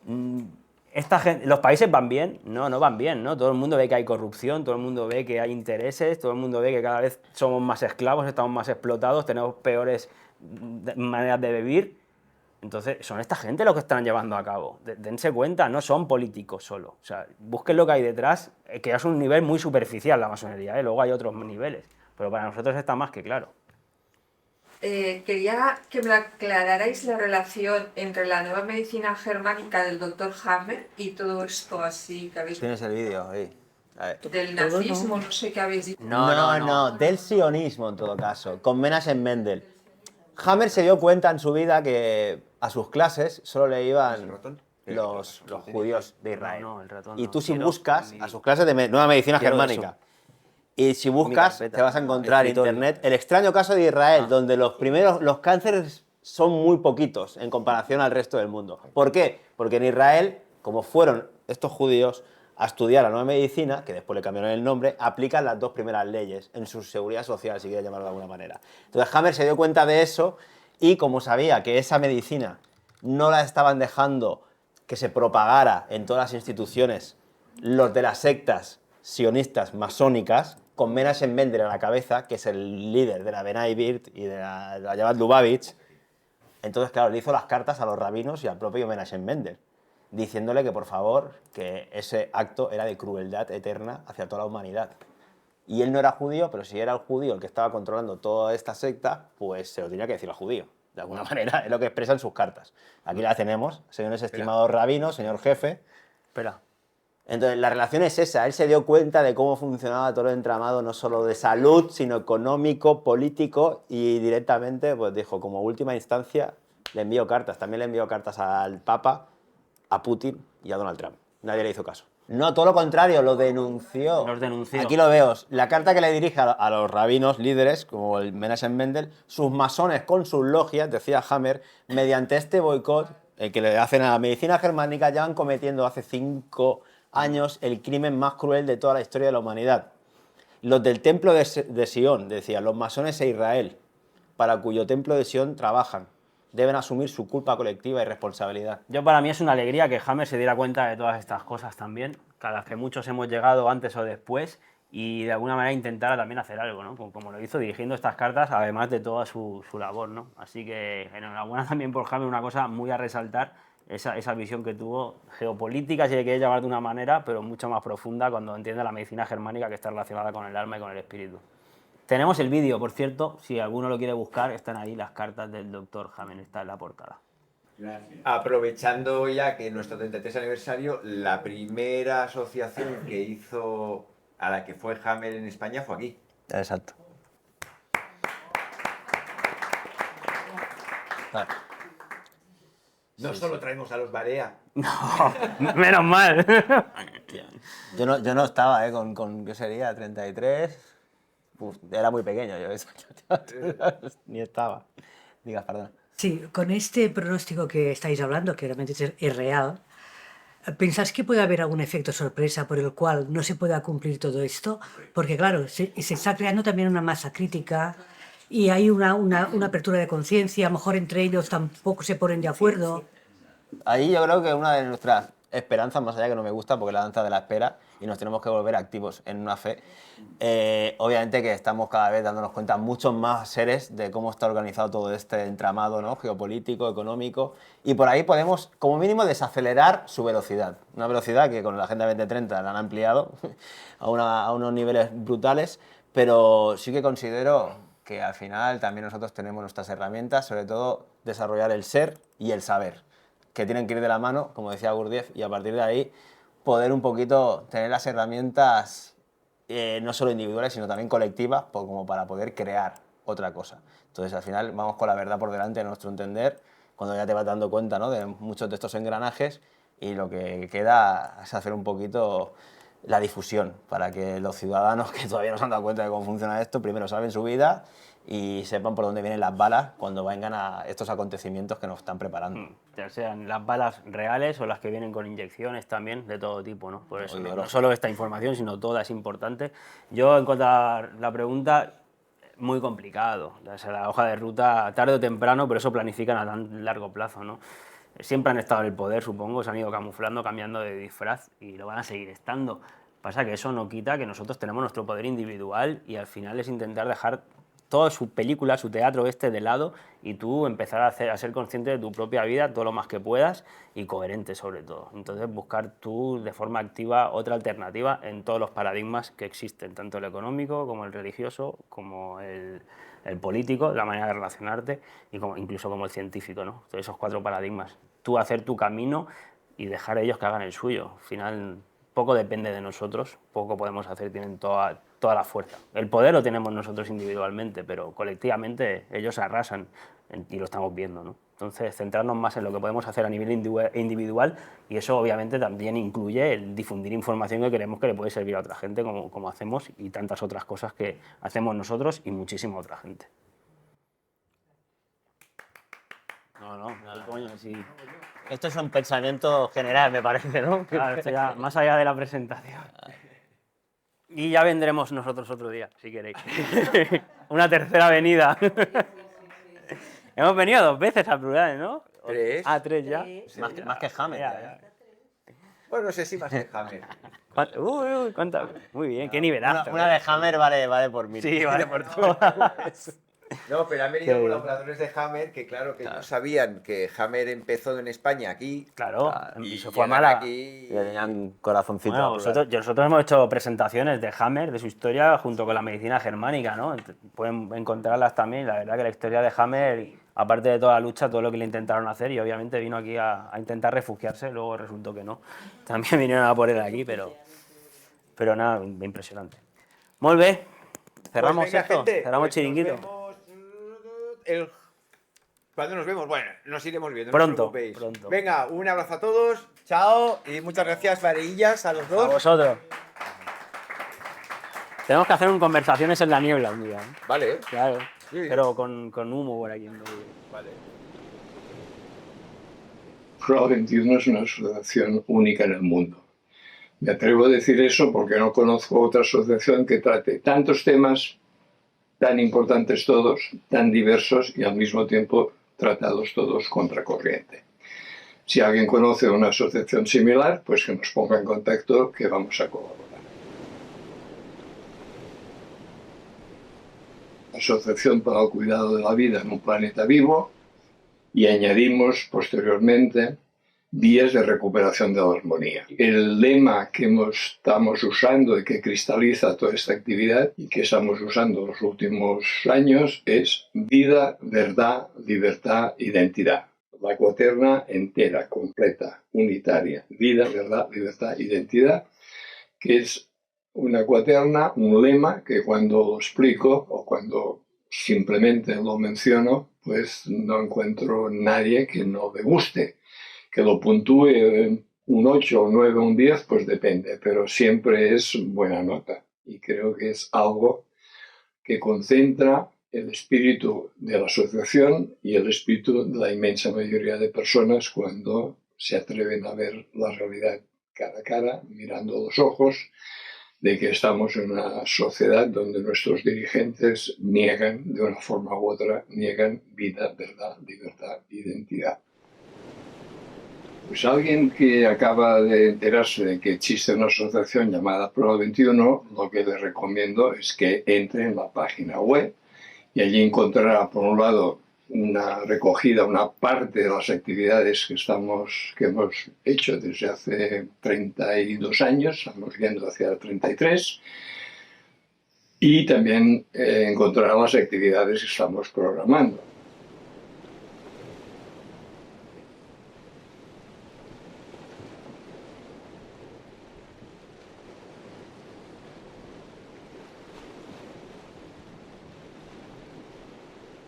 los países van bien, no van bien, ¿no? Todo el mundo ve que hay corrupción, todo el mundo ve que hay intereses, todo el mundo ve que cada vez somos más esclavos, estamos más explotados, tenemos peores maneras de vivir. Entonces, son esta gente los que están llevando a cabo. Dense cuenta, no son políticos solo. O sea, busquen lo que hay detrás, que es un nivel muy superficial la masonería, luego hay otros niveles, pero para nosotros está más que claro. Quería que me aclararais la relación entre la nueva medicina germánica del Dr. Hammer y todo esto así que habéis... Tienes el vídeo ahí. Del nazismo, no sé qué habéis dicho. No, del sionismo en todo caso, con Menachem Mendel. Hammer se dio cuenta en su vida que a sus clases solo le iban los judíos de Israel. Y tú si buscas a sus clases de nueva medicina germánica, y si buscas te vas a encontrar en internet el extraño caso de Israel, donde los cánceres son muy poquitos en comparación al resto del mundo. ¿Por qué? Porque en Israel, como fueron estos judíos a estudiar la nueva medicina, que después le cambiaron el nombre, aplican las dos primeras leyes en su seguridad social, si quieres llamarlo de alguna manera. Entonces Hammer se dio cuenta de eso y como sabía que esa medicina no la estaban dejando que se propagara en todas las instituciones los de las sectas sionistas masónicas, con Menachem Mendel a la cabeza, que es el líder de la B'nai B'rith y de la Chabad Lubavitch, entonces claro, le hizo las cartas a los rabinos y al propio Menachem Mendel, diciéndole que por favor, que ese acto era de crueldad eterna hacia toda la humanidad. Y él no era judío, pero si era el judío el que estaba controlando toda esta secta, pues se lo tenía que decir al judío. De alguna manera, es lo que expresa en sus cartas. Aquí la tenemos, señores estimados rabinos, señor jefe. Espera. Entonces, la relación es esa. Él se dio cuenta de cómo funcionaba todo el entramado, no solo de salud, sino económico, político, y directamente pues dijo, como última instancia, le envió cartas. También le envió cartas al Papa, a Putin y a Donald Trump. Nadie le hizo caso. No, todo lo contrario, lo denunció. Los denunció. Aquí lo veo. La carta que le dirige a los rabinos líderes, como el Menachem Mendel, sus masones con sus logias, decía Hammer, mediante este boicot que le hacen a la medicina germánica, ya van cometiendo hace 5 años el crimen más cruel de toda la historia de la humanidad. Los del templo de Sion, decía, los masones e Israel, para cuyo templo de Sion trabajan, deben asumir su culpa colectiva y responsabilidad. Para mí es una alegría que Hammer se diera cuenta de todas estas cosas también, a las que muchos hemos llegado antes o después, y de alguna manera intentara también hacer algo, ¿no? Como lo hizo dirigiendo estas cartas, además de toda su labor, ¿no? Así que enhorabuena también por Hammer, una cosa muy a resaltar, esa visión que tuvo geopolítica, si le quieres llamar de una manera, pero mucho más profunda cuando entiende la medicina germánica que está relacionada con el alma y con el espíritu. Tenemos el vídeo, por cierto, si alguno lo quiere buscar, están ahí las cartas del doctor Hammer, está en la portada. Gracias. Aprovechando ya que nuestro 33 aniversario, la primera asociación que hizo a la que fue Hammer en España fue aquí. Exacto. Claro. No solo traemos a los Barea. No, menos mal. Yo no estaba, con ¿qué sería? 33. Uf, era muy pequeño yo. Ni estaba. Digas, perdón. Sí, con este pronóstico que estáis hablando, que realmente es real, ¿pensáis que puede haber algún efecto sorpresa por el cual no se pueda cumplir todo esto? Porque claro, se está creando también una masa crítica y hay una apertura de conciencia, a lo mejor entre ellos tampoco se ponen de acuerdo. Ahí yo creo que una de nuestras esperanzas, más allá que no me gusta, porque es la danza de la espera y nos tenemos que volver activos en una fe, obviamente que estamos cada vez dándonos cuenta muchos más seres de cómo está organizado todo este entramado, ¿no? Geopolítico, económico, y por ahí podemos como mínimo desacelerar su velocidad, una velocidad que con la Agenda 2030 la han ampliado a unos niveles brutales, pero sí que considero que al final también nosotros tenemos nuestras herramientas, sobre todo desarrollar el ser y el saber, que tienen que ir de la mano, como decía Gurdjieff, y a partir de ahí poder un poquito tener las herramientas no solo individuales, sino también colectivas, como para poder crear otra cosa. Entonces, al final, vamos con la verdad por delante, de nuestro entender, cuando ya te vas dando cuenta, ¿no?, de muchos de estos engranajes, y lo que queda es hacer un poquito la difusión, para que los ciudadanos que todavía no se han dado cuenta de cómo funciona esto, primero saben su vida y sepan por dónde vienen las balas cuando vengan a estos acontecimientos que nos están preparando. Ya sean las balas reales o las que vienen con inyecciones también, de todo tipo, ¿no? Por eso, no solo esta información, sino toda es importante. Yo, en cuanto a la pregunta, muy complicado. O sea, la hoja de ruta, tarde o temprano, pero eso planifican a tan largo plazo, ¿no? Siempre han estado en el poder, supongo, se han ido camuflando, cambiando de disfraz y lo van a seguir estando. Pasa que eso no quita que nosotros tenemos nuestro poder individual y al final es intentar dejar toda su película, su teatro de lado y tú empezar a ser consciente de tu propia vida todo lo más que puedas y coherente sobre todo. Entonces buscar tú de forma activa otra alternativa en todos los paradigmas que existen, tanto el económico como el religioso, como el político, la manera de relacionarte y incluso como el científico, ¿no? Todos esos 4 paradigmas. Tú hacer tu camino y dejar a ellos que hagan el suyo. Al final poco depende de nosotros, poco podemos hacer, tienen toda la fuerza. El poder lo tenemos nosotros individualmente, pero colectivamente ellos arrasan y lo estamos viendo, ¿no? Entonces, centrarnos más en lo que podemos hacer a nivel individual y eso obviamente también incluye el difundir información que creemos que le puede servir a otra gente, como hacemos, y tantas otras cosas que hacemos nosotros y muchísima otra gente. No, coño, sí. Esto es un pensamiento general, me parece, ¿no? Claro, esto ya, más allá de la presentación. Y ya vendremos nosotros otro día, si queréis. Una tercera venida. Hemos venido 2 veces a Plurales, ¿no? 3. Ah, 3 ya. Sí. Más que Hammer. Ya. Bueno, no sé si más que Hammer. ¿Cuánta? Muy bien, qué nivelazo. Una de Hammer vale por 1000. Sí, vale por todas. No, pero han venido colaboradores de Hammer que, claro, que no sabían que Hammer empezó en España aquí. Claro, y se fue a llegan Málaga. aquí. Y tenían corazoncito. Bueno, nosotros hemos hecho presentaciones de Hammer, de su historia, junto con la medicina germánica, ¿no? Pueden encontrarlas también. La verdad que la historia de Hammer, aparte de toda la lucha, todo lo que le intentaron hacer, y obviamente vino aquí a intentar refugiarse, luego resultó que no. También vinieron a por él aquí, pero nada, impresionante. Molt bé, cerramos Pues venga, esto, gente, cerramos pues chiringuito. Nos vemos el ¿Cuándo nos vemos? Bueno, nos iremos viendo. Pronto, no os preocupéis. pronto. Venga, un abrazo a todos. Chao. Y muchas gracias, Vareillas, a los dos. A vosotros. Tenemos que hacer un conversaciones en la niebla un día. Vale. Claro. Sí. Pero con humo por aquí. Vale. Pro 21 es una asociación única en el mundo. Me atrevo a decir eso porque no conozco otra asociación que trate tantos temas, tan importantes todos, tan diversos y al mismo tiempo tratados todos contracorriente. Si alguien conoce una asociación similar, pues que nos ponga en contacto, que vamos a colaborar. Asociación para el Cuidado de la Vida en un Planeta Vivo, y añadimos posteriormente vías de recuperación de la armonía. El lema que estamos usando y que cristaliza toda esta actividad y que estamos usando los últimos años es vida, verdad, libertad, identidad. La cuaterna entera, completa, unitaria. Vida, verdad, libertad, identidad, que es una cuaterna, un lema que cuando lo explico o cuando simplemente lo menciono, pues no encuentro nadie que no le guste. Que lo puntúe un 8, un 9, un 10, pues depende, pero siempre es buena nota. Y creo que es algo que concentra el espíritu de la asociación y el espíritu de la inmensa mayoría de personas cuando se atreven a ver la realidad cara a cara, mirando a los ojos, de que estamos en una sociedad donde nuestros dirigentes niegan, de una forma u otra, niegan vida, verdad, libertad, identidad. Pues alguien que acaba de enterarse de que existe una asociación llamada Pro 21, lo que le recomiendo es que entre en la página web y allí encontrará, por un lado, una recogida, una parte de las actividades que hemos hecho desde hace 32 años, estamos yendo hacia 33, y también encontrará las actividades que estamos programando.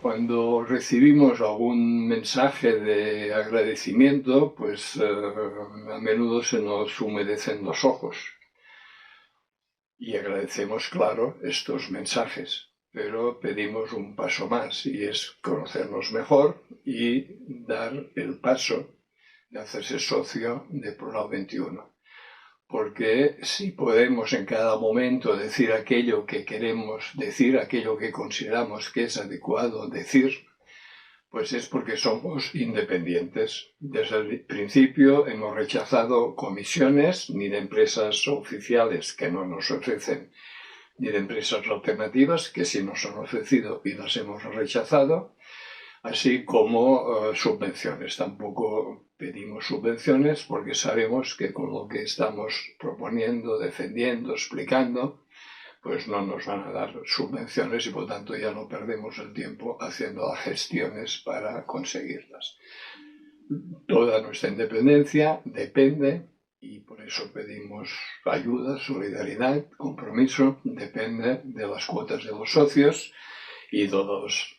Cuando recibimos algún mensaje de agradecimiento, pues a menudo se nos humedecen los ojos. Y agradecemos, claro, estos mensajes, pero pedimos un paso más, y es conocernos mejor y dar el paso de hacerse socio de Pro 21. Porque si podemos en cada momento decir aquello que queremos decir, aquello que consideramos que es adecuado decir, pues es porque somos independientes. Desde el principio hemos rechazado comisiones ni de empresas oficiales que no nos ofrecen, ni de empresas alternativas que sí nos han ofrecido y las hemos rechazado, así como subvenciones. Tampoco pedimos subvenciones porque sabemos que con lo que estamos proponiendo, defendiendo, explicando, pues no nos van a dar subvenciones y por tanto ya no perdemos el tiempo haciendo las gestiones para conseguirlas. Toda nuestra independencia depende, y por eso pedimos ayuda, solidaridad, compromiso, depende de las cuotas de los socios y de los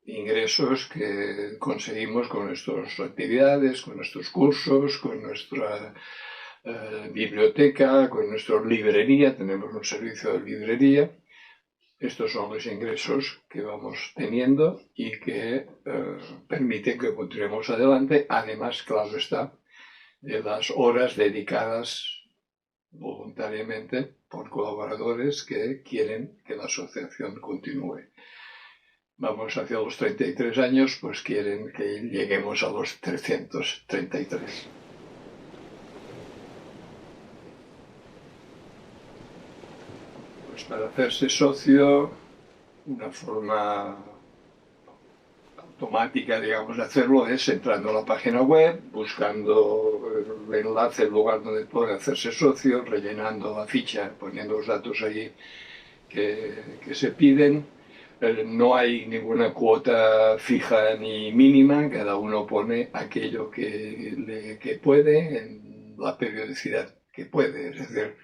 ingresos que conseguimos con nuestras actividades, con nuestros cursos, con nuestra biblioteca, con nuestra librería. Tenemos un servicio de librería. Estos son los ingresos que vamos teniendo y que permiten que continuemos adelante. Además, claro está, de las horas dedicadas voluntariamente por colaboradores que quieren que la asociación continúe. Vamos hacia los 33 años, pues quieren que lleguemos a los 333. Pues para hacerse socio, una forma automática, digamos, de hacerlo es entrando a la página web, buscando el enlace, el lugar donde puede hacerse socio, rellenando la ficha, poniendo los datos allí que se piden. No hay ninguna cuota fija ni mínima, cada uno pone aquello que puede en la periodicidad que puede. Es decir,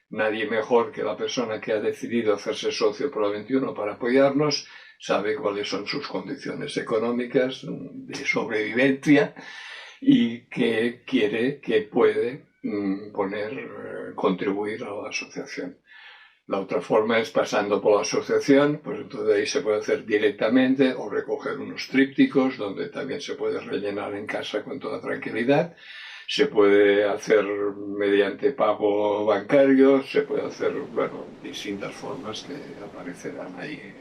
nadie mejor que la persona que ha decidido hacerse socio Pro 21 para apoyarnos. sabe cuáles son sus condiciones económicas de sobrevivencia y que quiere, que puede contribuir a la asociación. La otra forma es pasando por la asociación, pues entonces ahí se puede hacer directamente o recoger unos trípticos donde también se puede rellenar en casa con toda tranquilidad. Se puede hacer mediante pago bancario, se puede hacer, bueno, distintas formas que aparecerán ahí